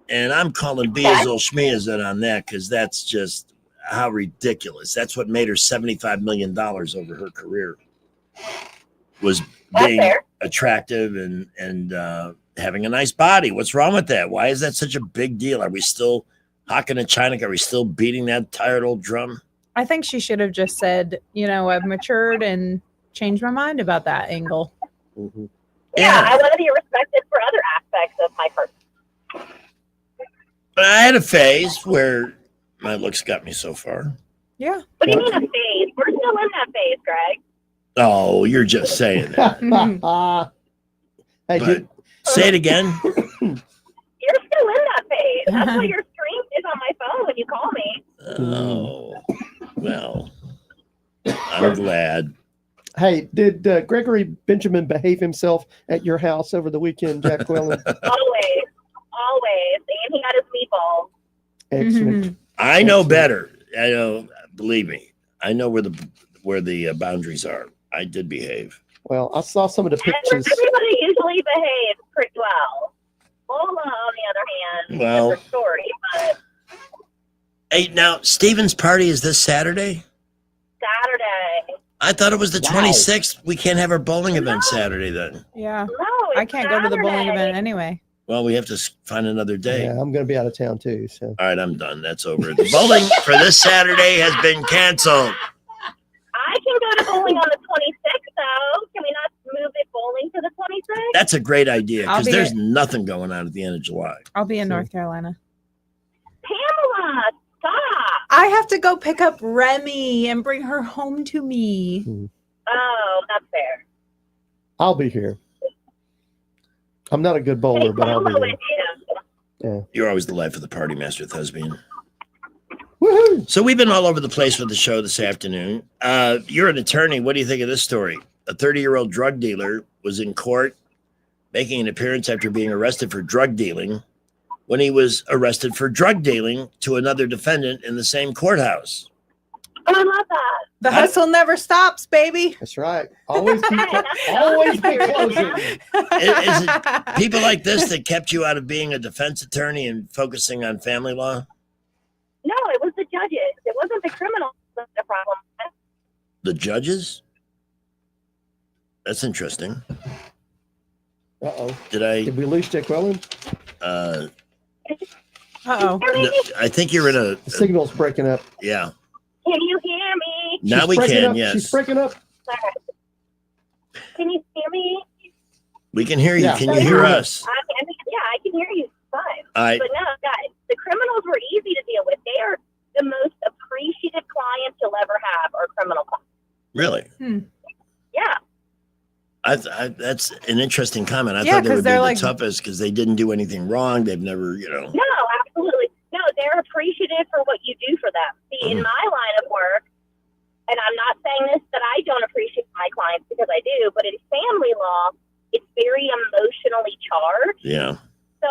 And I'm calling Beazle Schmeazin on that because that's just how ridiculous. That's what made her $75 million over her career, was being attractive and having a nice body. What's wrong with that? Why is that such a big deal? Are we still hocking a China? Are we still beating that tired old drum? I think she should have just said, I've matured and changed my mind about that angle. Yeah, I want to be respected for other aspects of my person. But I had a phase where my looks got me so far. Yeah. What do you mean a phase? We're still in that phase, Greg. Oh, you're just saying that. Hey, But say it again. You're still in that phase. That's why your screen is on my phone when you call me. Oh, well, I'm glad. Hey, did Gregory Benjamin behave himself at your house over the weekend, Jack Quellen? Always. And he got his meatballs. Excellent. I know better. I know. Believe me, I know where the boundaries are. I did behave. Well, I saw some of the pictures. Everybody usually behaves pretty well. Lola, on the other hand, Well- different story, but Hey, now Stephen's party is this Saturday. I thought it was the 26th. We can't have our bowling event Saturday then. Yeah. No, I can't go to the bowling Saturday. event anyway. Well, we have to find another day. Yeah, I'm going to be out of town too. So. All right, I'm done. That's over. The bowling for this Saturday has been canceled. I can go to bowling on the 26th, though. Can we not move it bowling to the 26th? That's a great idea I'll because be there's at- nothing going on at the end of July. I'll be in North Carolina. Pamela, stop. I have to go pick up Remy and bring her home to me. Oh, that's fair. I'll be here. I'm not a good bowler, but I'll be there. Yeah. You're always the life of the party, Master Thespian. So we've been all over the place with the show this afternoon. You're an attorney. What do you think of this story? A 30-year-old drug dealer was in court making an appearance after being arrested for drug dealing when he was arrested for drug dealing to another defendant in the same courthouse. Oh, I love that. The hustle never stops, baby. That's right. Always keep closing. Is it people like this that kept you out of being a defense attorney and focusing on family law? No, it was the judges. It wasn't the criminals that was the problem. The judges? That's interesting. Uh-oh. Did we lose Dick Wellen? Uh-oh. I think you're in a The signal's breaking up. yeah. Can you hear me? Now we breaking can, up. yes. She's breaking up. Can you hear me? We can hear you. Yeah. Can you hear us? I can hear you fine. All right. But no, guys, the criminals were easy to deal with. They are the most appreciative clients you'll ever have are criminal clients. Really? Yeah. That's an interesting comment. I Yeah, thought they 'cause would be they're the like- toughest because they didn't do anything wrong. They've never, No, absolutely. No, they're appreciative for what you do for them. See, in my line of work, and I'm not saying this that I don't appreciate my clients because I do, but in family law, it's very emotionally charged. Yeah. So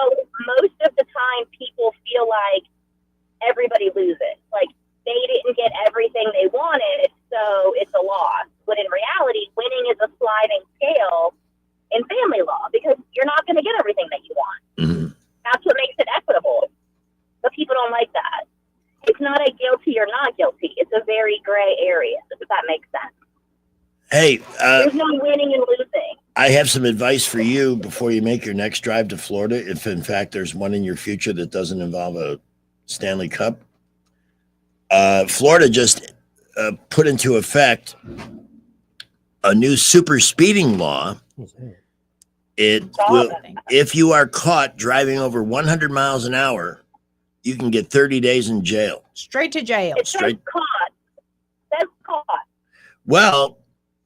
most of the time, people feel like everybody loses. Like they didn't get everything they wanted, so it's a loss. But in reality, winning is a sliding scale in family law because you're not going to get everything that you want. That's what makes it equitable. But people don't like that. It's not a guilty or not guilty. It's a very gray area, if that makes sense. Hey, There's no winning and losing. I have some advice for you before you make your next drive to Florida. If in fact there's one in your future that doesn't involve a Stanley Cup, Florida just put into effect a new super speeding law. It will, if you are caught driving over 100 miles an hour, you can get 30 days in jail. Straight to jail. It says caught. It says caught. Well,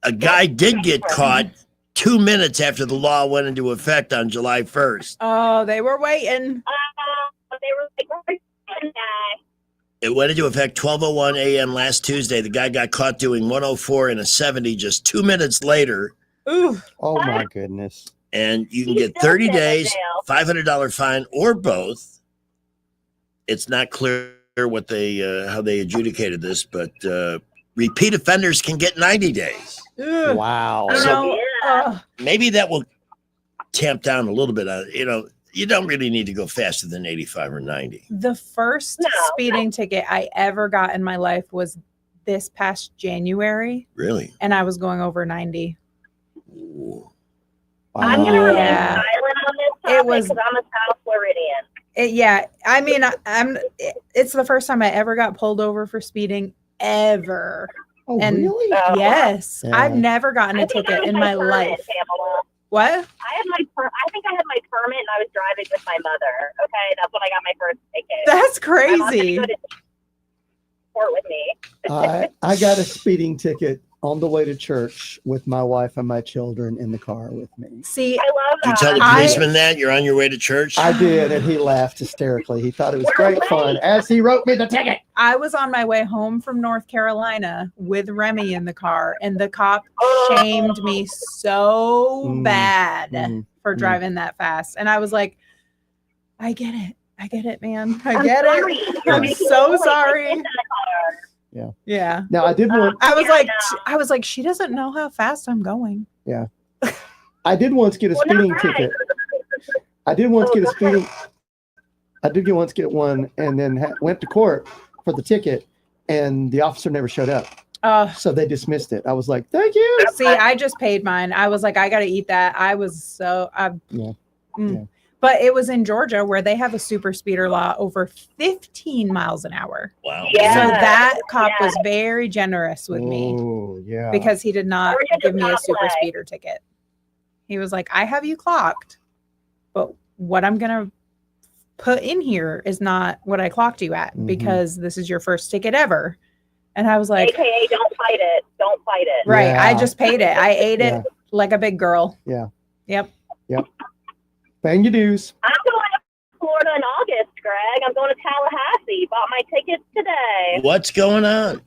a guy did get caught 2 minutes after the law went into effect on July 1st. Oh, they were waiting. They were like, "Where's the guy?" It went into effect 12:01 a.m. last Tuesday. The guy got caught doing 104 and a 70 just 2 minutes later. Ooh. Oh my goodness. And you can get 30 days, $500 fine, or both. It's not clear what they how they adjudicated this, but repeat offenders can get 90 days. Ugh. Wow. So maybe that will tamp down a little bit. You don't really need to go faster than 85 or 90. The first speeding ticket I ever got in my life was this past January, Really? and I was going over 90. I'm gonna remain Yeah. silent on this topic because I'm a South Floridian. Yeah, I mean, it's the first time I ever got pulled over for speeding ever. Oh, and really? Yes, Yeah. I've never gotten a I think I ticket had in my permit, life. Pamela. What? I think I had my permit and I was driving with my mother. Okay, that's when I got my first ticket. That's My mom had to crazy. go to court with me. I got a speeding ticket on the way to church with my wife and my children in the car with me. See, I love You that. tell the policeman that you're on your way to church? I did, and he laughed hysterically. He thought it was great fun as he wrote me the ticket. I was on my way home from North Carolina with Remy in the car, and the cop shamed me so bad for driving that fast. And I was like, I get it. I get it, man. I I'm get sorry. it. You're I'm making so me like sorry. in the car. Yeah. Yeah. Now I did want. I was like, she doesn't know how fast I'm going. Yeah. I did once get a speeding ticket. I did once get a speeding. I did once get one, and then went to court for the ticket, and the officer never showed up. So they dismissed it. I was like, thank you. See, I just paid mine. I was like, I got to eat that. I was so, Yeah. But it was in Georgia where they have a super speeder law over 15 miles an hour. Wow. So that cop was very generous with me. Oh, yeah. Because he did not give me a super play. speeder ticket. He was like, I have you clocked, but what I'm going to put in here is not what I clocked you at because this is your first ticket ever. And I was like, AKA, don't fight it. Don't fight it. right. Yeah. I just paid it. I ate Yeah. it like a big girl. Yeah. Yep. Paying your dues. I'm going to Florida in August, Greg. I'm going to Tallahassee. Bought my tickets today. What's going on?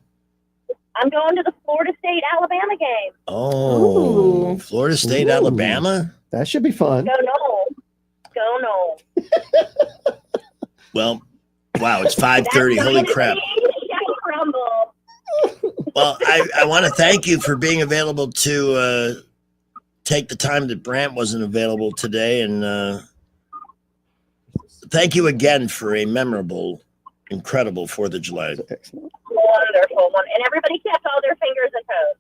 I'm going to the Florida State Alabama game. Oh, Ooh. Florida State, Ooh. Alabama. That should be fun. Go Noles. Go Noles. Well, wow, it's 5:30. Holy crap. Crumble. Well, I want to thank you for being available to take the time that Brant wasn't available today. And thank you again for a memorable, incredible 4th of July. Excellent. Wonderful one. And everybody kept all their fingers and toes.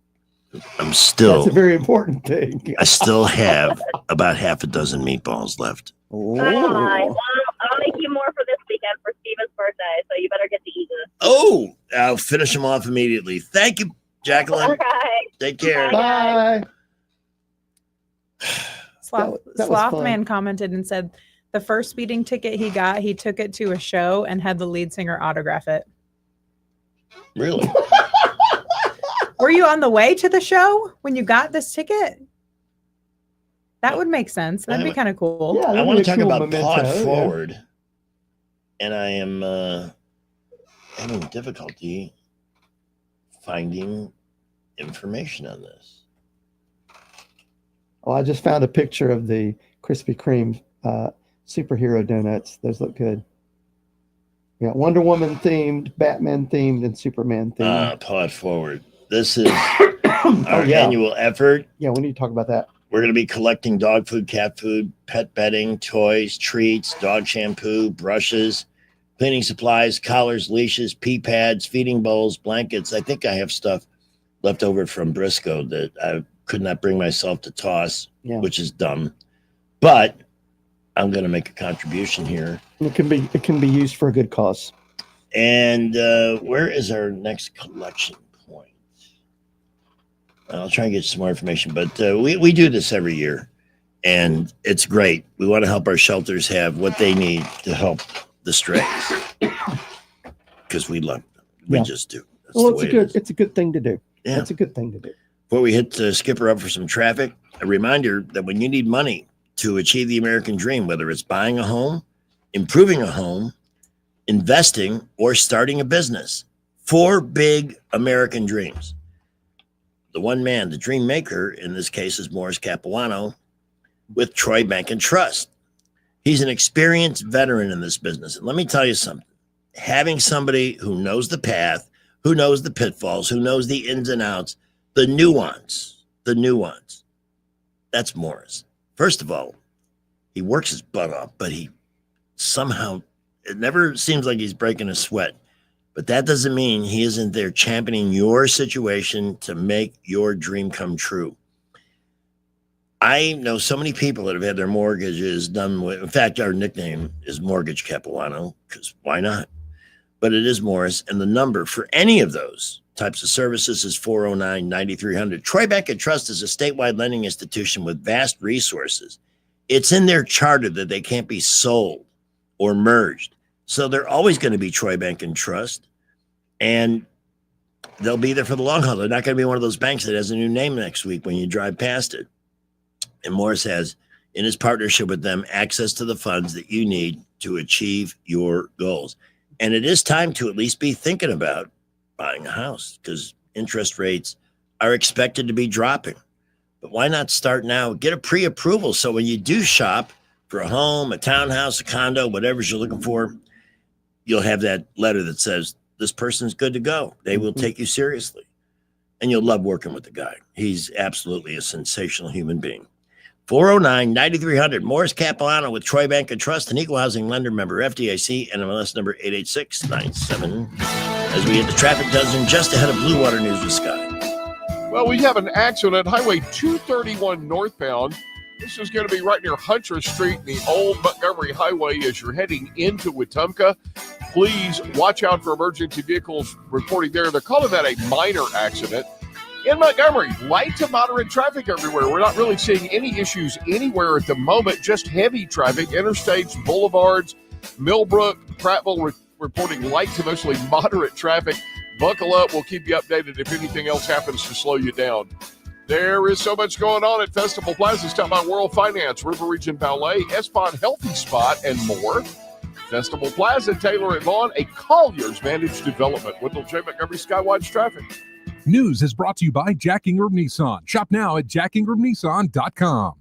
I'm still, That's a very important thing. I still have about half a dozen meatballs left. Oh. Well, I'll make you more for this weekend for Steven's birthday, so you better get to eating. Oh, I'll finish them off immediately. Thank you, Jacqueline. All right. Take care. Bye. Sloth, that was fun. Slothman commented and said the first speeding ticket he got, he took it to a show and had the lead singer autograph it. Really? Were you on the way to the show when you got this ticket? That would make sense. That'd be kind of cool. Yeah, I that'd want be to a talk cool about memento, Pod yeah. Forward, and I am having difficulty finding information on this. Oh, I just found a picture of the Krispy Kreme superhero donuts. Those look good. We got Wonder Woman themed, Batman themed, and Superman themed. Pod Forward. This is our annual effort. Yeah, we need to talk about that. We're going to be collecting dog food, cat food, pet bedding, toys, treats, dog shampoo, brushes, cleaning supplies, collars, leashes, pee pads, feeding bowls, blankets. I think I have stuff left over from Briscoe that I could not bring myself to toss, which is dumb. But I'm going to make a contribution here. It can be used for a good cause. And where is our next collection point? I'll try and get some more information, but we do this every year, and it's great. We want to help our shelters have what they need to help the strays because we love them. We just do. That's Well, the way it's a good thing to do. Yeah. It's a good thing to do. Before we hit Skipper up for some traffic, a reminder that when you need money to achieve the American dream, whether it's buying a home, improving a home, investing, or starting a business, 4 big American dreams. The one man, the dream maker, in this case is Morris Capuano with Troy Bank and Trust. He's an experienced veteran in this business. And let me tell you something. Having somebody who knows the path, who knows the pitfalls, who knows the ins and outs, the nuance, that's Morris. First of all, he works his butt off, but he somehow, it never seems like he's breaking a sweat. But that doesn't mean he isn't there championing your situation to make your dream come true. I know so many people that have had their mortgages done with, in fact, our nickname is Mortgage Capuano, because why not? But it is Morris, and the number for any of those types of services is 409-9300. Troy Bank and Trust is a statewide lending institution with vast resources. It's in their charter that they can't be sold or merged. So they're always going to be Troy Bank and Trust, and they'll be there for the long haul. They're not going to be one of those banks that has a new name next week when you drive past it. And Morris has, in his partnership with them, access to the funds that you need to achieve your goals. And it is time to at least be thinking about buying a house because interest rates are expected to be dropping. But why not start now? Get a pre-approval so when you do shop for a home, a townhouse, a condo, whatever you're looking for, you'll have that letter that says, this person's good to go. They will take you seriously. And you'll love working with the guy. He's absolutely a sensational human being. 409-9300. Morris Capilano with Troy Bank and Trust, an equal housing lender, member FDIC, NMLS number 88697. As we hit the traffic dozen just ahead of Blue Water News with Scott. Well, we have an accident, Highway 231 northbound. This is going to be right near Hunter Street, the old Montgomery Highway, as you're heading into Wetumpka. Please watch out for emergency vehicles reporting there. They're calling that a minor accident. In Montgomery, light to moderate traffic everywhere. We're not really seeing any issues anywhere at the moment, just heavy traffic. Interstates, boulevards, Millbrook, Prattville reporting light to mostly moderate traffic. Buckle up. We'll keep you updated if anything else happens to slow you down. There is so much going on at Festival Plaza. Stop by World Finance, River Region Ballet, Espon Healthy Spot, and more. Festival Plaza, Taylor and Vaughn, a Collier's Vantage development. Wendell J. Montgomery, Skywatch Traffic. News is brought to you by Jack Ingram Nissan. Shop now at jackingramnissan.com.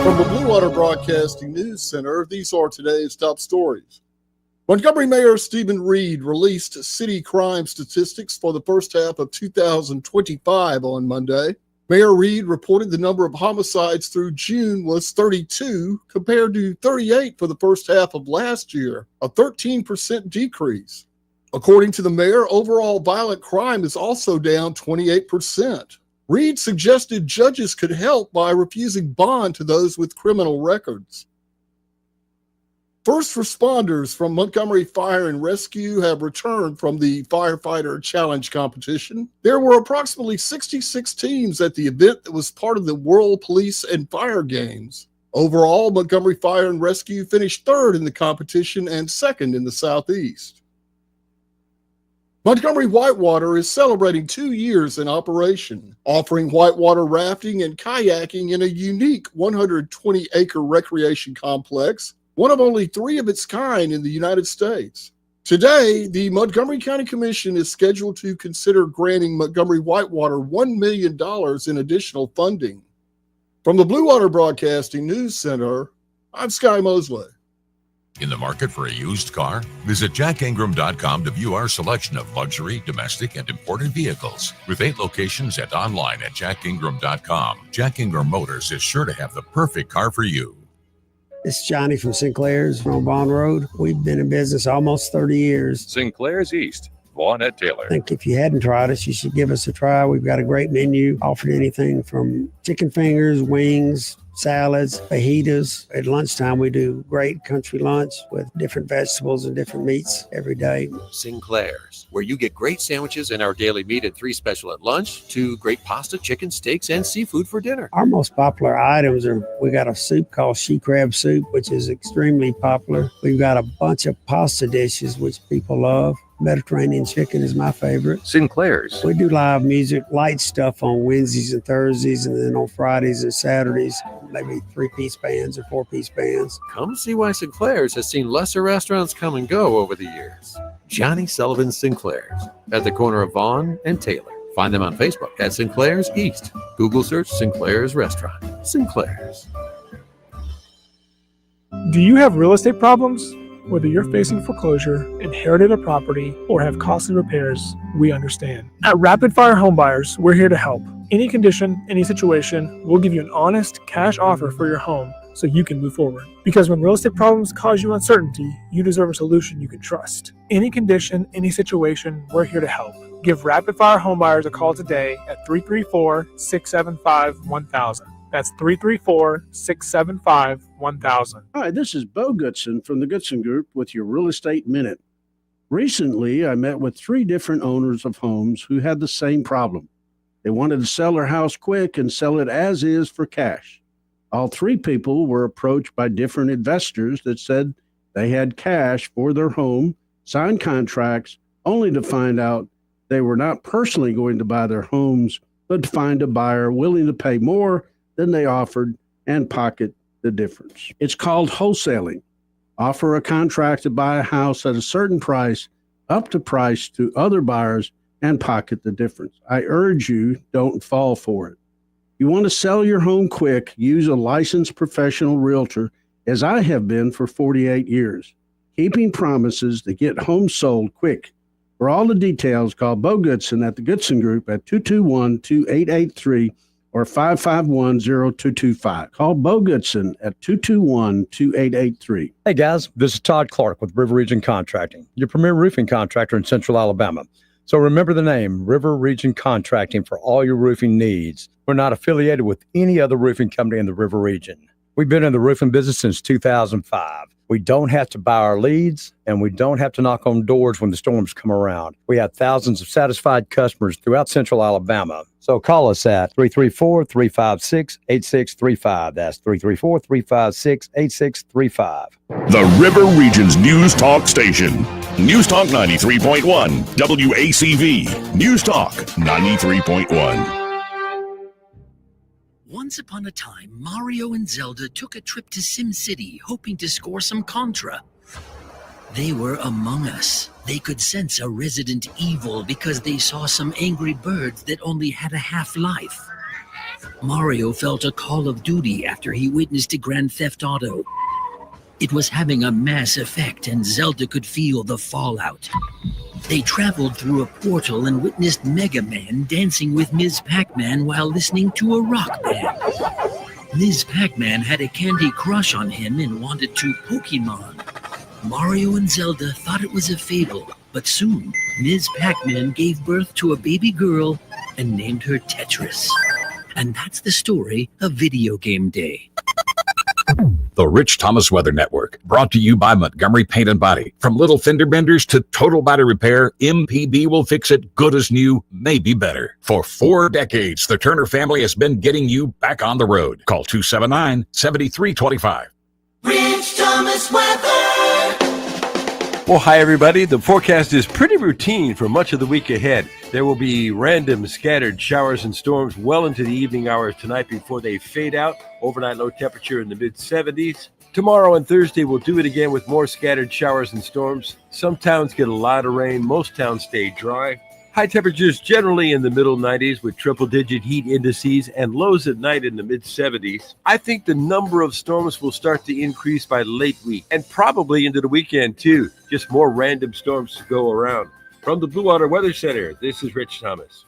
From the Blue Water Broadcasting News Center, these are today's top stories. Montgomery Mayor Stephen Reed released city crime statistics for the first half of 2025 on Monday. Mayor Reed reported the number of homicides through June was 32 compared to 38 for the first half of last year, a 13% decrease. According to the mayor, overall violent crime is also down 28%. Reed suggested judges could help by refusing bond to those with criminal records. First responders from Montgomery Fire and Rescue have returned from the Firefighter Challenge competition. There were approximately 66 teams at the event that was part of the World Police and Fire Games. Overall, Montgomery Fire and Rescue finished third in the competition and second in the Southeast. Montgomery Whitewater is celebrating 2 years in operation, offering whitewater rafting and kayaking in a unique 120-acre recreation complex, one of only 3 of its kind in the United States. Today, the Montgomery County Commission is scheduled to consider granting Montgomery Whitewater $1 million in additional funding. From the Blue Water Broadcasting News Center, I'm Sky Mosley. In the market for a used car? Visit jackingram.com to view our selection of luxury, domestic, and imported vehicles. With 8 locations and online at jackingram.com, Jack Ingram Motors is sure to have the perfect car for you. It's Johnny from Sinclair's on Bond Road. We've been in business almost 30 years. Sinclair's East, Vaughn at Taylor. I think if you hadn't tried us, you should give us a try. We've got a great menu, offering anything from chicken fingers, wings, salads, fajitas. At lunchtime, we do great country lunch with different vegetables and different meats every day. Sinclair's, where you get great sandwiches and our daily meat at 3 special at lunch, to great pasta, chicken, steaks, and seafood for dinner. Our most popular items are, we got a soup called she crab soup, which is extremely popular. We've got a bunch of pasta dishes, which people love. Mediterranean chicken is my favorite. Sinclair's. We do live music, light stuff on Wednesdays and Thursdays, and then on Fridays and Saturdays, maybe 3-piece bands or 4-piece bands. Come see why Sinclair's has seen lesser restaurants come and go over the years. Johnny Sullivan Sinclair's at the corner of Vaughn and Taylor. Find them on Facebook at Sinclair's East. Google search Sinclair's Restaurant. Sinclair's. Do you have real estate problems? Whether you're facing foreclosure, inherited a property, or have costly repairs, we understand. At Rapid Fire Home Buyers, we're here to help. Any condition, any situation, we'll give you an honest cash offer for your home so you can move forward. Because when real estate problems cause you uncertainty, you deserve a solution you can trust. Any condition, any situation, we're here to help. Give Rapid Fire Home Buyers a call today at 334-675-1000. That's 334-675-1000. Hi, this is Bo Goodson from the Goodson Group with your Real Estate Minute. Recently, I met with 3 different owners of homes who had the same problem. They wanted to sell their house quick and sell it as is for cash. All 3 people were approached by different investors that said they had cash for their home, signed contracts, only to find out they were not personally going to buy their homes, but to find a buyer willing to pay more than they offered and pocket the difference. It's called wholesaling. Offer a contract to buy a house at a certain price, up to price to other buyers, and pocket the difference. I urge you, don't fall for it. You want to sell your home quick, use a licensed professional realtor, as I have been for 48 years, keeping promises to get homes sold quick. For all the details, call Bo Goodson at the Goodson Group at 221-2883 or 551-0225. Call Bo Goodson at 221-2883. Hey guys, this is Todd Clark with River Region Contracting, your premier roofing contractor in Central Alabama. So remember the name, River Region Contracting, for all your roofing needs. We're not affiliated with any other roofing company in the River Region. We've been in the roofing business since 2005. We don't have to buy our leads, and we don't have to knock on doors when the storms come around. We have thousands of satisfied customers throughout Central Alabama. So call us at 334-356-8635. That's 334-356-8635. The River Region's News Talk Station. News Talk 93.1. WACV. News Talk 93.1. Once upon a time, Mario and Zelda took a trip to SimCity, hoping to score some Contra. They were among us. They could sense a resident evil because they saw some angry birds that only had a half-life. Mario felt a call of duty after he witnessed a Grand Theft Auto. It was having a mass effect, and Zelda could feel the fallout. They traveled through a portal and witnessed Mega Man dancing with Ms. Pac-Man while listening to a rock band. Ms. Pac-Man had a candy crush on him and wanted to Pokemon. Mario and Zelda thought it was a fable, but soon Ms. Pac-Man gave birth to a baby girl and named her Tetris. And that's the story of Video Game Day. The Rich Thomas Weather Network, brought to you by Montgomery Paint and Body. From little fender benders to total body repair, MPB will fix it good as new, maybe better. For 4 decades, the Turner family has been getting you back on the road. Call 279-7325. Rich Thomas Weather. Well, hi, everybody. The forecast is pretty routine for much of the week ahead. There will be random scattered showers and storms well into the evening hours tonight before they fade out. Overnight low temperature in the mid-70s. Tomorrow and Thursday, we'll do it again with more scattered showers and storms. Some towns get a lot of rain. Most towns stay dry. High temperatures generally in the middle 90s with triple-digit heat indices and lows at night in the mid-70s. I think the number of storms will start to increase by late week and probably into the weekend, too. Just more random storms to go around. From the Blue Water Weather Center, this is Rich Thomas.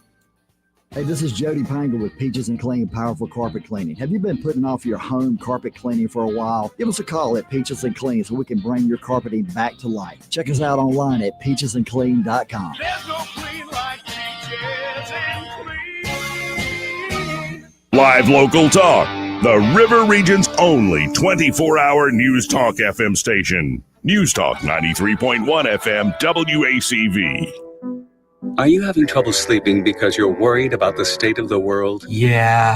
Hey, this is Jody Pangle with Peaches and Clean Powerful Carpet Cleaning. Have you been putting off your home carpet cleaning for a while? Give us a call at Peaches and Clean so we can bring your carpeting back to life. Check us out online at peachesandclean.com. There's no clean like Peaches and Clean. Live local talk. The River Region's only 24-hour News Talk FM station. News Talk 93.1 FM WACV. Are you having trouble sleeping because you're worried about the state of the world? Yeah.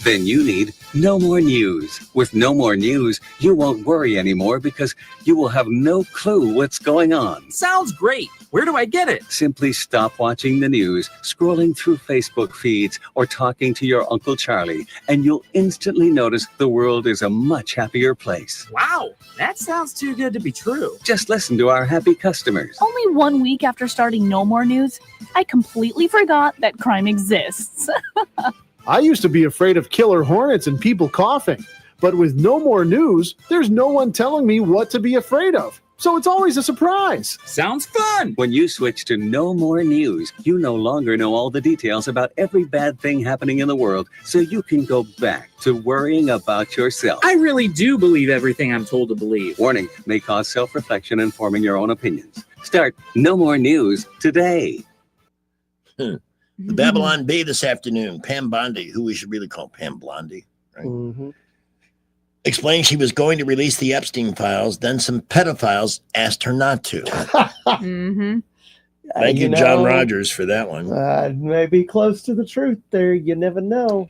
Then you need No More News. With No More News, you won't worry anymore because you will have no clue what's going on. Sounds great. Where do I get it? Simply stop watching the news, scrolling through Facebook feeds, or talking to your Uncle Charlie, and you'll instantly notice the world is a much happier place. Wow, that sounds too good to be true. Just listen to our happy customers. Only 1 week after starting No More News, I completely forgot that crime exists. I used to be afraid of killer hornets and people coughing, but with No More News, there's no one telling me what to be afraid of. So it's always a surprise. Sounds fun. When you switch to No More News, you no longer know all the details about every bad thing happening in the world, so you can go back to worrying about yourself. I really do believe everything I'm told to believe. Warning, may cause self-reflection and forming your own opinions. Start No More News today. The Babylon Bee this afternoon, Pam Bondi, who we should really call Pam Blondie, right? Mm-hmm. Explained she was going to release the Epstein files, then some pedophiles asked her not to. Mm-hmm. Thank you, John Rogers, for that one. Maybe close to the truth there. You never know.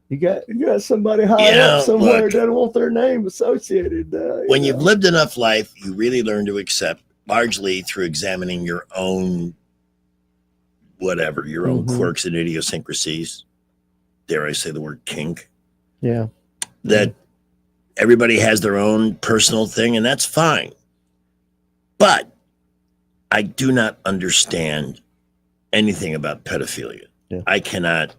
You got somebody high up somewhere look, that doesn't want their name associated. When you've lived enough life, you really learn to accept, largely through examining your own whatever, your own quirks and idiosyncrasies. Dare I say the word kink? Yeah. That everybody has their own personal thing, and that's fine. But I do not understand anything about pedophilia. Yeah. I cannot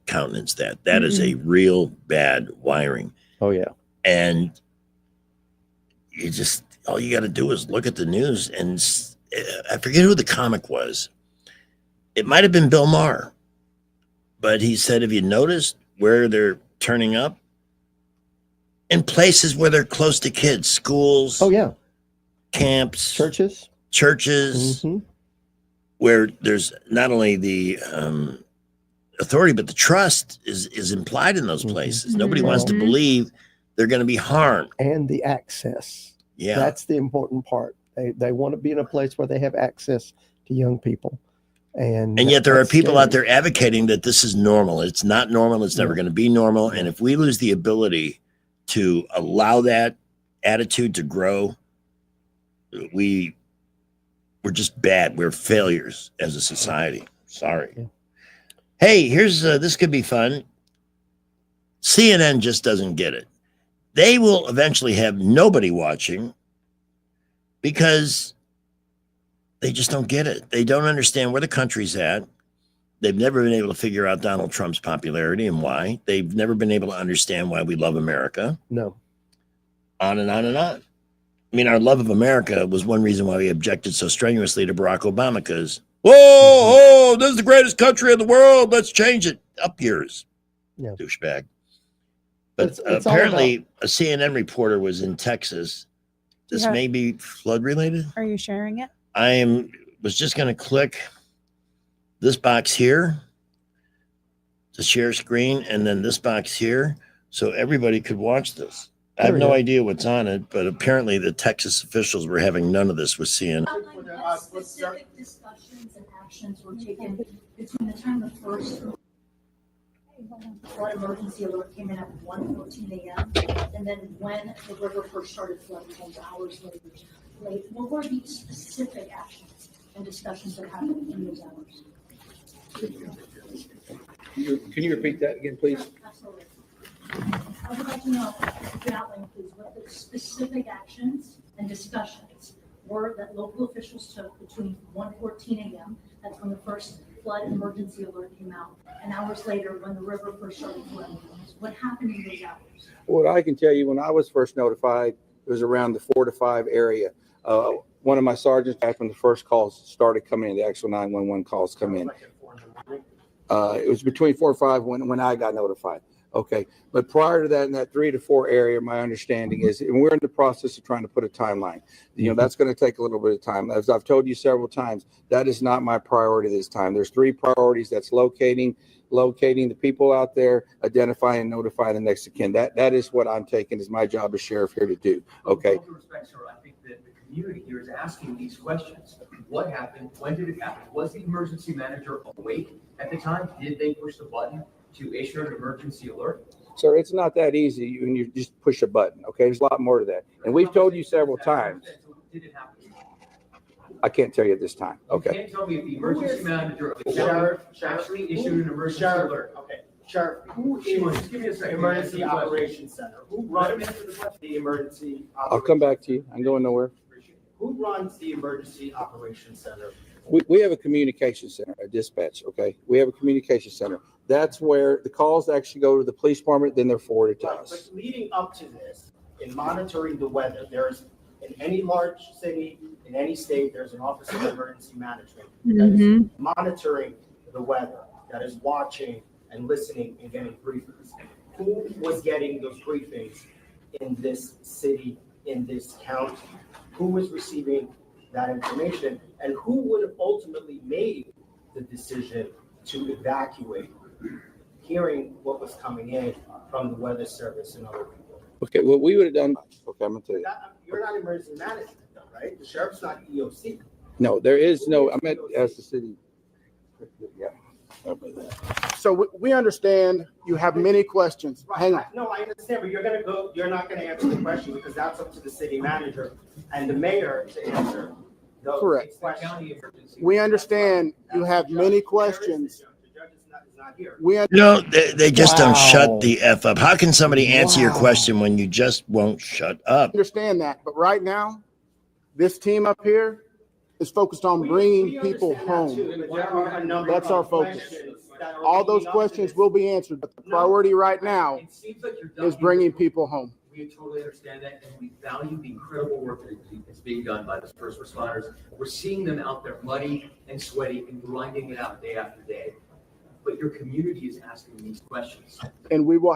countenance that. That is a real bad wiring. Oh, yeah. And you just, all you got to do is look at the news, and I forget who the comic was. It might have been Bill Maher, But he said, have you noticed where they're turning up? In places where they're close to kids, schools. Oh, yeah. Camps. Churches. Where there's not only the authority, but the trust is implied in those places. Nobody wants to believe they're going to be harmed. And the access. Yeah. That's the important part. They want to be in a place where they have access to young people. And yet there are that's people scary. out there advocating that this is normal. It's not normal. It's never going to be normal. And if we lose the ability to allow that attitude to grow, we're just bad. We're failures as a society. Sorry. Yeah. Hey, here's this could be fun. CNN just doesn't get it. They will eventually have nobody watching because they just don't get it. They don't understand where the country's at. They've never been able to figure out Donald Trump's popularity and why. They've never been able to understand why we love America. No. On and on and on. I mean, our love of America was one reason why we objected so strenuously to Barack Obama, because, whoa, this is the greatest country in the world. Let's change it. Up yours, douchebag. But It's all apparently a CNN reporter was in Texas. This Yeah. may be flood related. Are you sharing it? Was just going to click this box here to share screen, and then this box here, so everybody could watch this. I have There we no go. idea what's on it, but apparently the Texas officials were having none of this with CNN. What specific discussions and actions were taken between the time the first flood emergency alert came in at 1:14 a.m. and then when the river first started flooding hours later? What were the specific actions and discussions that happened in those hours? Can you repeat that again, please? Absolutely. I would like to know, if you outline, please, what the specific actions and discussions were that local officials took between 1:14 a.m., that's when the first flood emergency alert came out, and hours later when the river first started flooding. What happened in those hours? What I can tell you, when I was first notified, it was around the 4 to 5 area. One of my sergeants, back when the first calls started coming in, the actual 911 calls come in. It was between 4 or 5 when I got notified. Okay. But prior to that, in that 3 to 4 area, my understanding is, and we're in the process of trying to put a timeline. That's going to take a little bit of time. As I've told you several times, that is not my priority this time. There's 3 priorities. That's locating the people out there, identifying and notifying the next of kin. That is what I'm taking as my job as sheriff here to do. Okay. With all due respect, sir, I think that the community here is asking these questions. What happened? When did it happen? Was the emergency manager awake at the time? Did they push the button to issue an emergency alert? Sir, it's not that easy when you just push a button. Okay. There's a lot more to that. And we've told you several times. Did it happen? I can't tell you at this time. You Okay. can't tell me if the emergency manager of the county actually issued an emergency alert. Okay, Sheriff, who Just give me a is second. Emergency Answer the question. Operations Center? Who runs the emergency? I'll come back to you. I'm going nowhere. Who runs the Emergency Operations Center? We have a communication center, a dispatch. Okay. We have a communication center. That's where the calls actually go to the police department. Then they're forwarded to us. But leading up to this, in monitoring the weather, there's, in any large city, in any state, there's an Office of Emergency Management that is monitoring the weather, that is watching and listening and getting briefings. Who was getting those briefings in this city, in this county? Who was receiving that information? And who would have ultimately made the decision to evacuate, hearing what was coming in from the Weather Service and other people? Okay. What we would have done. Okay. I'm going to tell you. You're not emergency management, though, right? The sheriff's not EOC. No, there is no, I meant as the city. Yeah. So we understand you have many questions. Hang on. No, I understand, but you're not gonna answer the question because that's up to the city manager and the mayor to answer those Correct. questions. We understand you have many questions. They just don't shut the F up. How can somebody answer your question when you just won't shut up? Understand that, but right now, this team up here is focused on bringing people home. That's our focus. All those questions will be answered, but the priority right now is bringing people home. We totally understand that, and we value the incredible work that is being done by the first responders. We're seeing them out there muddy and sweaty and grinding it out day after day. But but your community is asking these questions. And we will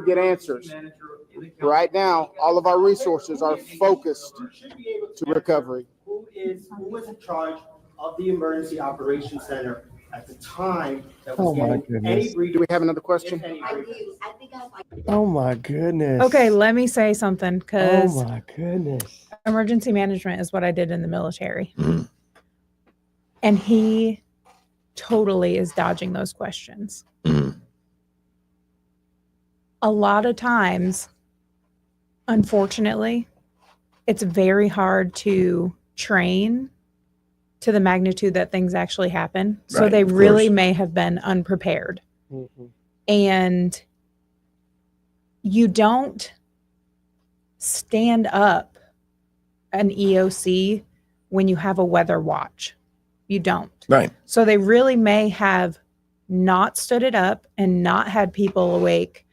get answers. Right now, all of our resources are focused to recovery. Who was in charge of the emergency operations center at the time that was Oh my getting any goodness. breach? Do we have another question? Oh my goodness. Okay, let me say something Oh because my goodness. emergency management is what I did in the military. And he totally is dodging those questions. A lot of times, unfortunately, it's very hard to train to the magnitude that things actually happen. So Right, they of really course. may have been unprepared. And you don't stand up an EOC when you have a weather watch. You don't. Right. So they really may have not stood it up and not had people awake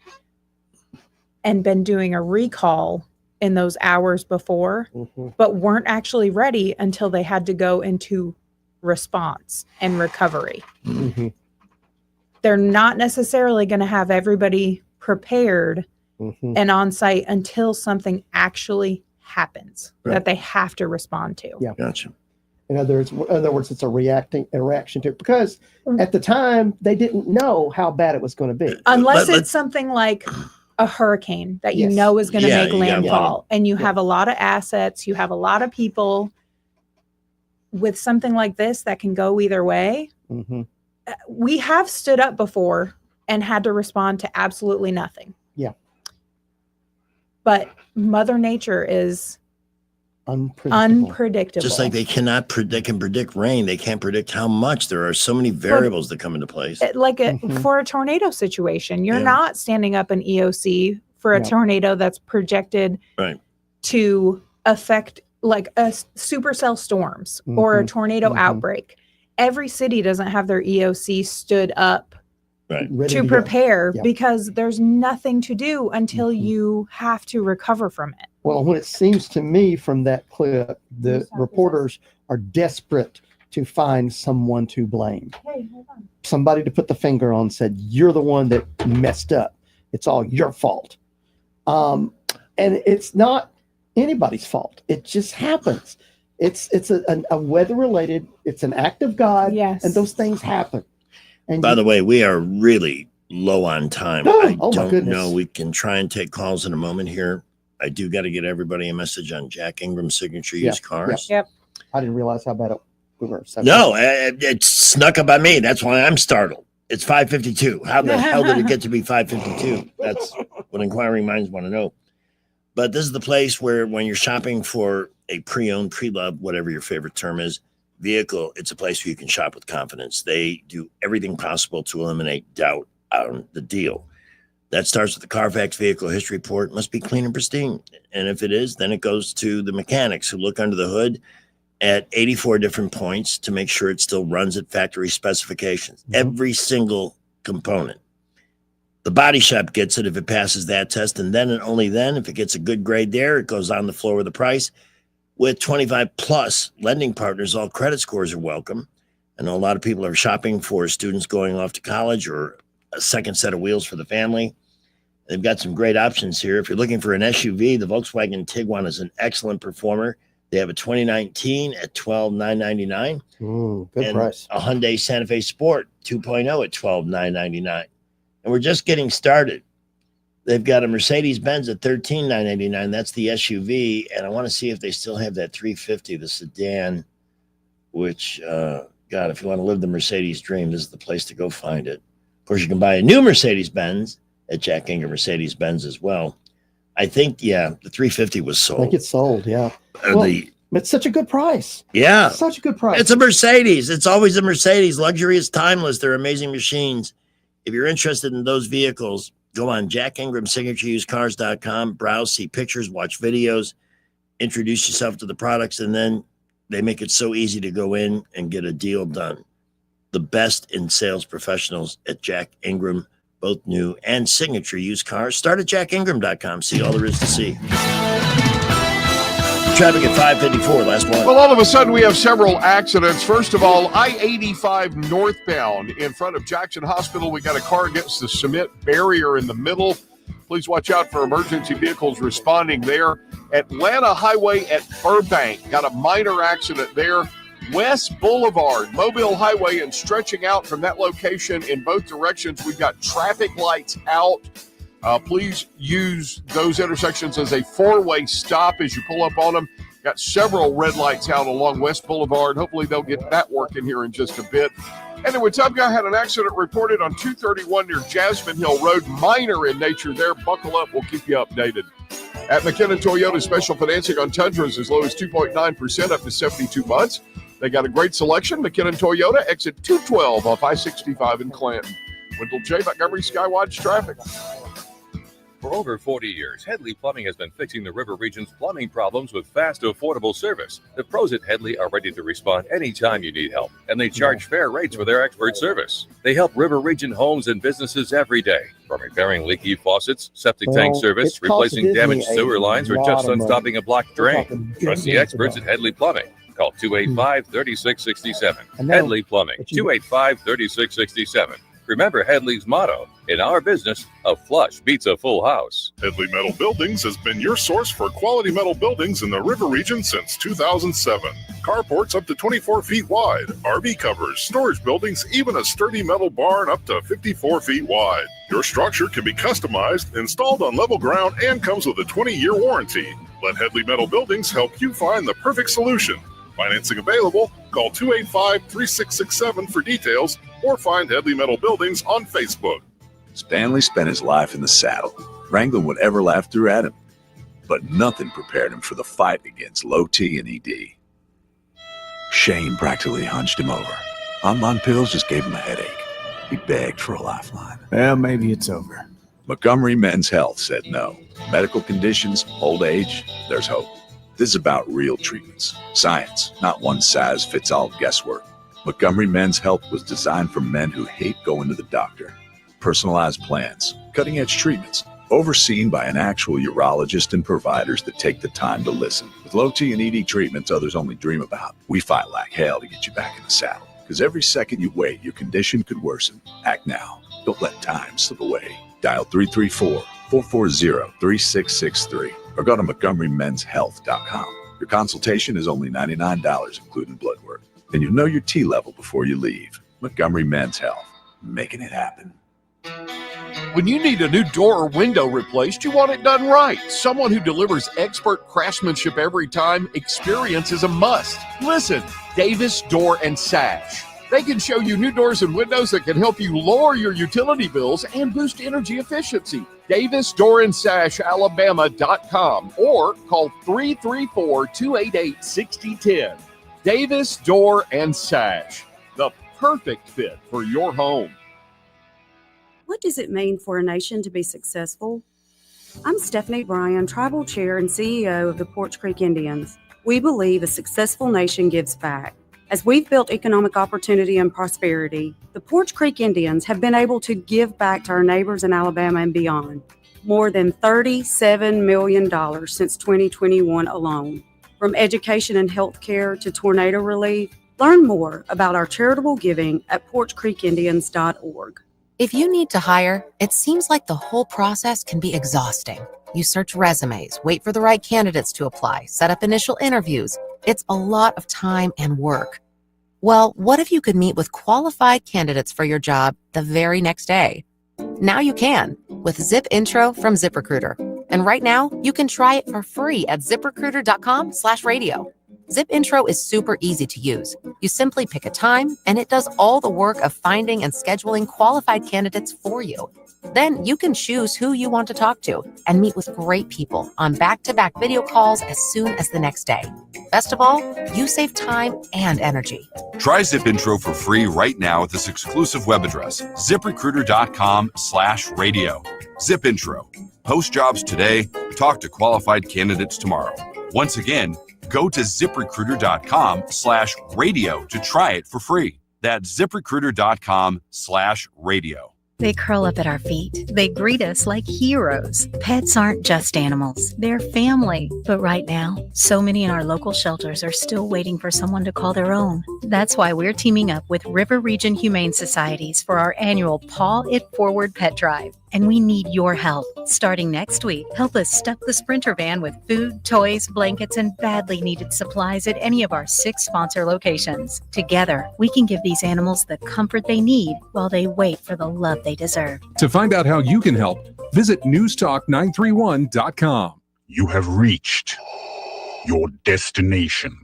and been doing a recall in those hours before, but weren't actually ready until they had to go into response and recovery. They're not necessarily going to have everybody prepared and on site until something actually happens that they have to respond to. Yeah. Gotcha. In other words, it's a reaction to it because at the time they didn't know how bad it was going to be. Unless it's something like a hurricane that you Yes. know is going to Yeah, make you got landfall and you Yeah. have a lot of assets, you have a lot of people. With something like this that can go either way, we have stood up before and had to respond to absolutely nothing. Yeah. But Mother Nature is unpredictable. Just like they can predict rain, they can't predict how much. There are so many variables that come into place. For a tornado situation, you're Yeah. not standing up an EOC for a Yeah. tornado that's projected Right. to affect like a supercell storms or a tornado outbreak. Every city doesn't have their EOC stood up Right. to prepare because there's nothing to do until you have to recover from it. Well, when it seems to me from that clip, the reporters are desperate to find someone to blame. Hey, hold on. Somebody to put the finger on said, you're the one that messed up. It's all your fault. And it's not anybody's fault. It just happens. It's a weather related, it's an act of God. Yes. And those things happen. And By the way, we are really low on time. Oh, I oh my don't goodness. know. We can try and take calls in a moment here. I do got to get everybody a message on Jack Ingram's signature used cars. Yep. I didn't realize how bad we were. So- No, it snuck up on me. That's why I'm startled. It's 5:52. How the hell did it get to be 5:52? That's what inquiring minds want to know. But this is the place where when you're shopping for a pre-owned, pre-loved, whatever your favorite term is, vehicle, it's a place where you can shop with confidence. They do everything possible to eliminate doubt on the deal. That starts with the Carfax Vehicle History Report. It must be clean and pristine. And if it is, then it goes to the mechanics who look under the hood at 84 different points to make sure it still runs at factory specifications. Every single component. The body shop gets it if it passes that test, and then and only then, if it gets a good grade there, it goes on the floor with the price. With 25 plus lending partners, all credit scores are welcome. I know a lot of people are shopping for students going off to college or a second set of wheels for the family. They've got some great options here. If you're looking for an SUV, the Volkswagen Tiguan is an excellent performer. They have a 2019 at $12,999. Good and price. A Hyundai Santa Fe Sport 2.0 at $12,999. And we're just getting started. They've got a Mercedes-Benz at $13,999. That's the SUV. And I want to see if they still have that 350, the sedan, which, God, if you want to live the Mercedes dream, this is the place to go find it. Of course, you can buy a new Mercedes-Benz at Jack Ingram Mercedes-Benz as well. I think, the 350 was I sold. think it's sold. Yeah. Well, it's such a good price. Yeah. Such a good price. It's a Mercedes. It's always a Mercedes. Luxury is timeless. They're amazing machines. If you're interested in those vehicles, go on JackIngramSignatureUsedCars.com, browse, see pictures, watch videos, introduce yourself to the products, and then they make it so easy to go in and get a deal done. The best in sales professionals at Jack Ingram, both new and signature used cars. Start at JackIngram.com. See all there is to see. traffic at 554. Last one. Well, all of a sudden, we have several accidents. First of all, I-85 northbound in front of Jackson Hospital. We got a car against the cement barrier in the middle. Please watch out for emergency vehicles responding there. Atlanta Highway at Burbank. Got a minor accident there. West Boulevard, Mobile Highway, and stretching out from that location in both directions, we've got traffic lights out. Please use those intersections as a four-way stop as you pull up on them. Got several red lights out along West Boulevard. Hopefully they'll get that working here in just a bit. And then Wetumpka had an accident reported on 231 near Jasmine Hill Road. Minor in nature there. Buckle up. We'll keep you updated. At McKinnon Toyota, special financing on Tundras as low as 2.9% up to 72 months. They got a great selection. McKinnon Toyota, exit 212 off I-65 in Clanton. Wendell J. Montgomery Skywatch Traffic. For over 40 years, Headley Plumbing has been fixing the River Region's plumbing problems with fast, affordable service. The pros at Headley are ready to respond anytime you need help, and they charge fair rates for their expert service. They help River Region homes and businesses every day, from repairing leaky faucets, septic tank service, replacing damaged sewer lines, or just unstopping a blocked drain. Trust the experts at Headley Plumbing. Call 285-3667. Headley Plumbing, 285-3667. Remember Headley's motto, in our business, a flush beats a full house. Headley Metal Buildings has been your source for quality metal buildings in the River Region since 2007. Carports up to 24 feet wide, RV covers, storage buildings, even a sturdy metal barn up to 54 feet wide. Your structure can be customized, installed on level ground, and comes with a 20-year warranty. Let Headley Metal Buildings help you find the perfect solution. Financing available. Call 285-3667 for details or find Headley Metal Buildings on Facebook. Stanley spent his life in the saddle, wrangling whatever life threw at him. But nothing prepared him for the fight against low T and ED. Shame practically hunched him over. Online pills just gave him a headache. He begged for a lifeline. Well, maybe it's over. Montgomery Men's Health said no. Medical conditions, old age, there's hope. This is about real treatments. Science, not one-size-fits-all guesswork. Montgomery Men's Health was designed for men who hate going to the doctor. Personalized plans, cutting-edge treatments, overseen by an actual urologist and providers that take the time to listen. With low T and ED treatments others only dream about, we fight like hell to get you back in the saddle. Because every second you wait, your condition could worsen. Act now. Don't let time slip away. Dial 334-440-3663 or go to MontgomeryMen'sHealth.com. Your consultation is only $99, including blood work. And you'll know your T level before you leave. Montgomery Men's Health, making it happen. When you need a new door or window replaced, you want it done right. Someone who delivers expert craftsmanship every time. Experience is a must. Listen, Davis Door and Sash. They can show you new doors and windows that can help you lower your utility bills and boost energy efficiency. Davis Door and Sash, Alabama.com or call 334-288-6010. Davis Door and Sash, the perfect fit for your home. What does it mean for a nation to be successful? I'm Stephanie Bryan, Tribal Chair and CEO of the Poarch Creek Indians. We believe a successful nation gives back. As we've built economic opportunity and prosperity, the Poarch Creek Indians have been able to give back to our neighbors in Alabama and beyond. More than $37 million since 2021 alone. From education and healthcare to tornado relief, learn more about our charitable giving at PoarchCreekIndians.org. If you need to hire, it seems like the whole process can be exhausting. You search resumes, wait for the right candidates to apply, set up initial interviews. It's a lot of time and work. Well, what if you could meet with qualified candidates for your job the very next day? Now you can with Zip Intro from ZipRecruiter. And right now, you can try it for free at ZipRecruiter.com/radio. Zip Intro is super easy to use. You simply pick a time, and it does all the work of finding and scheduling qualified candidates for you. Then you can choose who you want to talk to and meet with great people on back-to-back video calls as soon as the next day. Best of all, you save time and energy. Try Zip Intro for free right now at this exclusive web address, ZipRecruiter.com/radio. Zip Intro. Post jobs today, talk to qualified candidates tomorrow. Once again, go to ZipRecruiter.com/radio to try it for free. That's ZipRecruiter.com/radio. They curl up at our feet. They greet us like heroes. Pets aren't just animals, they're family. But right now, so many in our local shelters are still waiting for someone to call their own. That's why we're teaming up with River Region Humane Societies for our annual Paw It Forward Pet Drive. And we need your help. Starting next week, help us stuff the Sprinter van with food, toys, blankets, and badly needed supplies at any of our 6 sponsor locations. Together, we can give these animals the comfort they need while they wait for the love they deserve. To find out how you can help, visit newstalk931.com. You have reached your destination.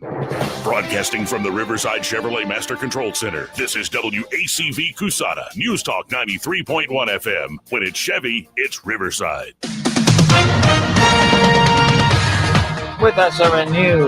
Broadcasting from the Riverside Chevrolet Master Control Center, this is WACV Cusada, News Talk 93.1 FM. When it's Chevy, it's Riverside. With SRN News.